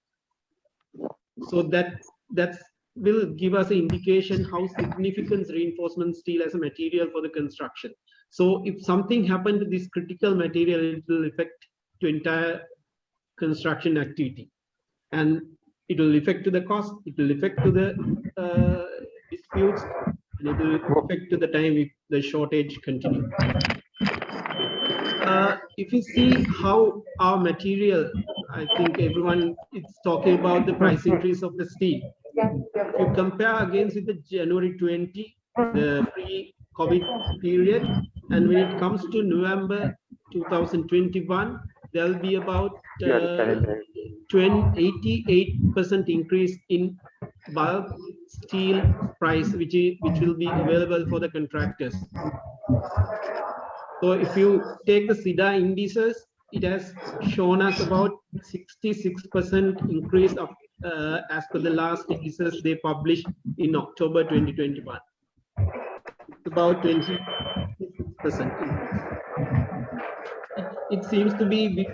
So that's will give us an indication how significant reinforcement steel as a material for the construction. So if something happened to this critical material, it will affect to entire construction activity, and it will affect to the cost, it will affect to the disputes, and it will affect to the time if the shortage continues. If you see how our material, I think everyone is talking about the price increase of the steel. If you compare against with the January 20, the pre-COVID period, and when it comes to November 2021, there'll be about 88% increase in bulk steel price, which will be available for the contractors. So if you take the SIDA indices, it has shown us about 66% increase of as per the last indices they published in October 2021. It's about 26% increase. It seems to be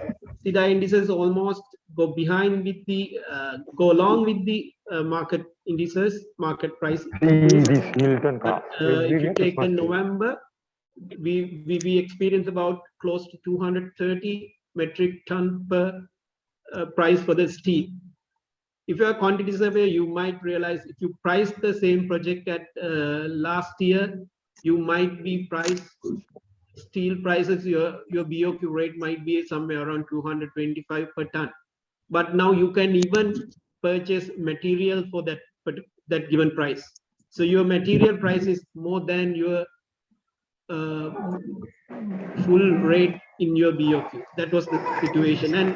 SIDA indices almost go behind with the go along with the market indices, market price. But if you take the November, we experience about close to 230 metric ton per price for the steel. If you're a quantity surveyor, you might realize if you price the same project at last year, you might be priced steel prices, your BOQ rate might be somewhere around 225 per ton. But now you can even purchase material for that given price. So your material price is more than your full rate in your BOQ. That was the situation. And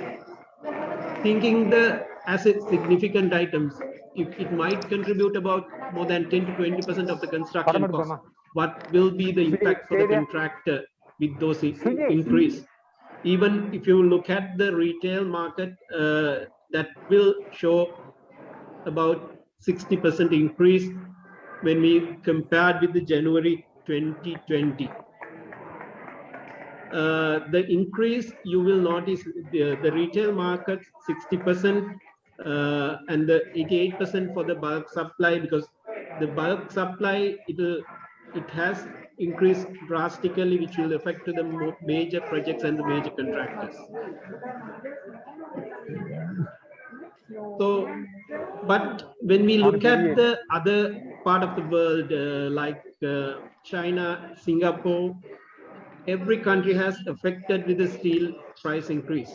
thinking the asset significant items, it might contribute about more than 10 to 20% of the construction cost. What will be the impact for the contractor with those increase? Even if you look at the retail market, that will show about 60% increase when we compared with the January 2020. The increase you will notice the retail market 60% and the 88% for the bulk supply, because the bulk supply it has increased drastically, which will affect to the major projects and the major contractors. So, but when we look at the other part of the world, like China, Singapore, every country has affected with the steel price increase.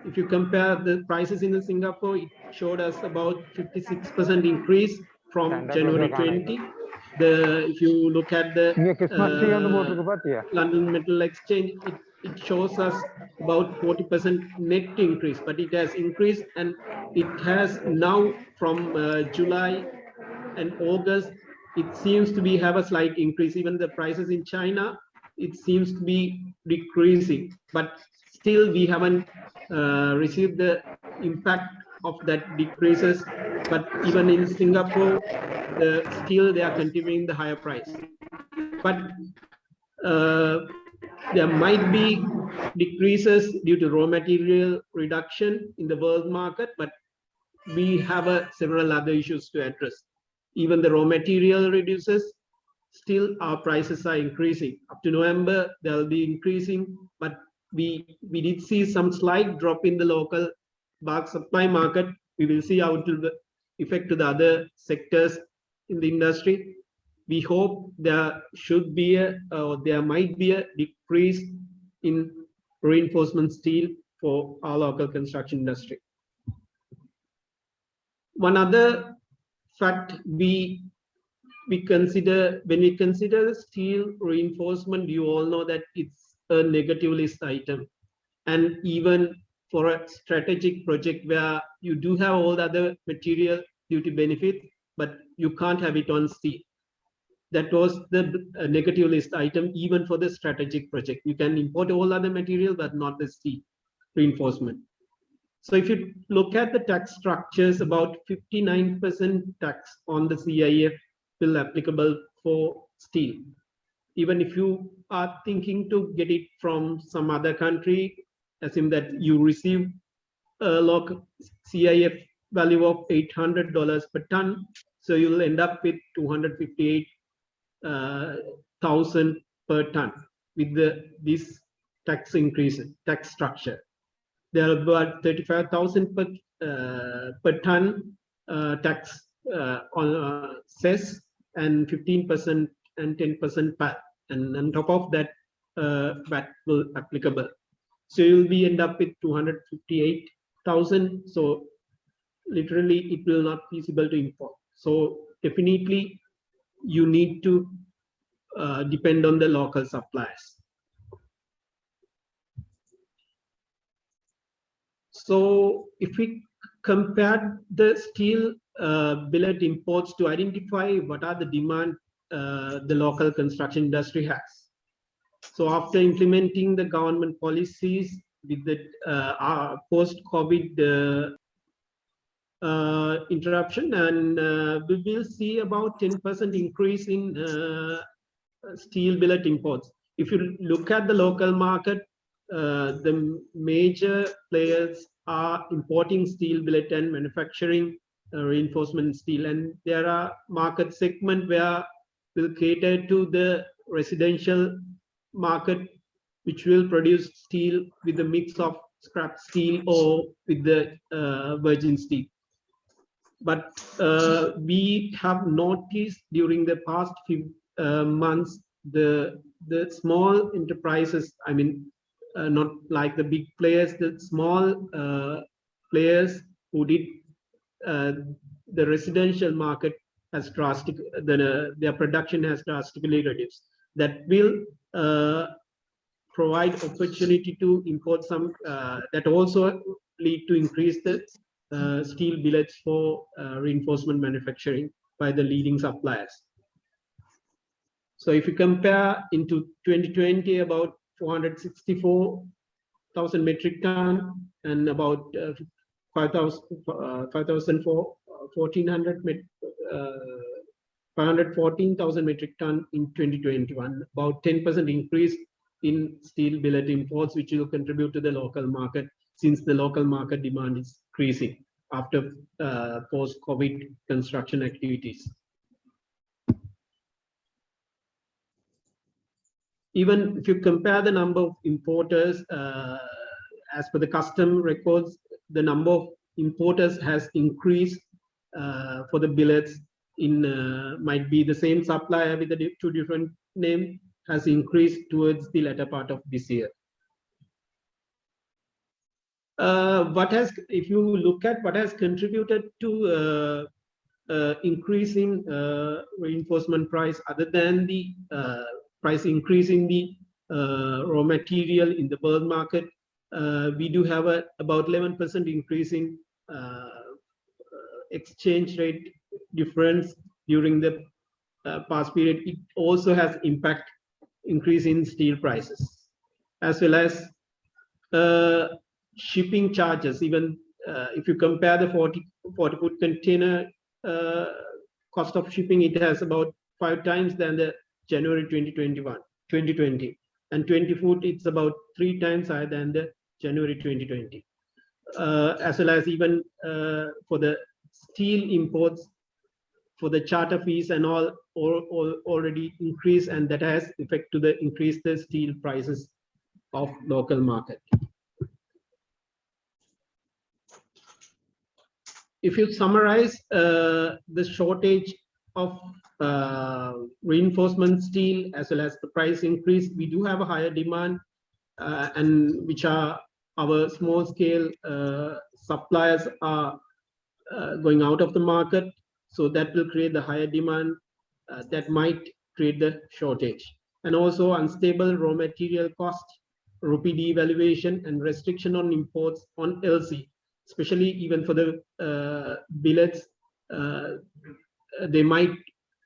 If you compare the prices in Singapore, it showed us about 56% increase from January 20. If you look at the London Metal Exchange, it shows us about 40% net increase, but it has increased, and it has now from July and August, it seems to be have a slight increase. Even the prices in China, it seems to be decreasing, but still we haven't received the impact of that decreases. But even in Singapore, still they are continuing the higher price. But there might be decreases due to raw material reduction in the world market, but we have several other issues to address. Even the raw material reduces, still our prices are increasing. Up to November, they'll be increasing, but we did see some slight drop in the local bulk supply market. We will see how it will affect to the other sectors in the industry. We hope there should be there might be a decrease in reinforcement steel for our local construction industry. One other fact we consider, when we consider the steel reinforcement, you all know that it's a negative list item. And even for a strategic project where you do have all the other material duty benefits, but you can't have it on steel. That was the negative list item, even for the strategic project. You can import all other material, but not the steel reinforcement. So if you look at the tax structures, about 59% tax on the CIF will applicable for steel. Even if you are thinking to get it from some other country, assume that you receive a local CIF value of $800 per ton. So you'll end up with 258,000 per ton with this tax increase, tax structure. There are about 35,000 per ton tax on cess, and 15% and 10% VAT, and on top of that VAT will applicable. So you'll be end up with 258,000. So literally it will not feasible to import. So definitely you need to depend on the local suppliers. So if we compare the steel billet imports to identify what are the demand the local construction industry has. So after implementing the government policies with the post-COVID interruption, and we will see about 10% increase in steel billet imports. If you look at the local market, the major players are importing steel billet and manufacturing reinforcement steel, and there are market segment where will cater to the residential market, which will produce steel with a mix of scrap steel or with the virgin steel. But we have noticed during the past few months the small enterprises, I mean, not like the big players, the small players who did the residential market has their production has drastically reduced. That will provide opportunity to import some, that also lead to increase the steel billets for reinforcement manufacturing by the leading suppliers. So if you compare into 2020, about 464,000 metric ton and about 514,000 metric ton in 2021, about 10% increase in steel billet imports, which will contribute to the local market, since the local market demand is increasing after post-COVID construction activities. Even if you compare the number of importers, as per the custom records, the number of importers has increased for the billets in, might be the same supplier with the two different names, has increased towards the latter part of this year. If you look at what has contributed to increasing reinforcement price, other than the price increase in the raw material in the world market, we do have about 11% increase in exchange rate difference during the past period. It also has impact increase in steel prices, as well as shipping charges. Even if you compare the 40-foot container cost of shipping, it has about 5 times than the January 2020, and 20-foot it's about 3 times higher than the January 2020. As well as even for the steel imports, for the charter fees and all already increased, and that has effect to the increase the steel prices of local market. If you summarize the shortage of reinforcement steel as well as the price increase, we do have a higher demand, and which are our small scale suppliers are going out of the market. So that will create the higher demand that might create the shortage. And also unstable raw material cost, rupee devaluation, and restriction on imports on LC, especially even for the billets, they might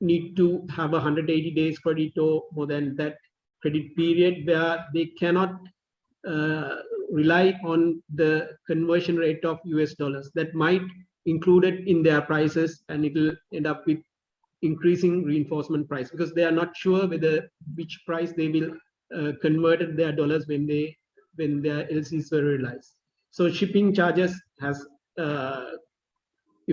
need to have 180 days credit or more than that credit period, where they cannot rely on the conversion rate of US dollars that might included in their prices, and it will end up with increasing reinforcement price, because they are not sure whether which price they will convert their dollars when their LCs were realized. So shipping charges has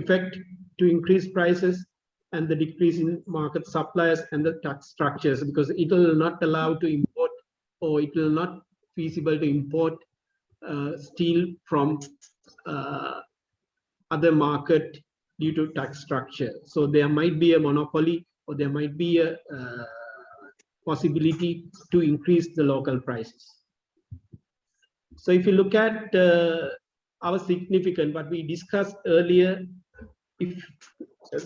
effect to increase prices and the decrease in market suppliers and the tax structures, because it will not allow to import, or it will not feasible to import steel from other market due to tax structure. So there might be a monopoly, or there might be a possibility to increase the local prices. So if you look at our significant, what we discussed earlier,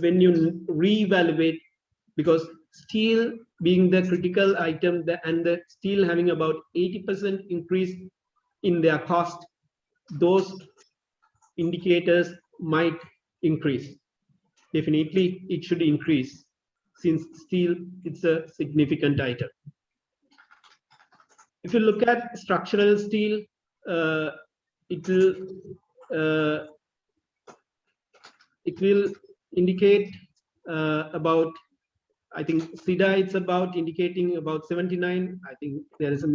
when you reevaluate, because steel being the critical item and the steel having about 80% increase in their cost, those indicators might increase. Definitely it should increase, since steel it's a significant item. If you look at structural steel, it will indicate about, I think SIDA it's about indicating about 79. I think there is a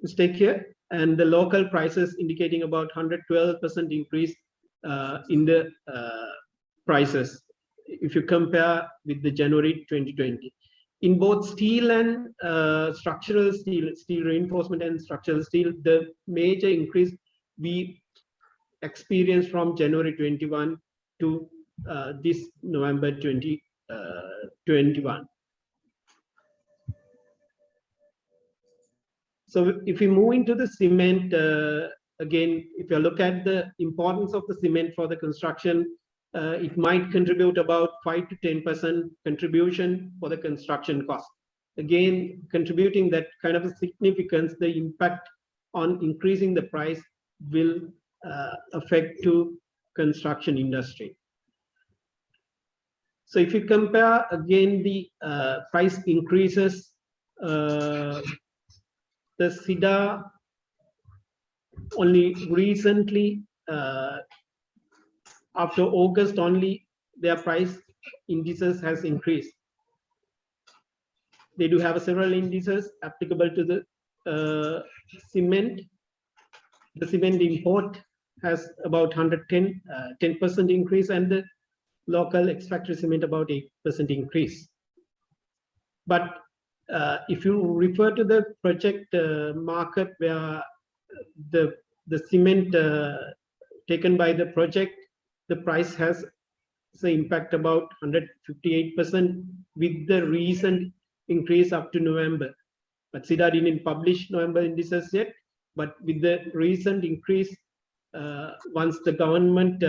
mistake here, and the local prices indicating about 112% increase in the prices if you compare with the January 2020. In both steel and structural steel, steel reinforcement and structural steel, the major increase we experienced from January 21 to this November 2021. So if we move into the cement, again, if you look at the importance of the cement for the construction, it might contribute about 5 to 10% contribution for the construction cost. Again, contributing that kind of a significance, the impact on increasing the price will affect to construction industry. So if you compare again the price increases, the SIDA only recently, after August only, their price indices has increased. They do have several indices applicable to the cement. The cement import has about 10% increase, and the local ex-factory cement about 8% increase. But if you refer to the project market, where the cement taken by the project, the price has the impact about 158% with the recent increase up to November. But SIDA didn't publish November indices yet, but with the recent increase, once the government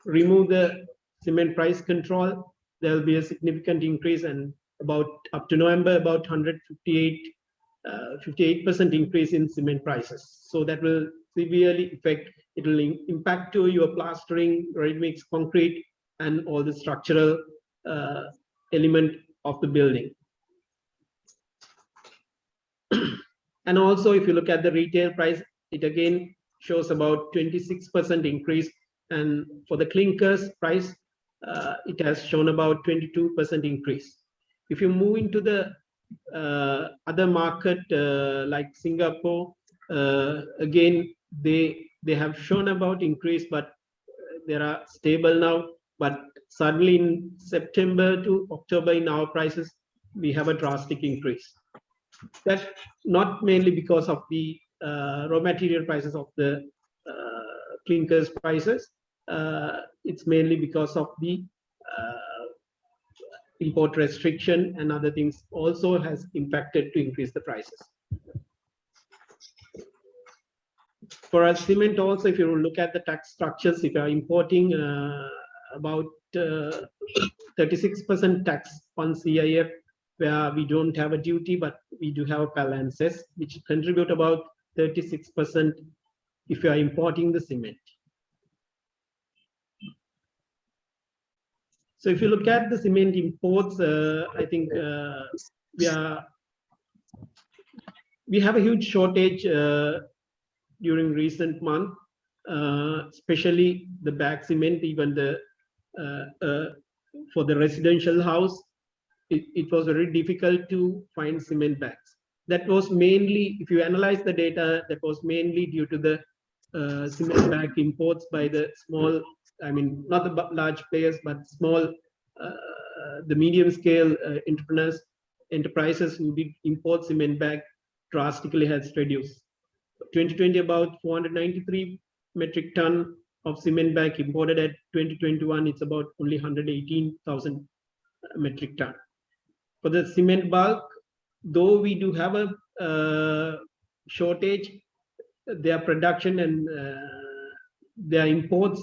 remove the cement price control, there will be a significant increase, and about up to November, about 58% increase in cement prices. So that will severely affect, it will impact to your plastering, ready-mix concrete, and all the structural element of the building. And also, if you look at the retail price, it again shows about 26% increase, and for the clinkers price, it has shown about 22% increase. If you move into the other market like Singapore, again they have shown about increase, but they are stable now. But suddenly in September to October, in our prices, we have a drastic increase. That's not mainly because of the raw material prices of the clinkers prices. It's mainly because of the import restriction and other things also has impacted to increase the prices. For our cement also, if you look at the tax structures, if you are importing about 36% tax on CIF, where we don't have a duty, but we do have a PAL and cess, which contribute about 36% if you are importing the cement. So if you look at the cement imports, I think we have a huge shortage during recent month, especially the bag cement. Even the for the residential house, it was very difficult to find cement bags. That was mainly, if you analyze the data, that was mainly due to the cement bag imports by the small I mean, not the large players, but small, the medium scale enterprises who did import cement bag drastically has reduced. 2020, about 493 metric ton of cement bag imported. At 2021, it's about only 118,000 metric ton. For the cement bulk, though we do have a shortage, their production and their imports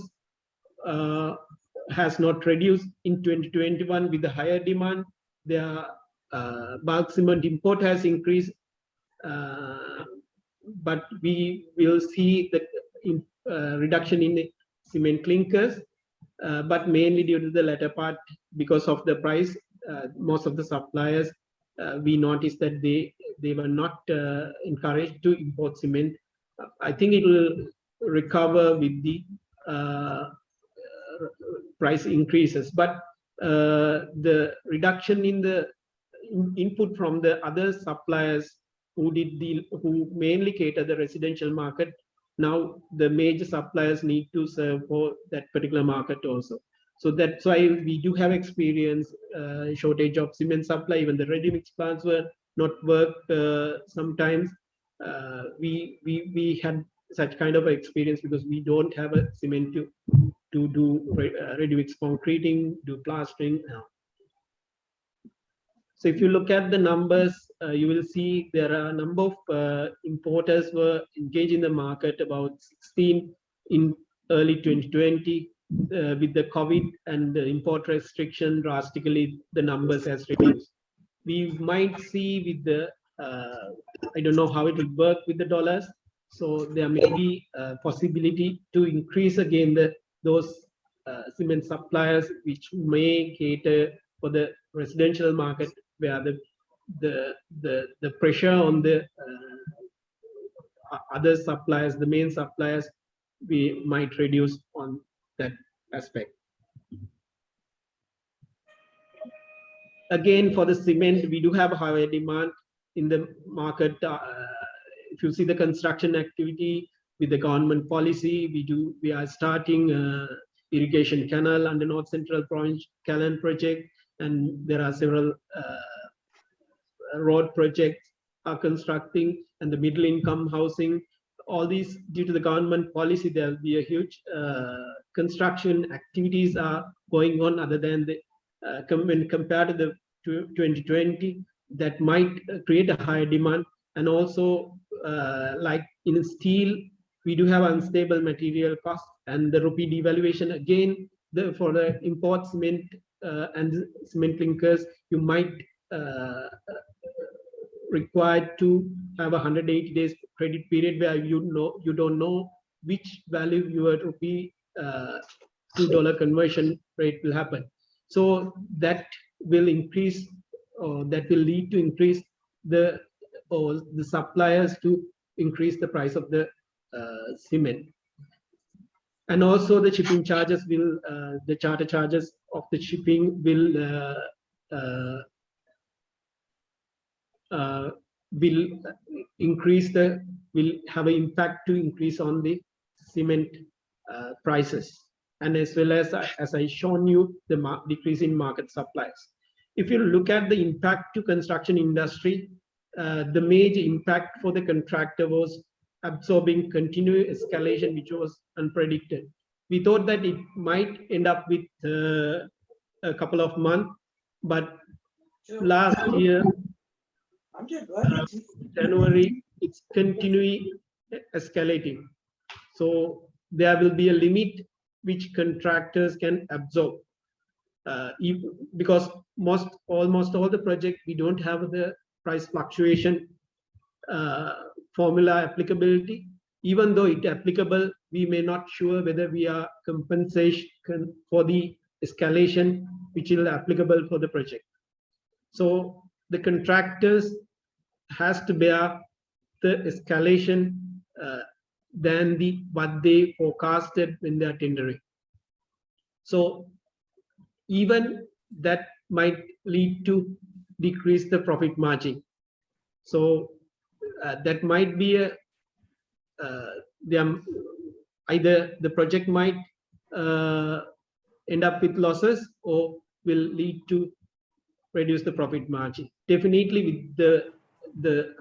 has not reduced in 2021 with the higher demand. Their bulk cement import has increased, but we will see the reduction in the cement clinkers, but mainly due to the latter part because of the price. Most of the suppliers, we noticed that they were not encouraged to import cement. I think it will recover with the price increases, but the reduction in the input from the other suppliers who mainly cater the residential market, now the major suppliers need to serve for that particular market also. So that's why we do have experience shortage of cement supply. Even the ready mix plants were not worked sometimes. We had such kind of experience because we don't have a cement to do ready mix concreting, do plastering. So if you look at the numbers, you will see there are a number of importers were engaged in the market, about 16 in early 2020. With the COVID and the import restriction, drastically the numbers has reduced. We might see with the, I don't know how it will work with the dollars. So there may be a possibility to increase again those cement suppliers, which may cater for the residential market, where the pressure on the other suppliers, the main suppliers, we might reduce on that aspect. Again, for the cement, we do have a higher demand in the market. If you see the construction activity with the government policy, we are starting irrigation canal under North Central Province Canal project, and there are several road projects are constructing, and the middle income housing. All these, due to the government policy, there will be a huge construction activities are going on, other than the when compared to the 2020, that might create a higher demand. And also like in steel, we do have unstable material cost, and the rupee devaluation again, for the import cement and cement clinkers, you might required to have a 180 days credit period where you don't know which value your rupee $2 conversion rate will happen. So that will increase, or that will lead to increase the suppliers to increase the price of the cement. And also the shipping charges will, the charter charges of the shipping will increase will have an impact to increase on the cement prices, and as well as I shown you, the decrease in market supplies. If you look at the impact to construction industry, the major impact for the contractor was absorbing continuous escalation, which was unpredicted. We thought that it might end up with a couple of months, but last year, January, it's continually escalating. So there will be a limit which contractors can absorb, because almost all the projects, we don't have the price fluctuation formula applicability. Even though it's applicable, we may not sure whether we are compensation for the escalation which is applicable for the project. So the contractors has to bear the escalation than what they forecasted when they are tendering. So even that might lead to decrease the profit margin. So that might be either the project might end up with losses or will lead to reduce the profit margin. Definitely with the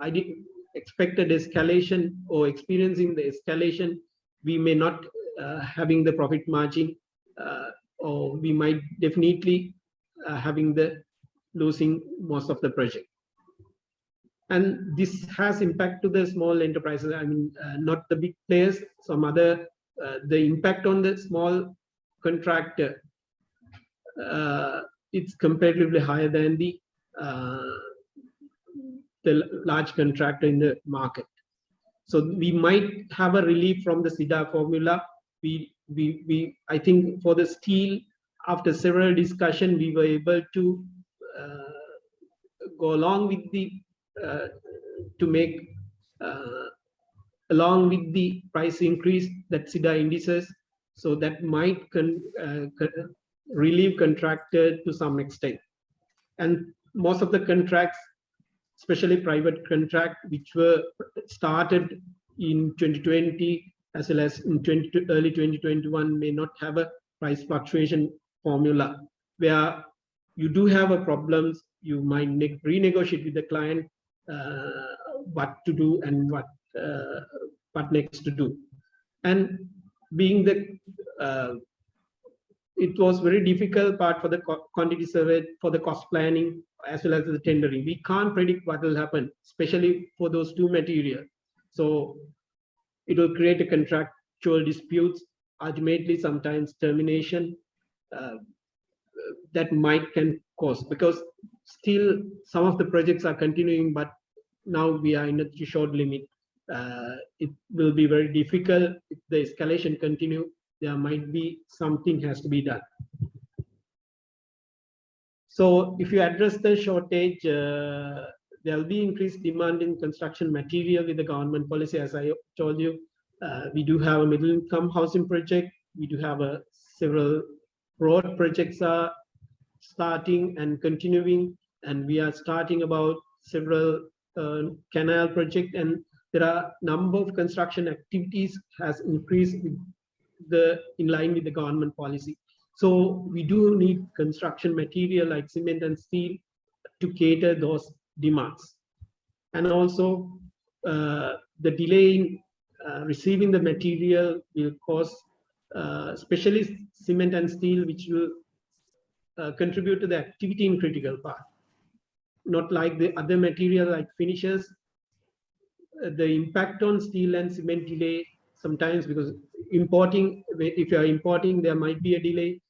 expected escalation or experiencing the escalation, we may not having the profit margin, or we might definitely having the losing most of the project. And this has impact to the small enterprises. I mean, not the big players, some other, the impact on the small contractor, it's comparatively higher than the large contractor in the market. So we might have a relief from the SIDA formula. I think for the steel, after several discussions, we were able to go along with the to make along with the price increase that SIDA indices, so that might relieve contractor to some extent. And most of the contracts, especially private contract, which were started in 2020 as well as in early 2021, may not have a price fluctuation formula, where you do have a problems, you might renegotiate with the client what to do and what next to do. And being the it was very difficult part for the quantity survey, for the cost planning, as well as the tendering. We can't predict what will happen, especially for those two materials. So it will create a contractual disputes, ultimately sometimes termination that can cause, because still some of the projects are continuing, but now we are in a short limit. It will be very difficult if the escalation continue. There might be something has to be done. So if you address the shortage, there will be increased demand in construction material with the government policy. As I told you, we do have a middle income housing project. We do have several road projects are starting and continuing, and we are starting about several canal project, and there are number of construction activities has increased with in line with the government policy. So we do need construction material like cement and steel to cater those demands. And also the delay in receiving the material will cause, especially cement and steel, which will contribute to the activity in critical part. Not like the other material like finishes. The impact on steel and cement delay sometimes, because importing, if you are importing, there might be a delay.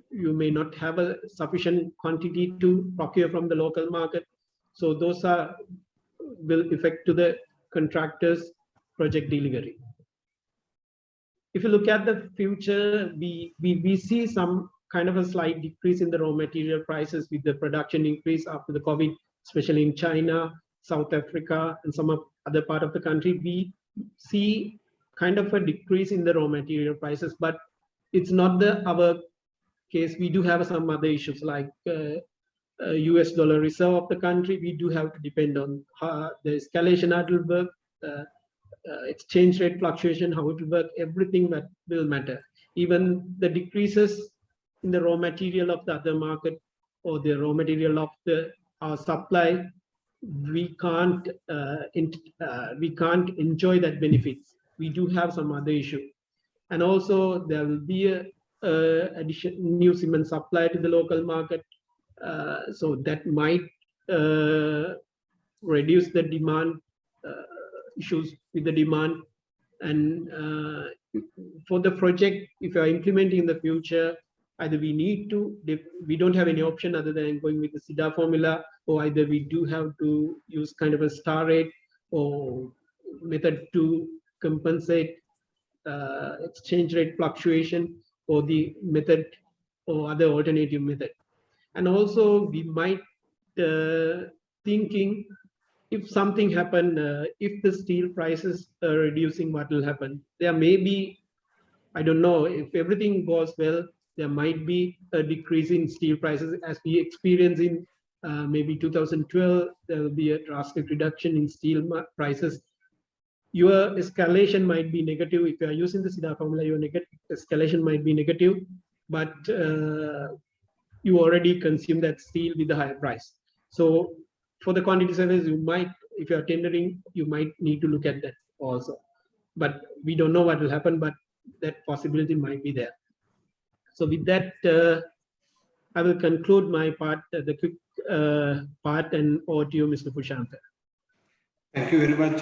You may not have a sufficient quantity to procure from the local market. So those will affect to the contractors' project delivery. If you look at the future, we see some kind of a slight decrease in the raw material prices with the production increase after the COVID, especially in China, South Africa, and some other part of the country. We see kind of a decrease in the raw material prices, but it's not our case. We do have some other issues like US dollar reserve of the country. We do have to depend on the escalation, how it will work, exchange rate fluctuation, how it will work, everything that will matter. Even the decreases in the raw material of the other market or the raw material of our supply, we can't enjoy that benefits. We do have some other issue. And also there will be a new cement supply to the local market. So that might reduce the demand, issues with the demand. And for the project, if you are implementing in the future, either we don't have any option other than going with the SIDA formula, or either we do have to use kind of a star rate or method to compensate exchange rate fluctuation, or the method or other alternative method. And also we might thinking, if something happen, if the steel prices are reducing, what will happen? There may be, I don't know, if everything goes well, there might be a decrease in steel prices as we experience in maybe 2012. There will be a drastic reduction in steel prices. your escalation might be negative. If you are using the SIDA formula, your escalation might be negative, but you already consume that steel with the higher price. So for the quantity surveys, you might, if you are tendering, you might need to look at that also. But we don't know what will happen, but that possibility might be there. So with that, I will conclude my part, the quick part, and over to you, Mr. Pushanta. Thank you very much,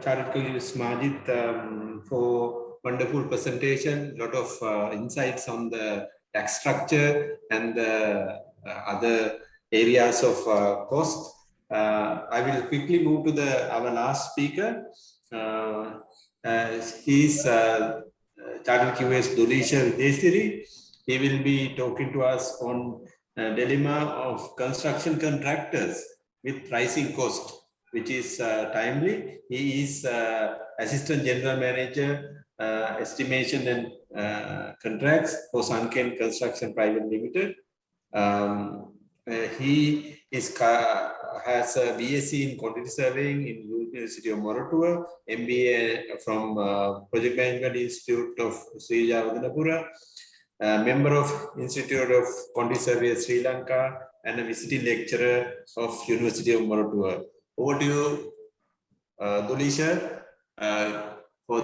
Charitku Smajit, for wonderful presentation. A lot of insights on the tax structure and the other areas of cost. I will quickly move to our last speaker. He's Chartered QS Dulisha Desiri. He will be talking to us on dilemma of construction contractors with rising cost, which is timely. He is Assistant General Manager, Estimation and Contracts for Sunken Construction Private Limited. He has a BSc in Quantity Surveying in University of Moratuwa, MBA from Project Management Institute of Sri Lanka, member of Institute of Quantity Survey Sri Lanka, and a visiting lecturer of University of Moratuwa. Over to you, Dulisha, for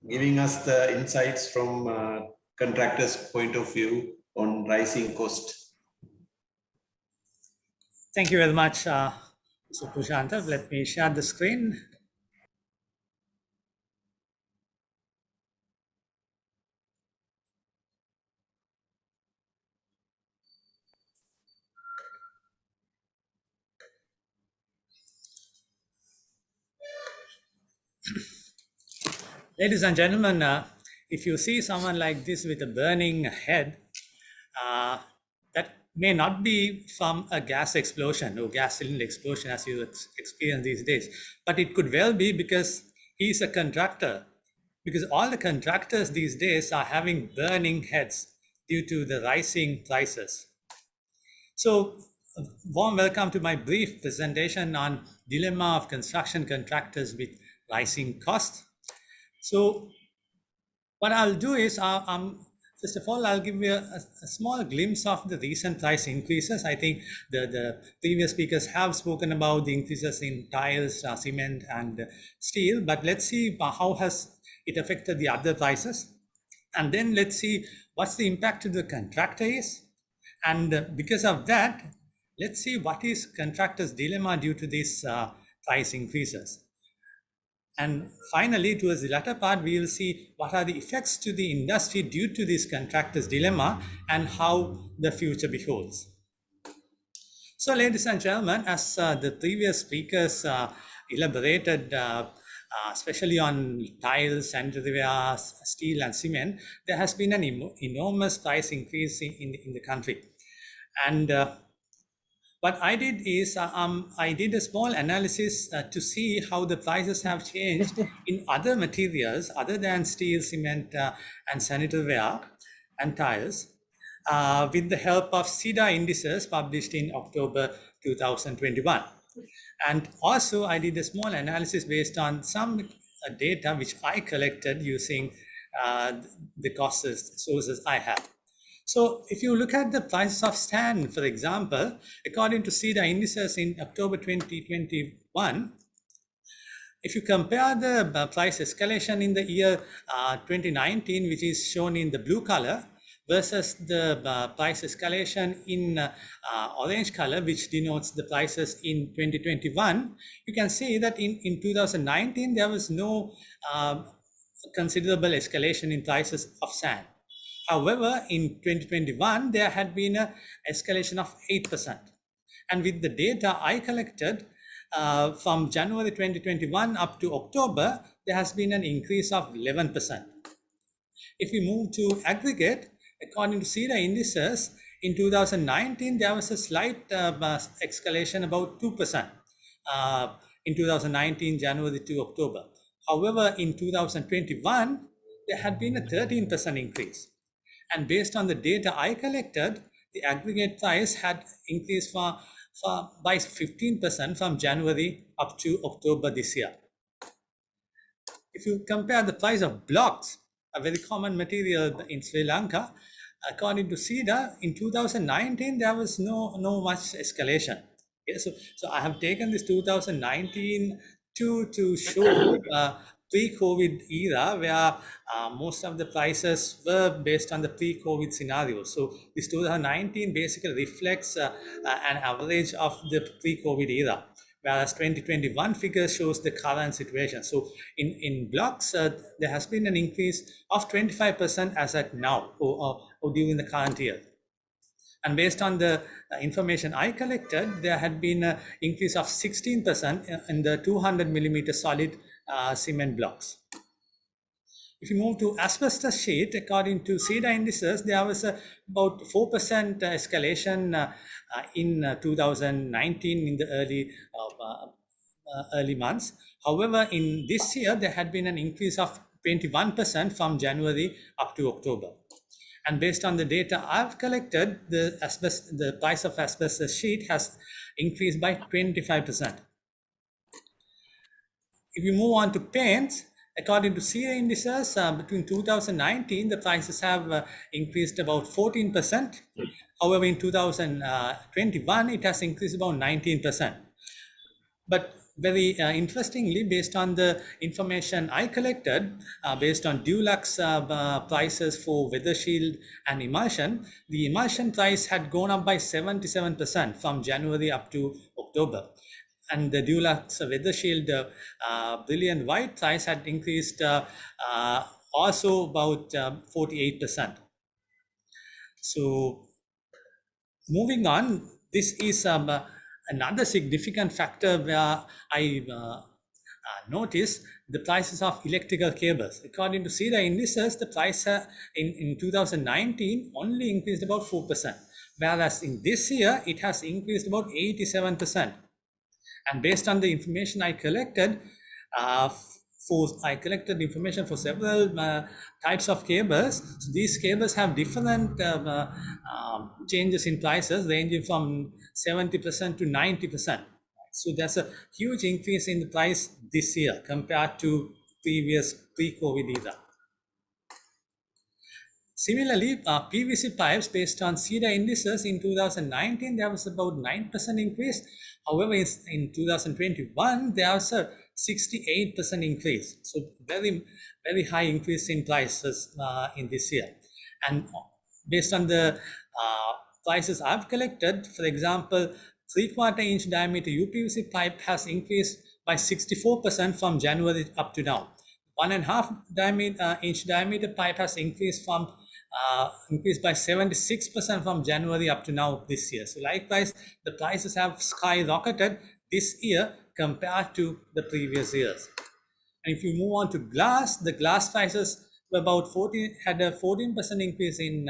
giving us the insights from contractors' point of view on rising cost. Thank you very much, Mr. Pushanta. Let me share the screen. Ladies and gentlemen, if you see someone like this with a burning head, that may not be from a gas explosion or gas cylinder explosion as you experience these days, but it could well be because he's a contractor, because all the contractors these days are having burning heads due to the rising prices. So, a warm welcome to my brief presentation on dilemma of construction contractors with rising costs. So what I'll do is, first of all, I'll give you a small glimpse of the recent price increases. I think the previous speakers have spoken about the increases in tiles, cement, and steel, but let's see how has it affected the other prices. And then let's see what's the impact to the contractor is. And because of that, let's see what is contractor's dilemma due to these price increases. And finally, towards the latter part, we will see what are the effects to the industry due to this contractor's dilemma and how the future beholds. So, ladies and gentlemen, as the previous speakers elaborated, especially on tiles, sanitary ware, steel, and cement, there has been an enormous price increase in the country. And what I did is I did a small analysis to see how the prices have changed in other materials other than steel, cement, and sanitary ware and tiles with the help of SIDA indices published in October 2021. And also I did a small analysis based on some data which I collected using the cost sources I have. So if you look at the prices of sand, for example, according to SIDA indices in October 2021, if you compare the price escalation in the year 2019, which is shown in the blue color, versus the price escalation in orange color, which denotes the prices in 2021, you can see that in 2019, there was no considerable escalation in prices of sand. However, in 2021, there had been an escalation of 8%. And with the data I collected from January 2021 up to October, there has been an increase of 11%. If we move to aggregate, according to SIDA indices, in 2019, there was a slight escalation, about 2% in 2019, January to October. However, in 2021, there had been a 13% increase. And based on the data I collected, the aggregate price had increased by 15% from January up to October this year. If you compare the price of blocks, a very common material in Sri Lanka, according to CEDA, in 2019, there was no much escalation. Okay, so I have taken this 2019 to show pre-COVID era where most of the prices were based on the pre-COVID scenario. So this 2019 basically reflects an average of the pre-COVID era, whereas 2021 figure shows the current situation. So in blocks, there has been an increase of 25% as at now or during the current year. And based on the information I collected, there had been an increase of 16% in the 200 millimeter solid cement blocks. If you move to asbestos sheet, according to CEDA indices, there was about 4% escalation in 2019 in the early months. However, in this year, there had been an increase of 21% from January up to October. And based on the data I've collected, the price of asbestos sheet has increased by 25%. If you move on to paints, according to CEDA indices, between 2019, the prices have increased about 14%. However, in 2021, it has increased about 19%. But very interestingly, based on the information I collected, based on Dulux prices for weather shield and emulsion, the emulsion price had gone up by 77% from January up to October. And the Dulux weather shield brilliant white price had increased also about 48%. So moving on, this is another significant factor where I noticed the prices of electrical cables. According to CEDA indices, the price in 2019 only increased about 4%, whereas in this year, it has increased about 87%. And based on the information I collected, I collected information for several types of cables. So these cables have different changes in prices ranging from 70% to 90%. So there's a huge increase in the price this year compared to previous pre-COVID era. Similarly, PVC pipes based on CEDA indices in 2019, there was about 9% increase. However, in 2021, there was a 68% increase. So very, very high increase in prices in this year. And based on the prices I've collected, for example, 3/4 inch diameter UPVC pipe has increased by 64% from January up to now. 1.5 inch diameter pipe has increased by 76% from January up to now this year. So likewise, the prices have skyrocketed this year compared to the previous years. And if you move on to glass, the glass prices were had a 14% increase in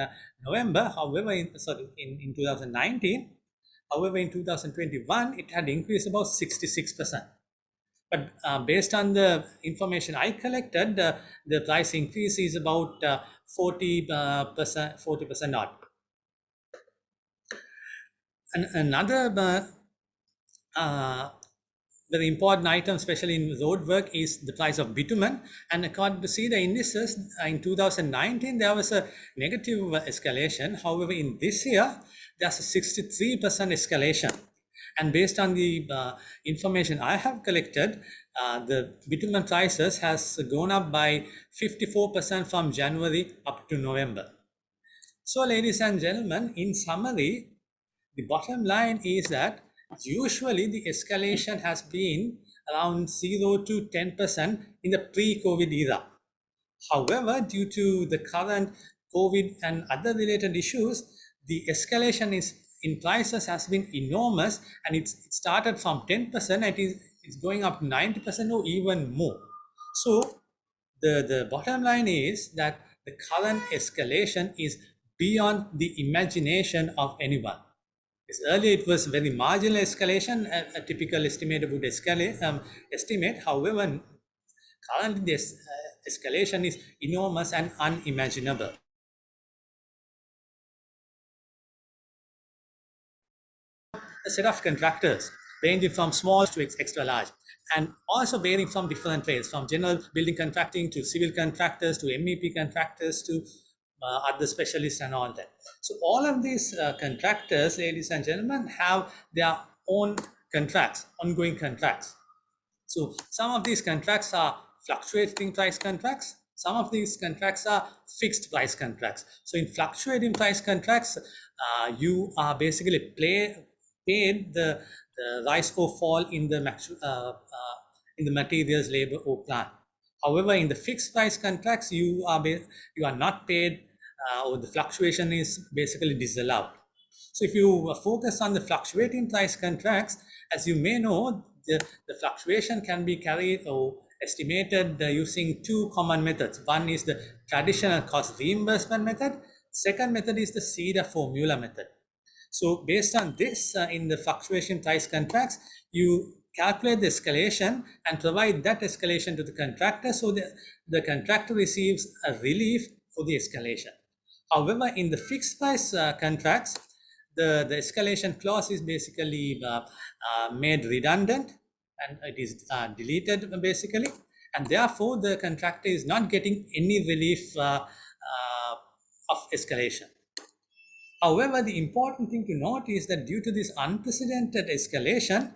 November. However, in 2019. However, in 2021, it had increased about 66%. But based on the information I collected, the price increase is about 40% odd. And another very important item, especially in road work, is the price of bitumen. And according to CEDA indices, in 2019, there was a negative escalation. However, in this year, there's a 63% escalation. And based on the information I have collected, the bitumen prices has gone up by 54% from January up to November. So, ladies and gentlemen, in summary, the bottom line is that usually the escalation has been around 0 to 10% in the pre-COVID era. However, due to the current COVID and other related issues, the escalation in prices has been enormous, and it started from 10% and it's going up to 90% or even more. So the bottom line is that the current escalation is beyond the imagination of anyone. Earlier, it was very marginal escalation, a typical estimator would estimate. However, currently this escalation is enormous and unimaginable. A set of contractors. ranging from small to extra large, and also varying from different trades, from general building contracting to civil contractors to MEP contractors to other specialists and all that. So all of these contractors, ladies and gentlemen, have their own contracts, ongoing contracts. So some of these contracts are fluctuating price contracts. Some of these contracts are fixed price contracts. So in fluctuating price contracts, you are basically paid the rise or fall in the materials, labor, or plant. However, in the fixed price contracts, you are not paid, or the fluctuation is basically disallowed. So if you focus on the fluctuating price contracts, as you may know, the fluctuation can be carried or estimated using two common methods. One is the traditional cost reimbursement method. Second method is the CEDA formula method. So based on this, in the fluctuation price contracts, you calculate the escalation and provide that escalation to the contractor, so the contractor receives a relief for the escalation. However, in the fixed price contracts, the escalation clause is basically made redundant, and it is deleted basically, and therefore the contractor is not getting any relief of escalation. However, the important thing to note is that due to this unprecedented escalation,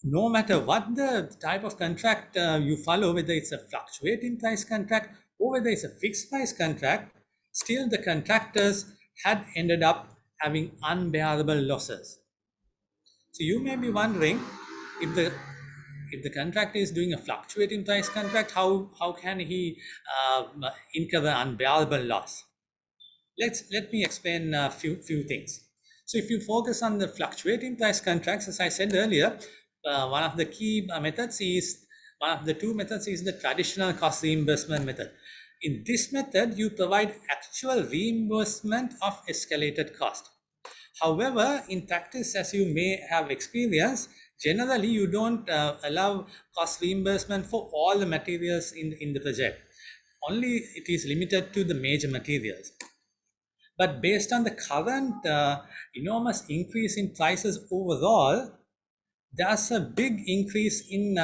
no matter what the type of contract you follow, whether it's a fluctuating price contract or whether it's a fixed price contract, still the contractors had ended up having unbearable losses. So you may be wondering, if the contractor is doing a fluctuating price contract, how can he incur an unbearable loss? Let me explain a few things. So if you focus on the fluctuating price contracts, as I said earlier, one of the two methods is the traditional cost reimbursement method. In this method, you provide actual reimbursement of escalated cost. However, in practice, as you may have experienced, generally you don't allow cost reimbursement for all the materials in the project. Only it is limited to the major materials. But based on the current enormous increase in prices overall, there's a big increase in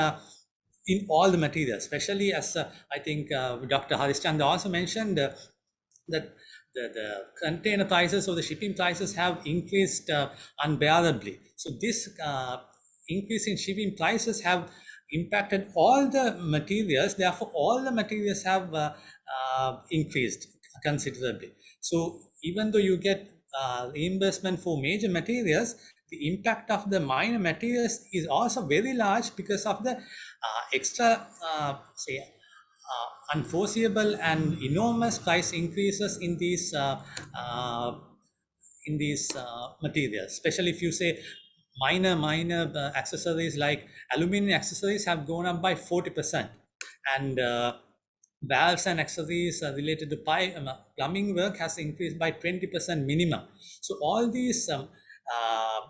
all the materials, especially as I think Dr. Harishchandra also mentioned that the container prices or the shipping prices have increased unbearably. So this increase in shipping prices have impacted all the materials. Therefore, all the materials have increased considerably. So even though you get reimbursement for major materials, the impact of the minor materials is also very large because of the extra, unforeseeable and enormous price increases in these materials. Especially if you say minor accessories like aluminum accessories have gone up by 40%, and valves and accessories related to plumbing work has increased by 20% minimum. So all these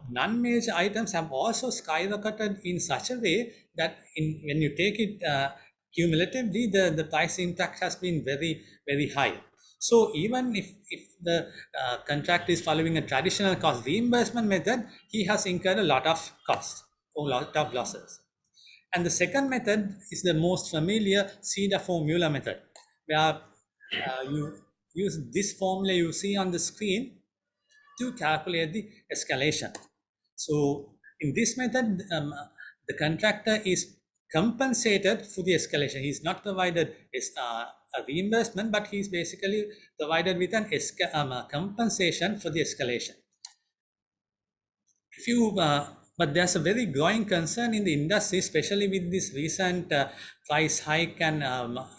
non-major items have also skyrocketed in such a way that when you take it cumulatively, the price impact has been very, very high. So even if the contractor is following a traditional cost reimbursement method, he has incurred a lot of costs or a lot of losses. And the second method is the most familiar CEDA formula method, where you use this formula you see on the screen to calculate the escalation. So in this method, the contractor is compensated for the escalation. He's not provided a reimbursement, but he's basically provided with an compensation for the escalation. But there's a very growing concern in the industry, especially with this recent price hike and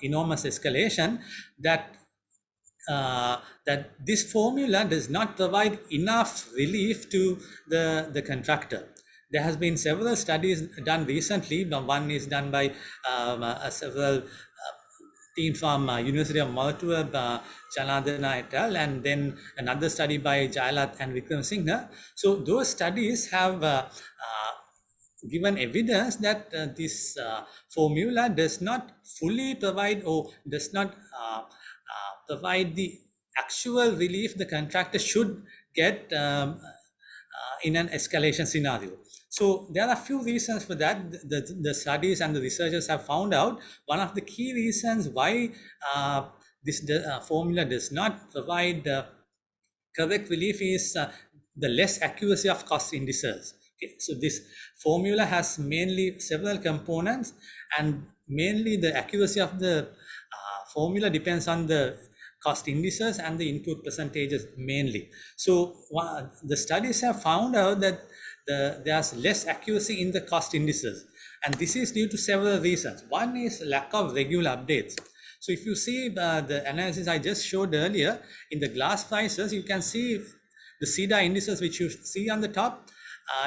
enormous escalation, that this formula does not provide enough relief to the contractor. There has been several studies done recently. One is done by several team from University of Maltur, Janardana et al., and then another study by Jailath and Vikram Singh. So those studies have given evidence that this formula does not fully provide or does not provide the actual relief the contractor should get in an escalation scenario. So there are a few reasons for that. The studies and the researchers have found out one of the key reasons why this formula does not provide correct relief is the less accuracy of cost indices. Okay, so this formula has mainly several components, and mainly the accuracy of the formula depends on the cost indices and the input percentages mainly. So the studies have found out that there's less accuracy in the cost indices, and this is due to several reasons. One is lack of regular updates. So if you see the analysis I just showed earlier in the glass prices, you can see the CEDA indices which you see on the top.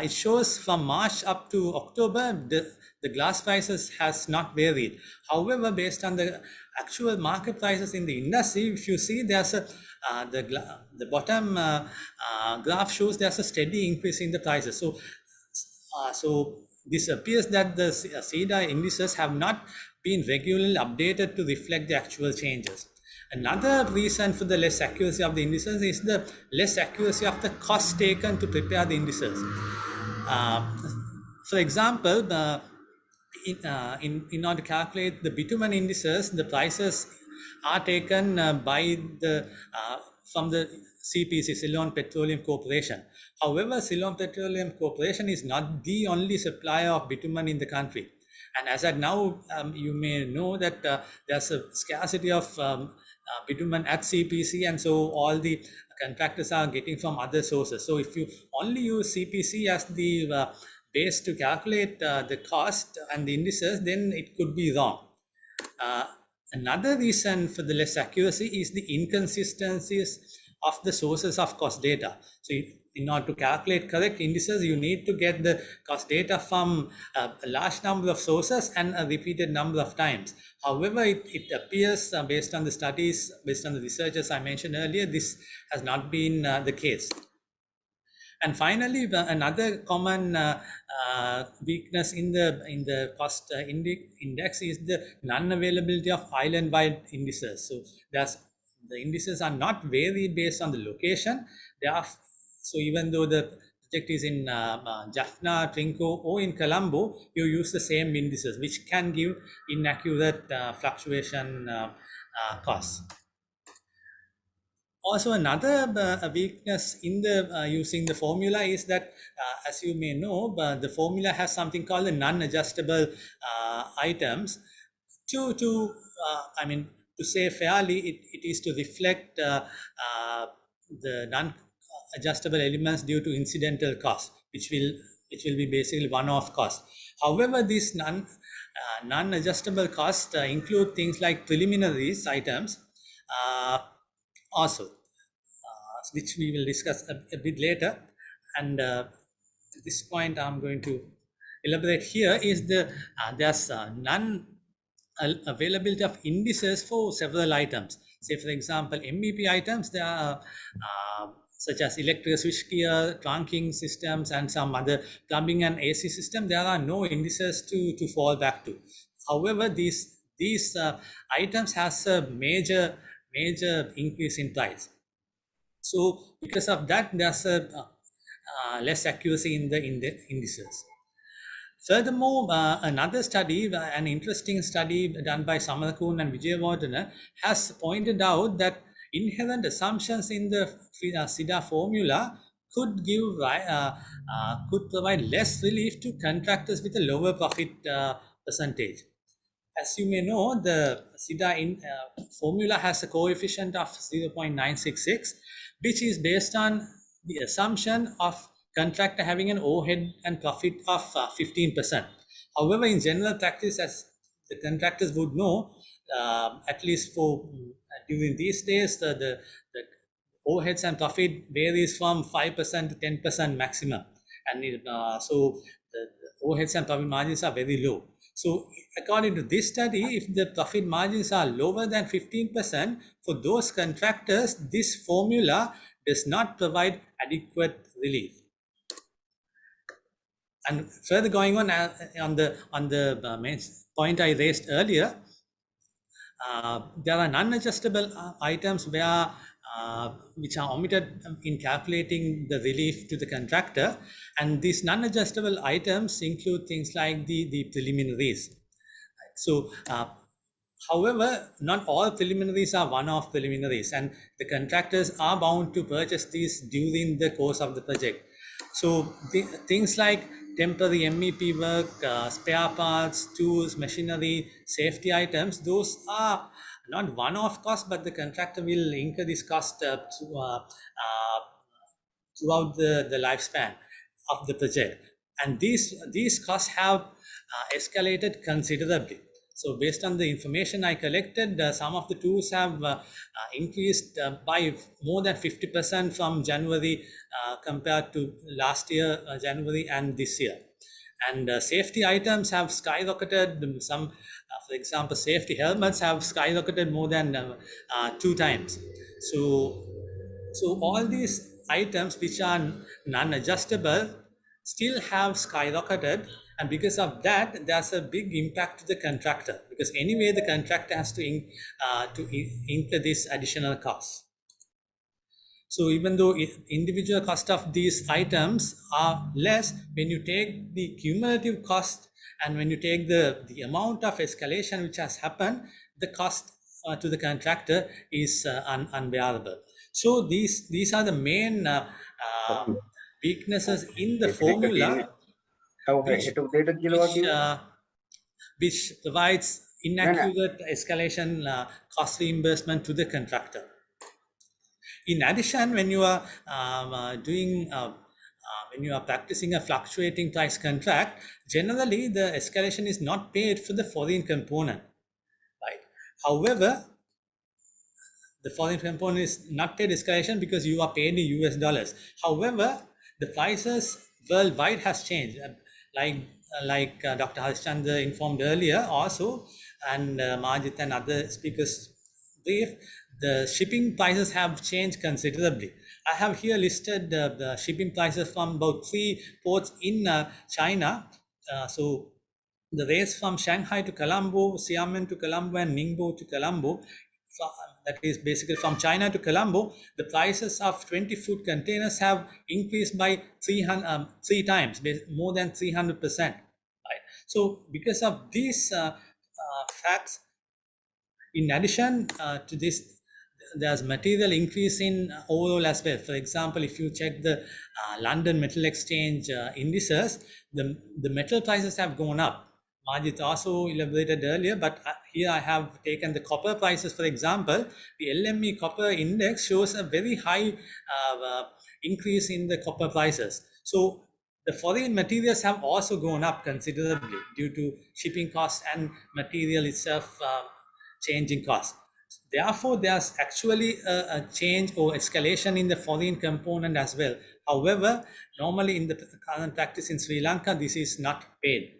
It shows from March up to October, the glass prices has not varied. However, based on the actual market prices in the industry, if you see there's a the bottom graph shows there's a steady increase in the prices. So this appears that the CEDA indices have not been regularly updated to reflect the actual changes. Another reason for the less accuracy of the indices is the less accuracy of the cost taken to prepare the indices. For example, in order to calculate the bitumen indices, the prices are taken by from the CPC, Ceylon Petroleum Corporation. However, Ceylon Petroleum Corporation is not the only supplier of bitumen in the country. And as at now, you may know that there's a scarcity of bitumen at CPC, and so all the contractors are getting from other sources. So if you only use CPC as the base to calculate the cost and the indices, then it could be wrong. Another reason for the less accuracy is the inconsistencies of the sources of cost data. So in order to calculate correct indices, you need to get the cost data from a large number of sources and a repeated number of times. However, it appears based on the studies, based on the researchers I mentioned earlier, this has not been the case. And finally, another common weakness in the cost index is the non-availability of island-wide indices. So the indices are not varied based on the location. So even though the project is in Jaffna, Trinco, or in Colombo, you use the same indices, which can give inaccurate fluctuation costs. Also, another weakness in the using the formula is that, as you may know, the formula has something called the non-adjustable items. To say fairly, it is to reflect the non-adjustable elements due to incidental costs, which will be basically one-off cost. However, these non-adjustable costs include things like preliminaries items, also, which we will discuss a bit later. And at this point, I'm going to elaborate here is there's non-availability of indices for several items. Say, for example, MEP items, there are such as electrical switchgear, trunking systems, and some other plumbing and AC system. There are no indices to fall back to. However, these items has a major increase in price. So because of that, there's a less accuracy in the indices. Furthermore, another study, an interesting study done by Samarakun and Vijayawardena, has pointed out that inherent assumptions in the CEDA formula could provide less relief to contractors with a lower profit percentage. As you may know, the CEDA formula has a coefficient of 0.966, which is based on the assumption of contractor having an overhead and profit of 15%. However, in general practice, as the contractors would know, at least for during these days, the overheads and profit varies from 5% to 10% maximum, and so the overheads and profit margins are very low. So according to this study, if the profit margins are lower than 15%, for those contractors, this formula does not provide adequate relief. And further going on the main point I raised earlier, there are non-adjustable items where which are omitted in calculating the relief to the contractor. And these non-adjustable items include things like the preliminaries. So, however, not all preliminaries are one-off preliminaries, and the contractors are bound to purchase these during the course of the project. So, things like temporary MEP work, spare parts, tools, machinery, safety items, those are not one-off costs, but the contractor will incur this cost throughout the lifespan of the project. And these costs have escalated considerably. So based on the information I collected, some of the tools have increased by more than 50% from January compared to last year, January, and this year. And safety items have skyrocketed. Some, for example, safety helmets have skyrocketed more than 2 times. So all these items which are non-adjustable still have skyrocketed, and because of that, there's a big impact to the contractor, because anyway the contractor has to incur this additional cost. So even though individual cost of these items are less, when you take the cumulative cost and when you take the amount of escalation which has happened, the cost to the contractor is unbearable. So these are the main weaknesses in the formula, which provides inaccurate escalation cost reimbursement to the contractor. In addition, when you are when you are practicing a fluctuating price contract, generally the escalation is not paid for the foreign component, right? However, the foreign component is not paid escalation because you are paid in US dollars. However, the prices worldwide has changed, like Dr. Harishchandra informed earlier also, and Majid and other speakers brief, the shipping prices have changed considerably. I have here listed the shipping prices from about 3 ports in China. So the rates from Shanghai to Colombo, Xiamen to Colombo, and Ningbo to Colombo, that is basically from China to Colombo, the prices of 20-foot containers have increased by 3 times, more than 300%. Right? So because of these facts, in addition to this, there's material increase in overall as well. For example, if you check the London Metal Exchange indices, the metal prices have gone up. Majid also elaborated earlier, but here I have taken the copper prices, for example. The LME copper index shows a very high increase in the copper prices. So the foreign materials have also gone up considerably due to shipping costs and material itself changing costs. Therefore, there's actually a change or escalation in the foreign component as well. However, normally in the current practice in Sri Lanka, this is not paid.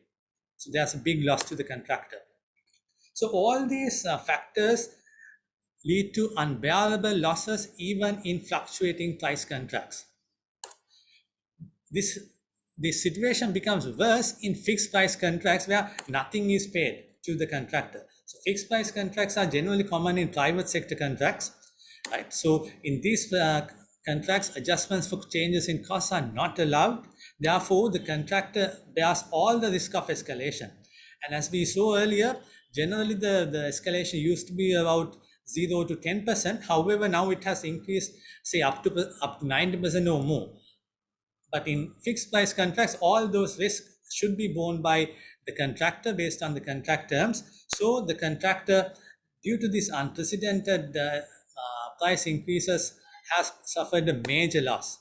So there's a big loss to the contractor. So all these factors lead to unbearable losses even in fluctuating price contracts. This situation becomes worse in fixed price contracts where nothing is paid to the contractor. So fixed price contracts are generally common in private sector contracts, right? So in these contracts, adjustments for changes in costs are not allowed. Therefore, the contractor bears all the risk of escalation. And as we saw earlier, generally the escalation used to be about 0 to 10%. However, now it has increased, say up to 90% or more. But in fixed price contracts, all those risks should be borne by the contractor based on the contract terms. So the contractor, due to this unprecedented price increases, has suffered a major loss.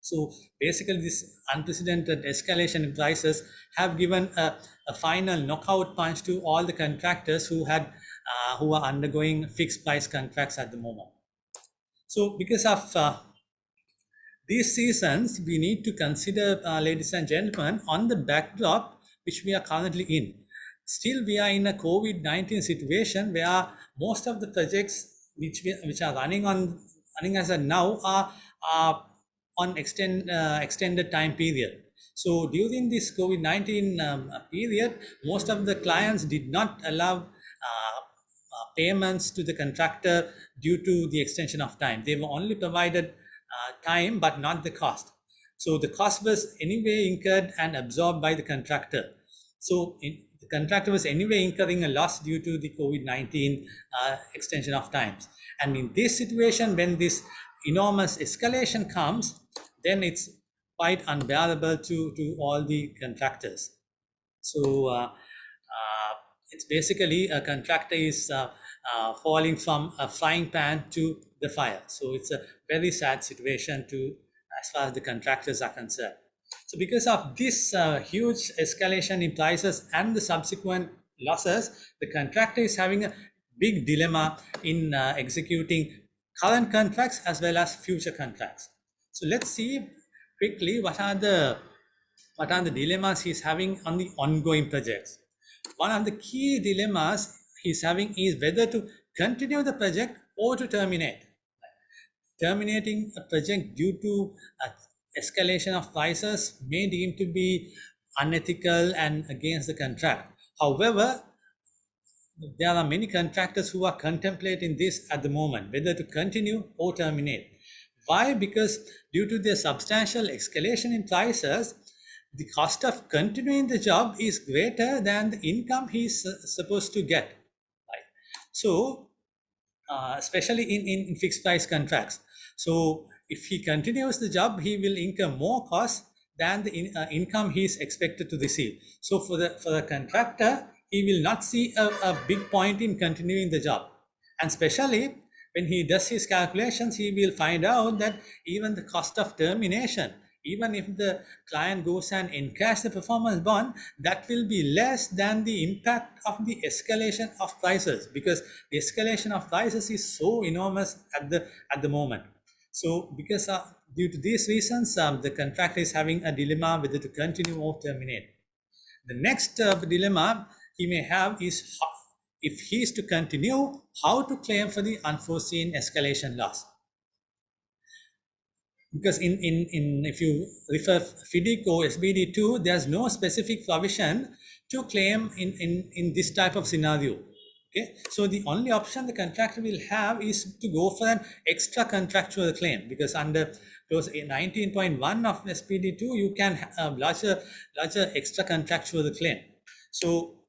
So basically, this unprecedented escalation in prices have given a final knockout punch to all the contractors who are undergoing fixed price contracts at the moment. So because of these reasons, we need to consider, ladies and gentlemen, on the backdrop which we are currently in. Still, we are in a COVID-19 situation where most of the projects which are running as of now are on extended time period. So during this COVID-19 period, most of the clients did not allow payments to the contractor due to the extension of time. They were only provided time, but not the cost. So the cost was anyway incurred and absorbed by the contractor. So the contractor was anyway incurring a loss due to the COVID-19 extension of times. And in this situation, when this enormous escalation comes, then it's quite unbearable to all the contractors. So it's basically a contractor is falling from a frying pan to the fire. So it's a very sad situation as far as the contractors are concerned. So because of this huge escalation in prices and the subsequent losses, the contractor is having a big dilemma in executing current contracts as well as future contracts. So let's see quickly what are the dilemmas he's having on the ongoing projects. One of the key dilemmas he's having is whether to continue the project or to terminate. Terminating a project due to escalation of prices may deem to be unethical and against the contract. However, there are many contractors who are contemplating this at the moment, whether to continue or terminate. Why? Because due to the substantial escalation in prices, the cost of continuing the job is greater than the income he's supposed to get. Right? So, especially in fixed price contracts. So, if he continues the job, he will incur more costs than the income he is expected to receive. So, for the contractor, he will not see a big point in continuing the job. And especially when he does his calculations, he will find out that even the cost of termination, even if the client goes and encashes the performance bond, that will be less than the impact of the escalation of prices, because the escalation of prices is so enormous at the moment. So because due to these reasons, the contractor is having a dilemma whether to continue or terminate. The next dilemma he may have is if he is to continue, how to claim for the unforeseen escalation loss. Because if you refer FIDICO SBD2, there's no specific provision to claim in this type of scenario. Okay, so the only option the contractor will have is to go for an extra contractual claim, because under clause 19.1 of SBD2, you can have larger extra contractual claim. So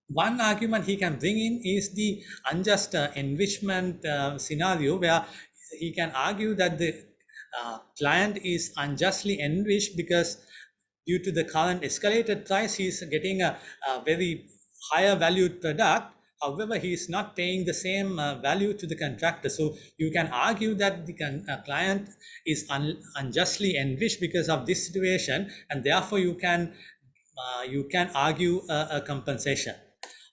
one argument he can bring in is the unjust enrichment scenario, where he can argue that the client is unjustly enriched because due to the current escalated price, he is getting a very higher valued product. However, he is not paying the same value to the contractor. So you can argue that the client is unjustly enriched because of this situation, and therefore you can argue a compensation.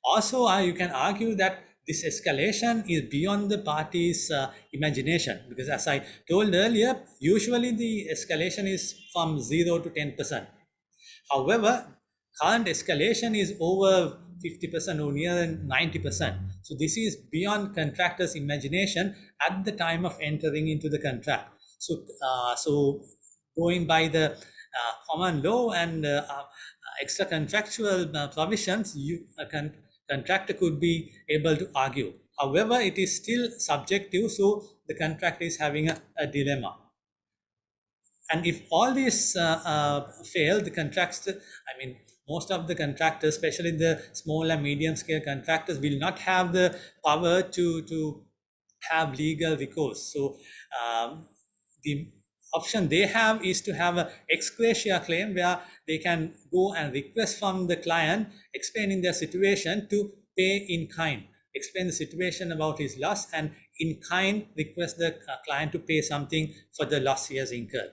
Also, you can argue that this escalation is beyond the party's imagination, because as I told earlier, usually the escalation is from 0 to 10%. However, current escalation is over 50% or near 90%. So this is beyond contractor's imagination at the time of entering into the contract. So going by the common law and extra contractual provisions, contractor could be able to argue. However, it is still subjective, so the contractor is having a dilemma. And if all these fail, the contractor, most of the contractors, especially the small and medium scale contractors, will not have the power to have legal recourse. So the option they have is to have an ex gratia claim, where they can go and request from the client explaining their situation to pay in kind, explain the situation about his loss, and in kind request the client to pay something for the loss he has incurred.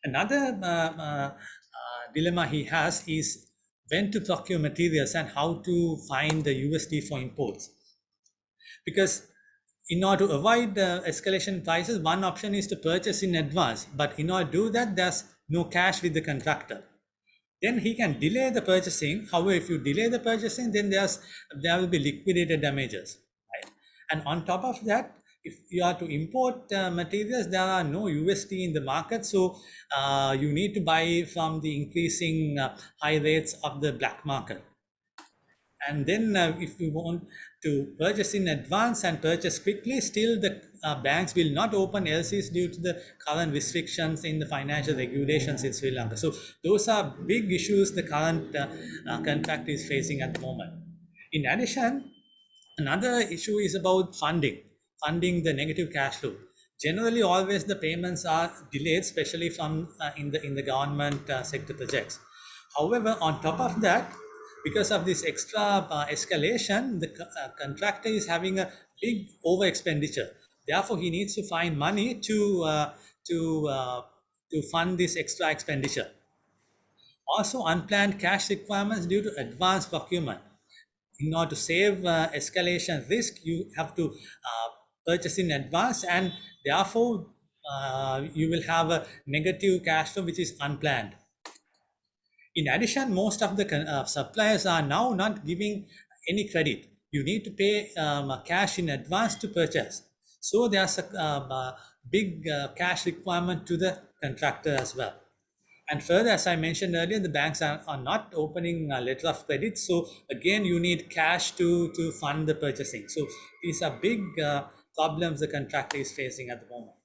Another dilemma he has is when to procure materials and how to find the USD for imports. Because in order to avoid escalation prices, one option is to purchase in advance. But in order to do that, there's no cash with the contractor. Then he can delay the purchasing. However, if you delay the purchasing, then there will be liquidated damages. Right? And on top of that, if you are to import materials, there are no USD in the market. So you need to buy from the increasing high rates of the black market. And then if we want to purchase in advance and purchase quickly, still the banks will not open LCs due to the current restrictions in the financial regulations in Sri Lanka. So those are big issues the current contract is facing at the moment. In addition, another issue is about funding the negative cash flow. Generally, always the payments are delayed, especially from in the government sector projects. However, on top of that, because of this extra escalation, the contractor is having a big over expenditure. Therefore, he needs to find money to fund this extra expenditure. Also, unplanned cash requirements due to advanced procurement. In order to save escalation risk, you have to purchase in advance, and therefore you will have a negative cash flow which is unplanned. In addition, most of the suppliers are now not giving any credit. You need to pay cash in advance to purchase. So there's a big cash requirement to the contractor as well. And further, as I mentioned earlier, the banks are not opening a letter of credit. So again, you need cash to fund the purchasing. So these are big problems the contractor is facing at the moment.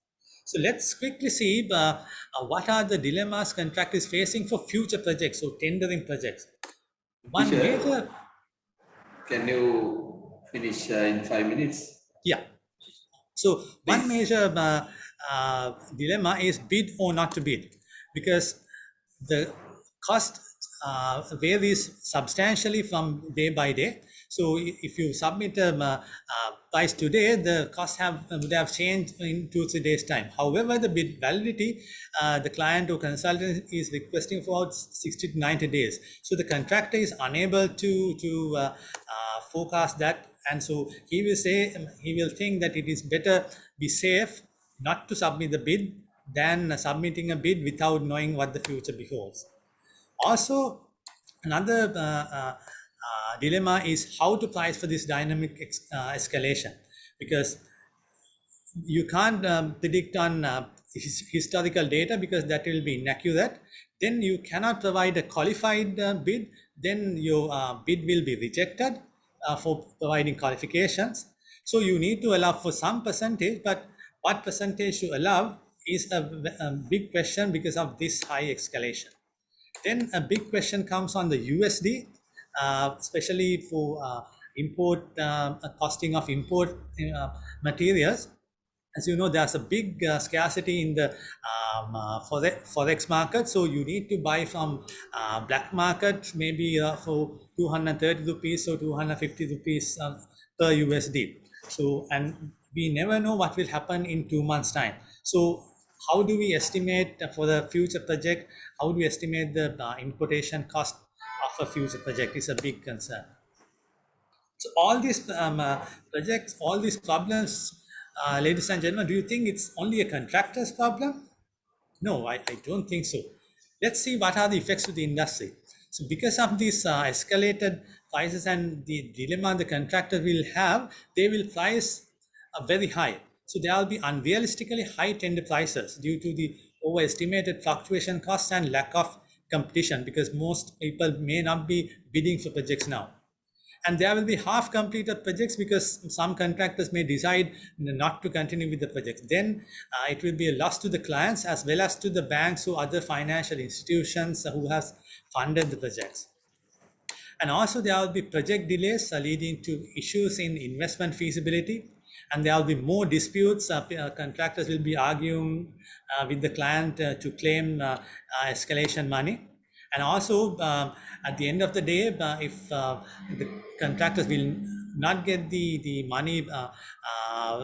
So let's quickly see what are the dilemmas contractor is facing for future projects, so tendering projects. One major... Can you finish in 5 minutes? Yeah. So one major dilemma is bid or not to bid, because the cost varies substantially from day by day. So if you submit a price today, the cost would have changed in 2-3 days time. However, the bid validity, the client or consultant is requesting for 60 to 90 days. So the contractor is unable to forecast that, and so he will think that it is better be safe not to submit the bid than submitting a bid without knowing what the future beholds. Also, another dilemma is how to price for this dynamic escalation, because you can't predict on historical data, because that will be inaccurate. Then you cannot provide a qualified bid, then your bid will be rejected for providing qualifications. So you need to allow for some percentage, but what percentage to allow is a big question because of this high escalation. Then a big question comes on the USD, especially for import, costing of import materials. As you know, there's a big scarcity in the forex market, so you need to buy from black market, maybe for 230 rupees or 250 rupees per USD. So, and we never know what will happen in 2 months' time. So how do we estimate for the future project? How do we estimate the importation cost of a future project is a big concern. So all these projects, all these problems, ladies and gentlemen, do you think it's only a contractor's problem? No, I don't think so. Let's see what are the effects to the industry. So because of these escalated prices and the dilemma the contractor will have, they will price very high. So there will be unrealistically high tender prices due to the overestimated fluctuation costs and lack of competition, because most people may not be bidding for projects now. And there will be half completed projects because some contractors may decide not to continue with the projects. Then it will be a loss to the clients as well as to the banks or other financial institutions who has funded the projects. And also there will be project delays leading to issues in investment feasibility, and there will be more disputes. Contractors will be arguing with the client to claim escalation money. And also at the end of the day, if the contractors will not get the money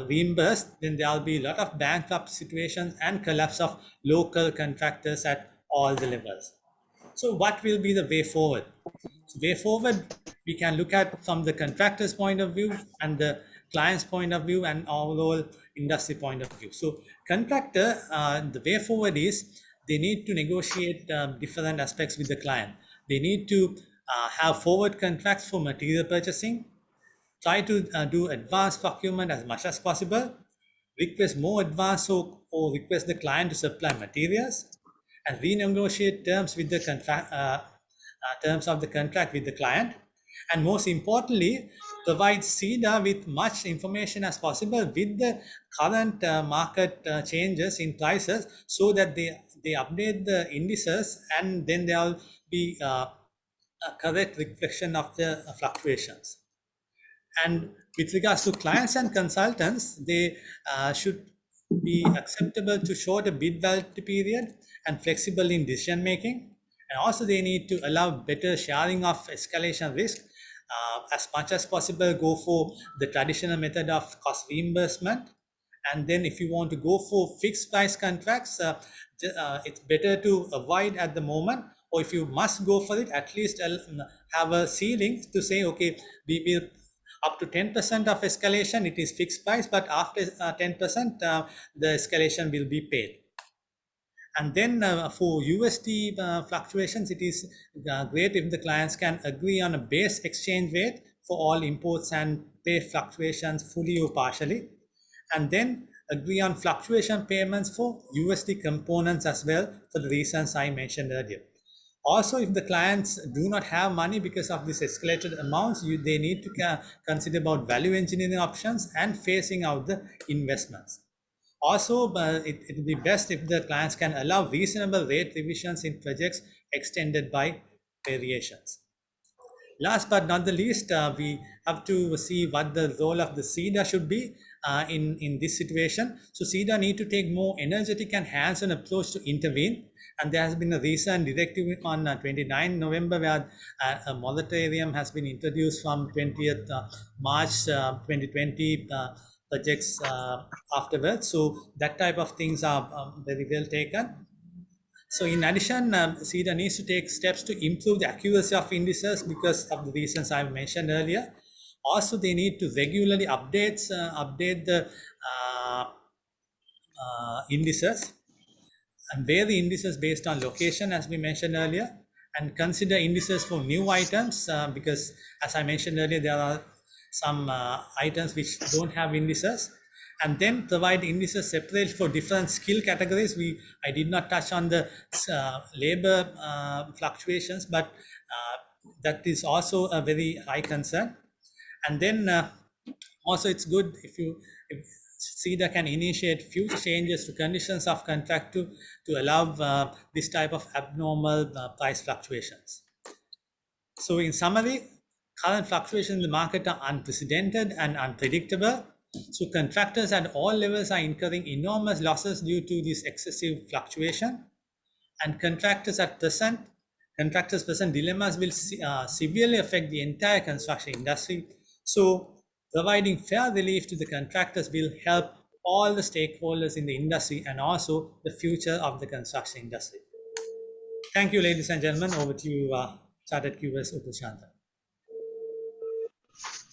reimbursed, then there will be a lot of bankrupt situations and collapse of local contractors at all the levels. So what will be the way forward? So way forward, we can look at from the contractor's point of view and the client's point of view and overall industry point of view. So contractor, the way forward is they need to negotiate different aspects with the client. They need to have forward contracts for material purchasing, try to do advanced procurement as much as possible, request more advance or request the client to supply materials, and renegotiate terms with the terms of the contract with the client. And most importantly, provide CEDA with much information as possible with the current market changes in prices, so that they update the indices, and then there will be a correct reflection of the fluctuations. And with regards to clients and consultants, they should be acceptable to shorter bid validity period and flexible in decision making. And also they need to allow better sharing of escalation risk. As much as possible, go for the traditional method of cost reimbursement. And then if you want to go for fixed price contracts, it's better to avoid at the moment, or if you must go for it, at least have a ceiling to say, okay, we will up to 10% of escalation, it is fixed price, but after 10%, the escalation will be paid. And then for USD fluctuations, it is great if the clients can agree on a base exchange rate for all imports and pay fluctuations fully or partially. And then agree on fluctuation payments for USD components as well, for the reasons I mentioned earlier. Also, if the clients do not have money because of this escalated amounts, they need to consider about value engineering options and phasing out the investments. Also, it will be best if the clients can allow reasonable rate revisions in projects extended by variations. Last but not the least, we have to see what the role of the CEDA should be in this situation. So CEDA need to take more energetic and hands-on approach to intervene. And there has been a recent directive on 29 November where a moratorium has been introduced from 20th March 2020 projects afterwards. So that type of things are very well taken. So in addition, CEDA needs to take steps to improve the accuracy of indices because of the reasons I mentioned earlier. Also, they need to regularly update the indices and vary the indices based on location, as we mentioned earlier, and consider indices for new items because, as I mentioned earlier, there are some items which don't have indices. And then provide indices separate for different skill categories. I did not touch on the labor fluctuations, but that is also a very high concern. And then also it's good if CEDA can initiate future changes to conditions of contract to allow this type of abnormal price fluctuations. So in summary, current fluctuations in the market are unprecedented and unpredictable. So contractors at all levels are incurring enormous losses due to this excessive fluctuation, and contractors' present dilemmas will severely affect the entire construction industry. So providing fair relief to the contractors will help all the stakeholders in the industry and also the future of the construction industry. Thank you, ladies and gentlemen. Over to you, Chartered QS Upashanta.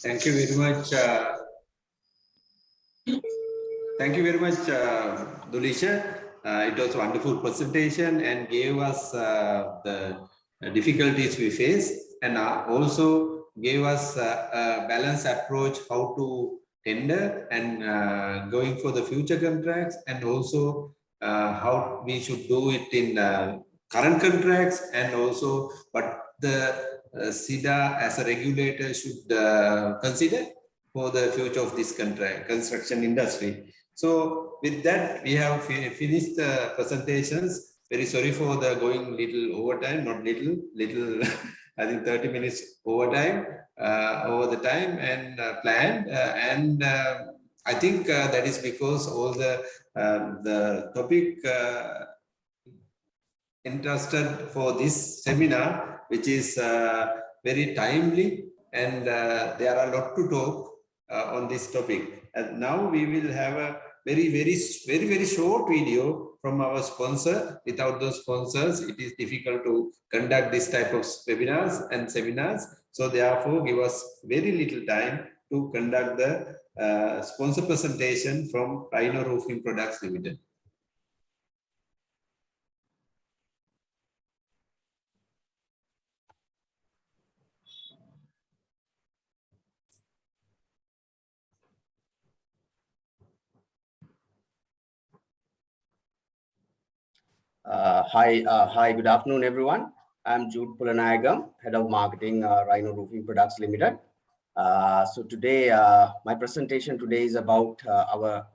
Thank you very much. Thank you very much, Dulisha. It was a wonderful presentation and gave us the difficulties we face, and also gave us a balanced approach how to tender and going for the future contracts, and also how we should do it in current contracts, and also what the CEDA as a regulator should consider for the future of this construction industry. So with that, we have finished the presentations. Very sorry for the going little overtime, not little, I think 30 minutes overtime, over the time and planned. I think that is because all the topic entrusted for this seminar, which is very timely, and there are a lot to talk on this topic. And now we will have a very short video from our sponsor. Without those sponsors, it is difficult to conduct this type of webinars and seminars. So therefore, give us very little time to conduct the sponsor presentation from Rhino Roofing Products Limited. Hi, good afternoon, everyone. I'm Jude Pulanayagam, Head of Marketing, Rhino Roofing Products Limited. So today, my presentation today is about our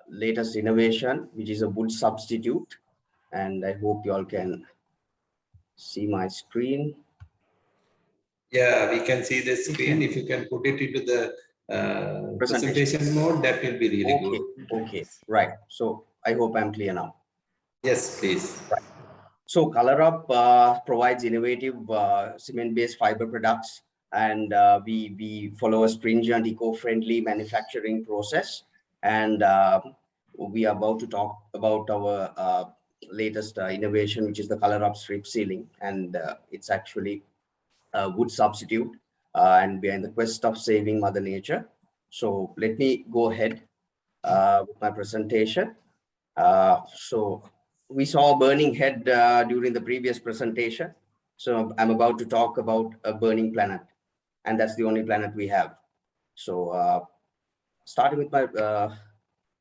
latest innovation, which is a wood substitute. And I hope you all can see my screen. Yeah, we can see the screen. If you can put it into the presentation mode, that will be really good. Okay, right. So I hope I'm clear now. Yes, please. Right. So ColorUp provides innovative cement-based fiber products, and we follow a stringent eco-friendly manufacturing process. And we are about to talk about our latest innovation, which is the ColorUp strip ceiling, and it's actually a wood substitute, and we are in the quest of saving Mother Nature. So let me go ahead with my presentation. So we saw a burning head during the previous presentation. So I'm about to talk about a burning planet, and that's the only planet we have. So starting with my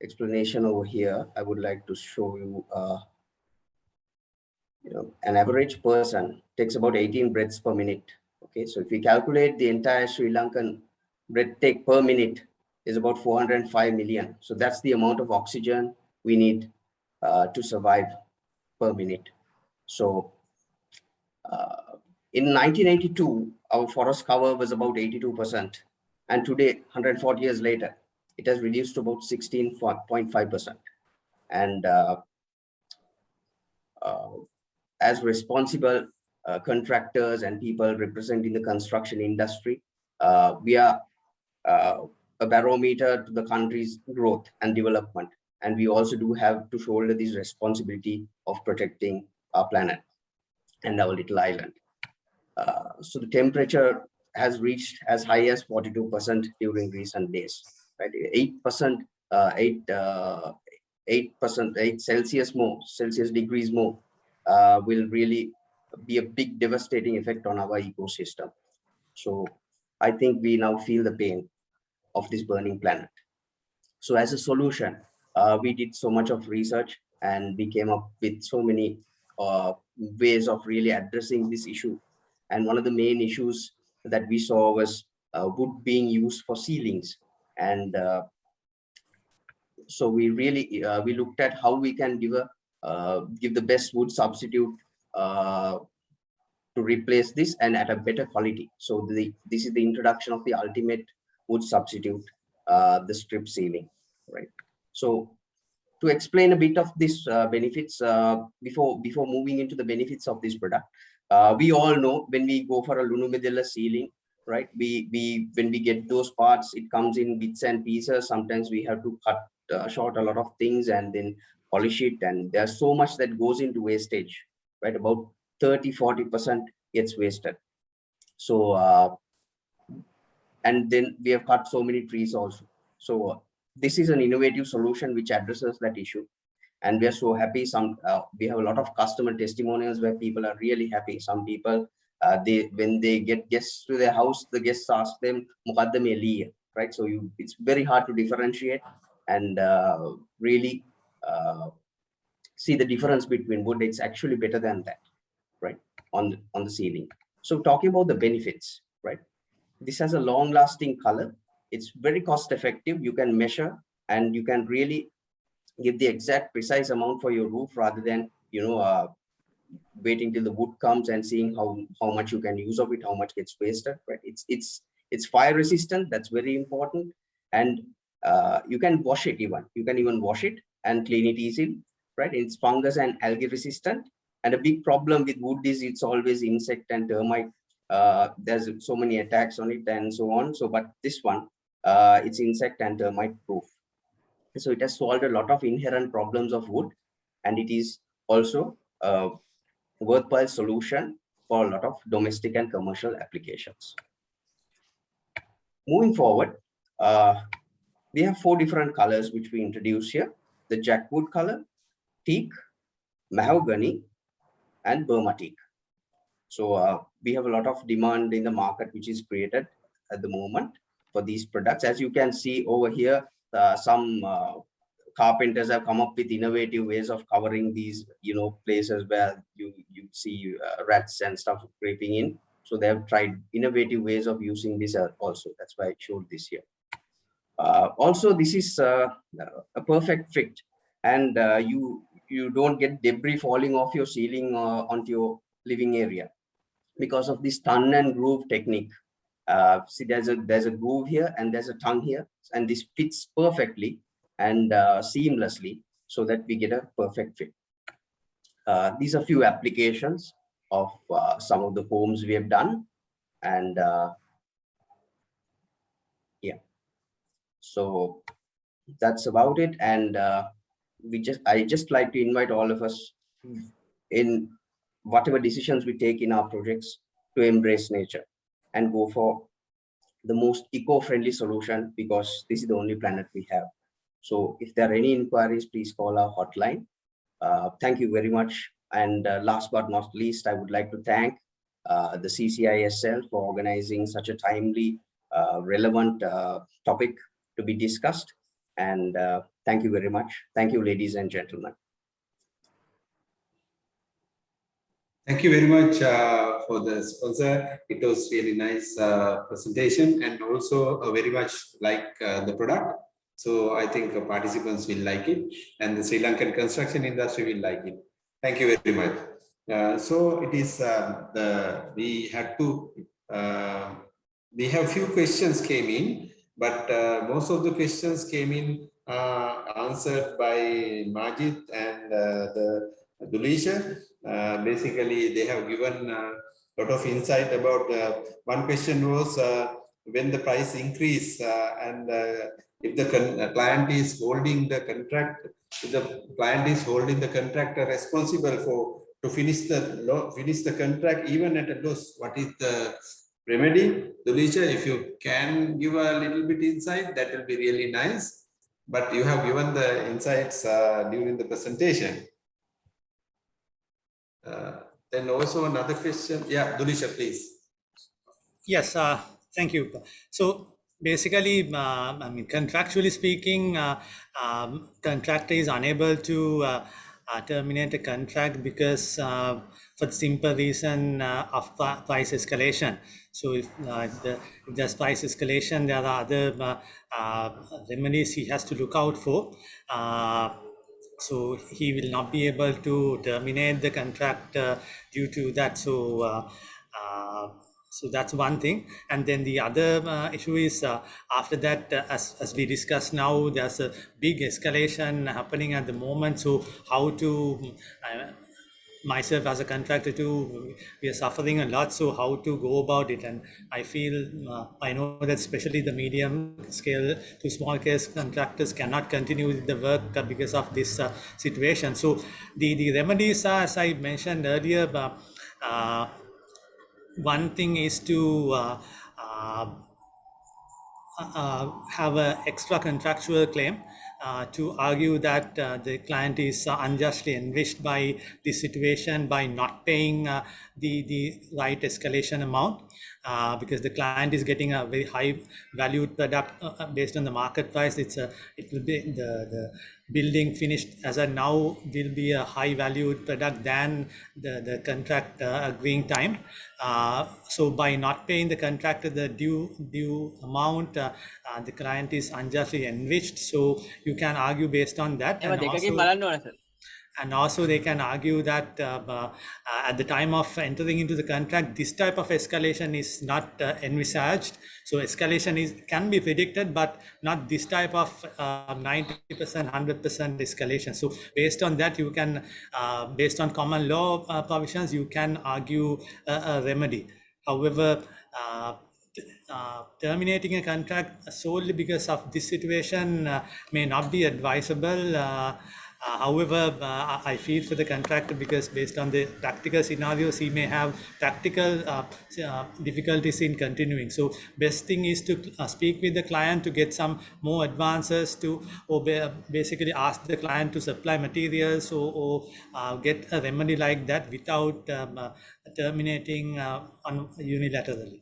explanation over here, I would like to show you, an average person takes about 18 breaths per minute. Okay, so if we calculate the entire Sri Lankan breath take per minute is about 405 million. So that's the amount of oxygen we need to survive per minute. So in 1982, our forest cover was about 82%. And today, 140 years later, it has reduced to about 16.5%. And as responsible contractors and people representing the construction industry, we are a barometer to the country's growth and development. And we also do have to shoulder this responsibility of protecting our planet and our little island. So the temperature has reached as high as 42% during recent days, right? 8%, 8 Celsius degrees more will really be a big devastating effect on our ecosystem. So I think we now feel the pain of this burning planet. So as a solution, we did so much of research and we came up with so many ways of really addressing this issue. And one of the main issues that we saw was wood being used for ceilings. And so we really, we looked at how we can give the best wood substitute to replace this and at a better quality. So this is the introduction of the ultimate wood substitute, the strip ceiling, right? So to explain a bit of this benefits, before moving into the benefits of this product, we all know when we go for a Lunumedilla ceiling, right? When we get those parts, it comes in bits and pieces. Sometimes we have to cut short a lot of things and then polish it, and there's so much that goes into wastage, right? About 30-40% gets wasted. So and then we have cut so many trees also. So this is an innovative solution which addresses that issue, and we are so happy. We have a lot of customer testimonials where people are really happy. Some people, when they get guests to their house, the guests ask them, "Mukadda mein liye," right? So it's very hard to differentiate and really see the difference between wood. It's actually better than that, right? On the ceiling. So talking about the benefits, right? This has a long-lasting color. It's very cost-effective. You can measure and you can really give the exact precise amount for your roof rather than waiting till the wood comes and seeing how much you can use of it, how much gets wasted, right? It's fire resistant. That's very important. And you can wash it even. You can even wash it and clean it easily, right? It's fungus and algae resistant. And a big problem with wood is it's always insect and termite. There's so many attacks on it and so on. So, but this one, it's insect and termite proof. So it has solved a lot of inherent problems of wood, and it is also a worthwhile solution for a lot of domestic and commercial applications. Moving forward, we have 4 different colors which we introduce here: the jackwood color, teak, mahogany, and Burma teak. So we have a lot of demand in the market which is created at the moment for these products. As you can see over here, some carpenters have come up with innovative ways of covering these, places where you see rats and stuff creeping in. So they have tried innovative ways of using this also. That's why I showed this here. Also, this is a perfect fit, and you don't get debris falling off your ceiling onto your living area because of this tongue and groove technique. See, there's a groove here and there's a tongue here, and this fits perfectly and seamlessly so that we get a perfect fit. These are few applications of some of the homes we have done, and yeah, so that's about it. And I just like to invite all of us in whatever decisions we take in our projects to embrace nature and go for the most eco-friendly solution, because this is the only planet we have. So if there are any inquiries, please call our hotline. Thank you very much. And last but not least, I would like to thank the CCISL for organizing such a timely, relevant topic to be discussed. And thank you very much. Thank you, ladies and gentlemen. Thank you very much for the sponsor. It was really nice presentation, and also very much like the product. So I think participants will like it, and the Sri Lankan construction industry will like it. Thank you very much. So it is we have few questions came in, but most of the questions came in answered by Majid and the Dulisha. Basically, they have given a lot of insight about one question was when the price increase and if the client is holding the contract, if the client is holding the contractor responsible to finish the contract even at a loss, what is the remedy? Dulisha, if you can give a little bit insight, that will be really nice. But you have given the insights during the presentation. Then also another question. Yeah, Dulisha, please. Yes, thank you. So basically, I mean, contractually speaking, contractor is unable to terminate a contract because for the simple reason of price escalation. So if there's price escalation, there are other remedies he has to look out for. So he will not be able to terminate the contract due to that. So that's one thing. And then the other issue is after that, as we discussed now, there's a big escalation happening at the moment. So how to, myself as a contractor too, we are suffering a lot. So how to go about it? And I feel, I know that especially the medium scale to small scale contractors cannot continue with the work because of this situation. So the remedies are, as I mentioned earlier, one thing is to have an extra contractual claim to argue that the client is unjustly enriched by the situation by not paying the right escalation amount, because the client is getting a very high valued product based on the market price. It will be the building finished as a now will be a high valued product than the contract agreeing time. So by not paying the contractor the due amount, the client is unjustly enriched. So you can argue based on that. And also they can argue that at the time of entering into the contract, this type of escalation is not envisaged. So escalation can be predicted, but not this type of 90%, 100% escalation. So based on that, you can, based on common law provisions, you can argue a remedy. However, terminating a contract solely because of this situation may not be advisable. However, I feel for the contractor, because based on the practical scenarios, he may have practical difficulties in continuing. So best thing is to speak with the client to get some more advances or basically ask the client to supply materials or get a remedy like that without terminating unilaterally.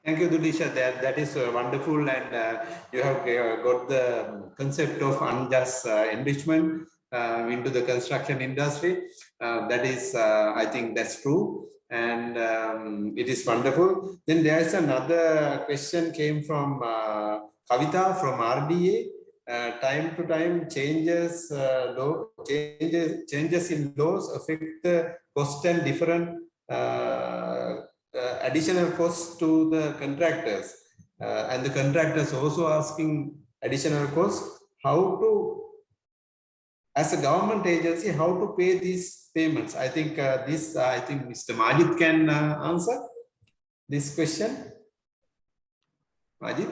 Thank you, Dulisha. That is wonderful, and you have got the concept of unjust enrichment into the construction industry. That is, I think that's true, and it is wonderful. Then there is another question came from Kavita from RDA. Time to time changes in laws affect the cost and different additional costs to the contractors, and the contractors also asking additional costs. How to, as a government agency, how to pay these payments? I think I think Mr. Majid can answer this question. Majid?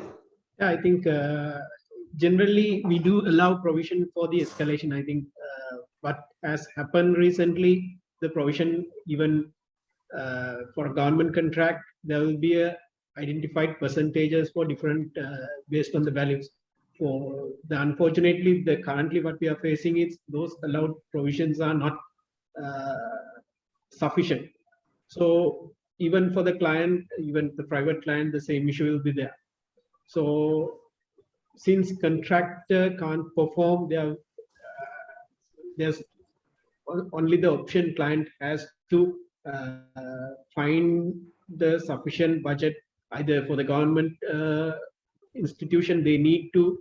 Yeah, I think generally we do allow provision for the escalation. I think what has happened recently, the provision even for a government contract, there will be a identified percentages for different based on the values. For the unfortunately, currently what we are facing is those allowed provisions are not sufficient. So even for the client, even the private client, the same issue will be there. So since contractor can't perform, there's only the option client has to find the sufficient budget either for the government institution. They need to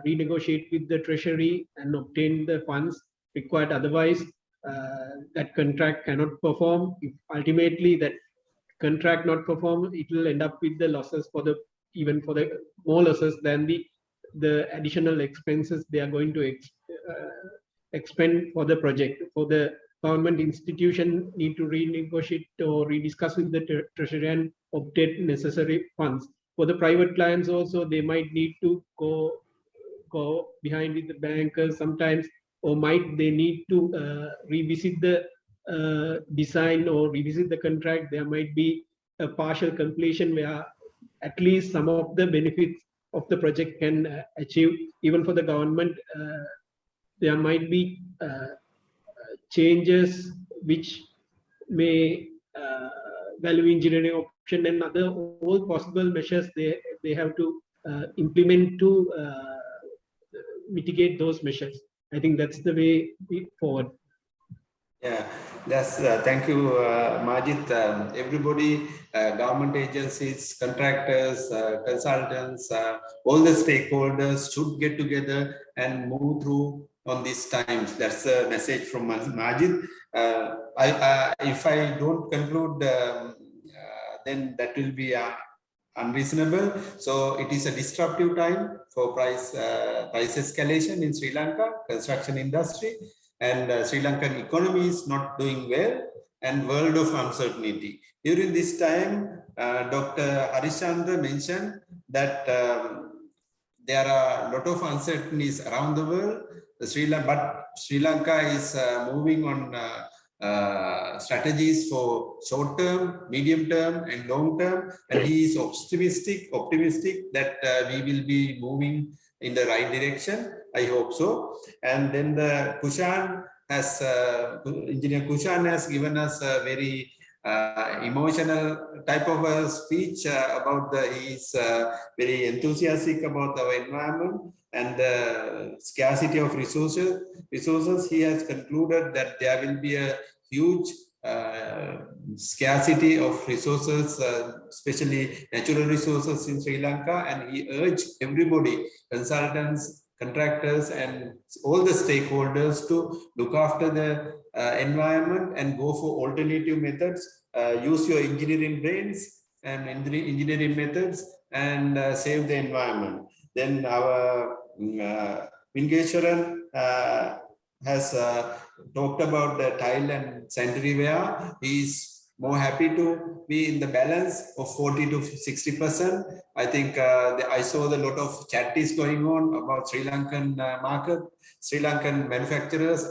renegotiate with the treasury and obtain the funds required. Otherwise, that contract cannot perform. If ultimately that contract not perform, it will end up with the losses for the even for the more losses than the additional expenses they are going to expend for the project. For the government institution need to renegotiate or rediscuss with the treasury and obtain necessary funds. For the private clients also, they might need to go behind with the bankers sometimes, or might they need to revisit the design or revisit the contract. There might be a partial completion where at least some of the benefits of the project can achieve. Even for the government, there might be changes which may value engineering option and other all possible measures they have to implement to mitigate those measures. I think that's the way forward. Yeah, that's thank you, Majid. Everybody, government agencies, contractors, consultants, all the stakeholders should get together and move through on these times. That's a message from Majid. If I don't conclude, then that will be unreasonable. So it is a disruptive time for price escalation in Sri Lanka construction industry. And Sri Lankan economy is not doing well, and world of uncertainty. During this time, Dr. Harishchandra mentioned that there are a lot of uncertainties around the world. But Sri Lanka is moving on strategies for short term, medium term, and long term, and he is optimistic that we will be moving in the right direction. I hope so. And then the Kushan has, Engineer Kushan has given us a very emotional type of a speech about he is very enthusiastic about our environment and the scarcity of resources. He has concluded that there will be a huge scarcity of resources, especially natural resources in Sri Lanka, and he urged everybody, consultants, contractors, and all the stakeholders to look after the environment and go for alternative methods, use your engineering brains and engineering methods, and save the environment. Then our Vingeshwaran has talked about the tile and sanitary ware. He is more happy to be in the balance of 40 to 60%. I think I saw a lot of chat is going on about Sri Lankan market, Sri Lankan manufacturers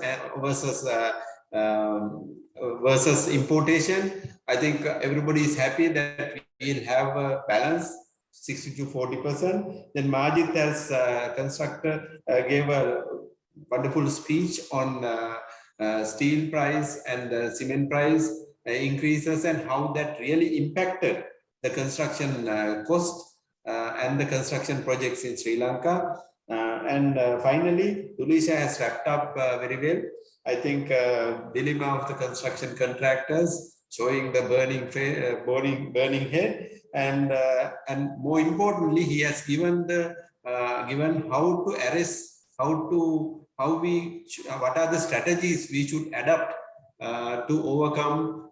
versus importation. I think everybody is happy that we'll have a balance 60 to 40%. Then Majid as constructor gave a wonderful speech on steel price and cement price increases and how that really impacted the construction cost and the construction projects in Sri Lanka. And finally, Tulisha has wrapped up very well. I think dilemma of the construction contractors, showing the burning head, and more importantly, he has given the given how to arrest, what are the strategies we should adapt to overcome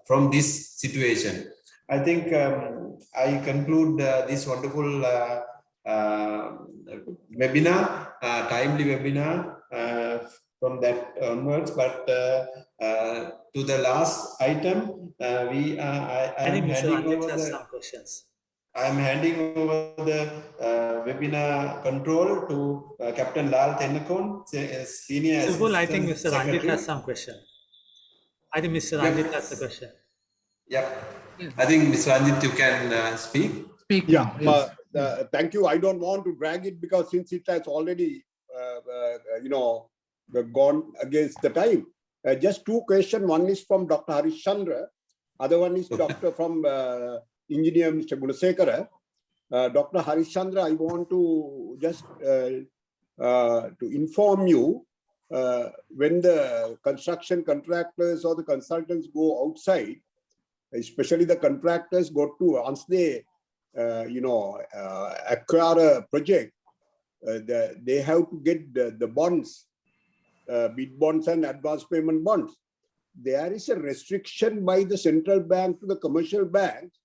from this situation. I think I conclude this wonderful webinar, timely webinar from that onwards. But to the last item, I am handing over some questions. I am handing over the webinar control to Captain Lal Tenakon, Senior Assistant I think Mr. Ranjit Secretary. has some question. I think Mr. Ranjit has a question. Yeah, I think Mr. Ranjit, you can speak. Yeah, thank you. I don't want to drag it because since it has already, gone against the time. Just two questions. One is from Dr. Harishchandra. Other one is Dr. from Engineer Mr. Gunasekara. Dr. Harishchandra, I want to just to inform you when the construction contractors or the consultants go outside, especially the contractors go to, once they acquire a project, they have to get the bonds, bid bonds and advance payment bonds. There is a restriction by the central bank to the commercial banks.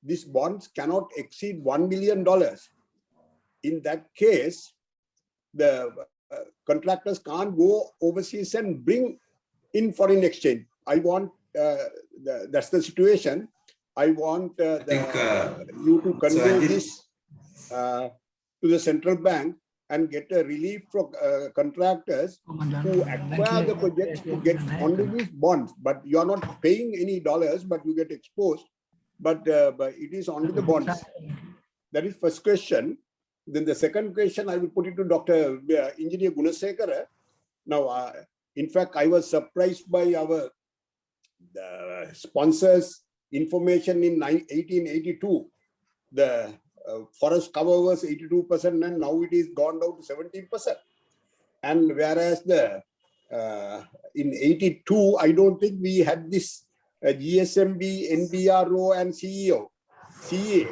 These bonds cannot exceed $1 million. In that case, the contractors can't go overseas and bring in foreign exchange. I want, that's the situation. I want you to convey this to the central bank and get a relief from contractors who acquire the projects to get only these bonds, but you are not paying any dollars, but you get exposed. But it is only the bonds. That is first question. Then the second question, I will put it to Dr. Engineer Gunasekara. Now, in fact, I was surprised by our sponsors' information in 1882. The forest cover was 82% and now it is gone down to 17%. And whereas in 82, I don't think we had this GSMB, NBRO and CA,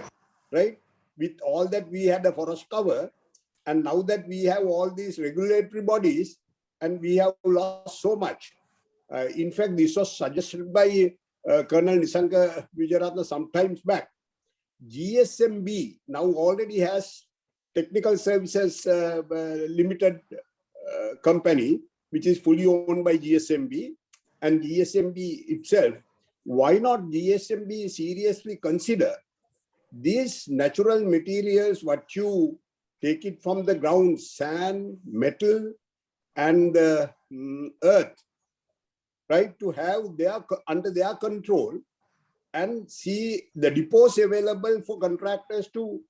right? With all that we had a forest cover, and now that we have all these regulatory bodies and we have lost so much. In fact, this was suggested by Colonel Nisanka Vijayaratna sometimes back. GSMB now already has Technical Services Limited company, which is fully owned by GSMB, and GSMB itself. Why not GSMB seriously consider these natural materials, what you take it from the ground, sand, metal, and earth, right, to have under their control and see the depots available for contractors to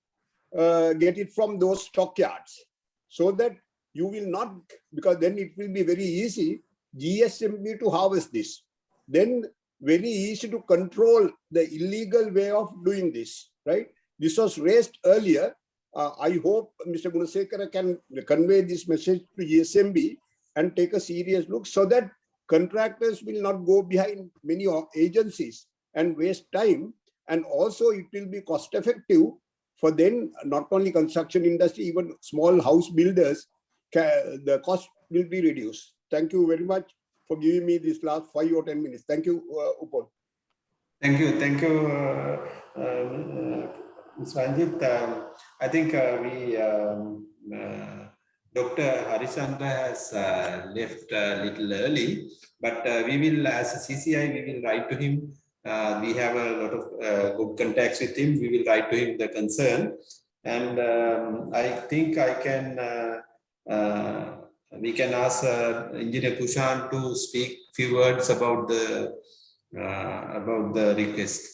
get it from those stockyards, so that you will not, because then it will be very easy GSMB to harvest this. Then very easy to control the illegal way of doing this, right? This was raised earlier. I hope Mr. Gunasekara can convey this message to GSMB and take a serious look so that contractors will not go behind many agencies and waste time. And also it will be cost effective for them, not only construction industry, even small house builders, the cost will be reduced. Thank you very much for giving me this last 5 or 10 minutes. Thank you, Upol. Thank you, Ms. Ranjit. I think Dr. Harishchandra has left a little early, but we will, as a CCI, we will write to him. We have a lot of good contacts with him. We will write to him the concern, and I think we can ask Engineer Kushan to speak few words about the request.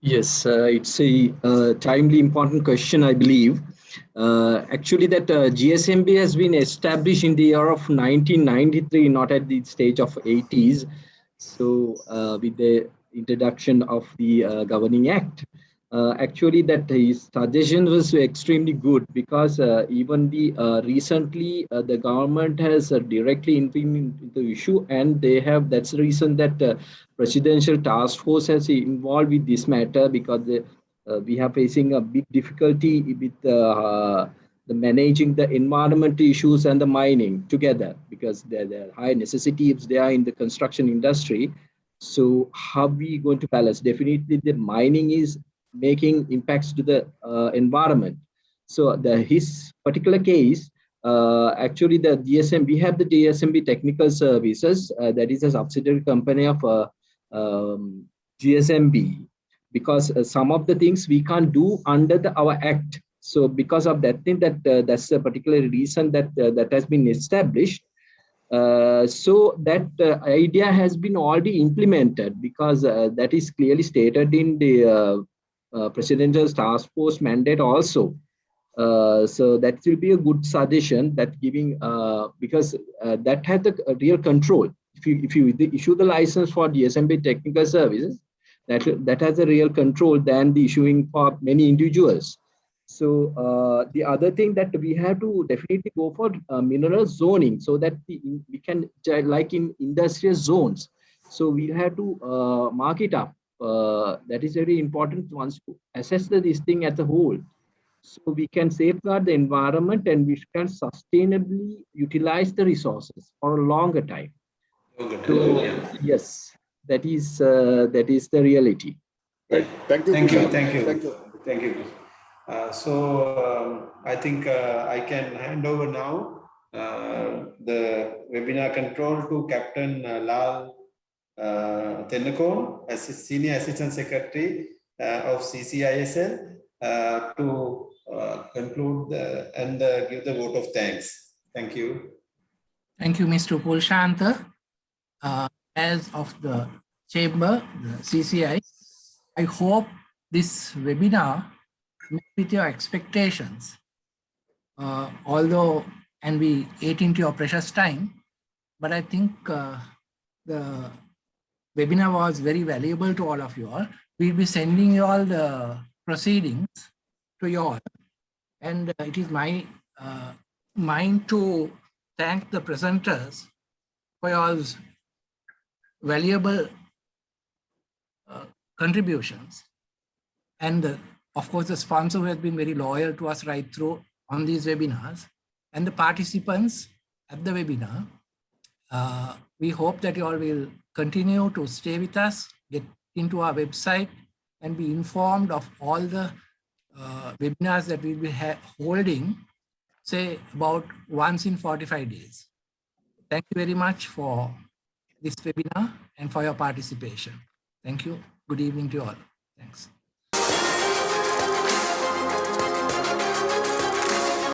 Yes, it's a timely important question, I believe. Actually, that GSMB has been established in the year of 1993, not at the stage of 80s. So with the introduction of the Governing Act, actually that his suggestion was extremely good, because even the recently the government has directly intervened the issue, and that's the reason that presidential task force has involved with this matter, because we are facing a big difficulty with the managing the environmental issues and the mining together, because there are high necessities there in the construction industry. So how we going to balance? Definitely the mining is making impacts to the environment. So his particular case, actually the DSM, we have the DSMB Technical Services, that is a subsidiary company of GSMB, because some of the things we can't do under our act. So because of that thing, that's a particular reason that has been established. So that idea has been already implemented, because that is clearly stated in the presidential task force mandate also. So that will be a good suggestion, that giving because that has the real control. If you issue the license for DSMB technical services, that has a real control than the issuing for many individuals. So the other thing that we have to definitely go for mineral zoning, so that we can, like in industrial zones, so we have to mark it up. That is very important once to assess this thing as a whole, so we can safeguard the environment and we can sustainably utilize the resources for a longer time. So, yes, that is the reality. Right. Thank you. Thank you. Thank you. Thank you. Thank you. I think I can hand over now the webinar control to Captain Lal Tennakoon, Senior Assistant Secretary of CCISL, to conclude and give the vote of thanks. Thank you. Thank you, Mr. Pulshanta. As of the chamber, the CCI, I hope this webinar met with your expectations. Although, and we ate into your precious time, but I think the webinar was very valuable to all of you all. We'll be sending you all the proceedings to you all. And it is my mind to thank the presenters for your valuable contributions. And of course, the sponsor who has been very loyal to us right through on these webinars, and the participants at the webinar. We hope that you all will continue to stay with us, get into our website, and be informed of all the webinars that we'll be holding, say about once in 45 days. Thank you very much for this webinar and for your participation. Thank you. Good evening to you all. Thanks.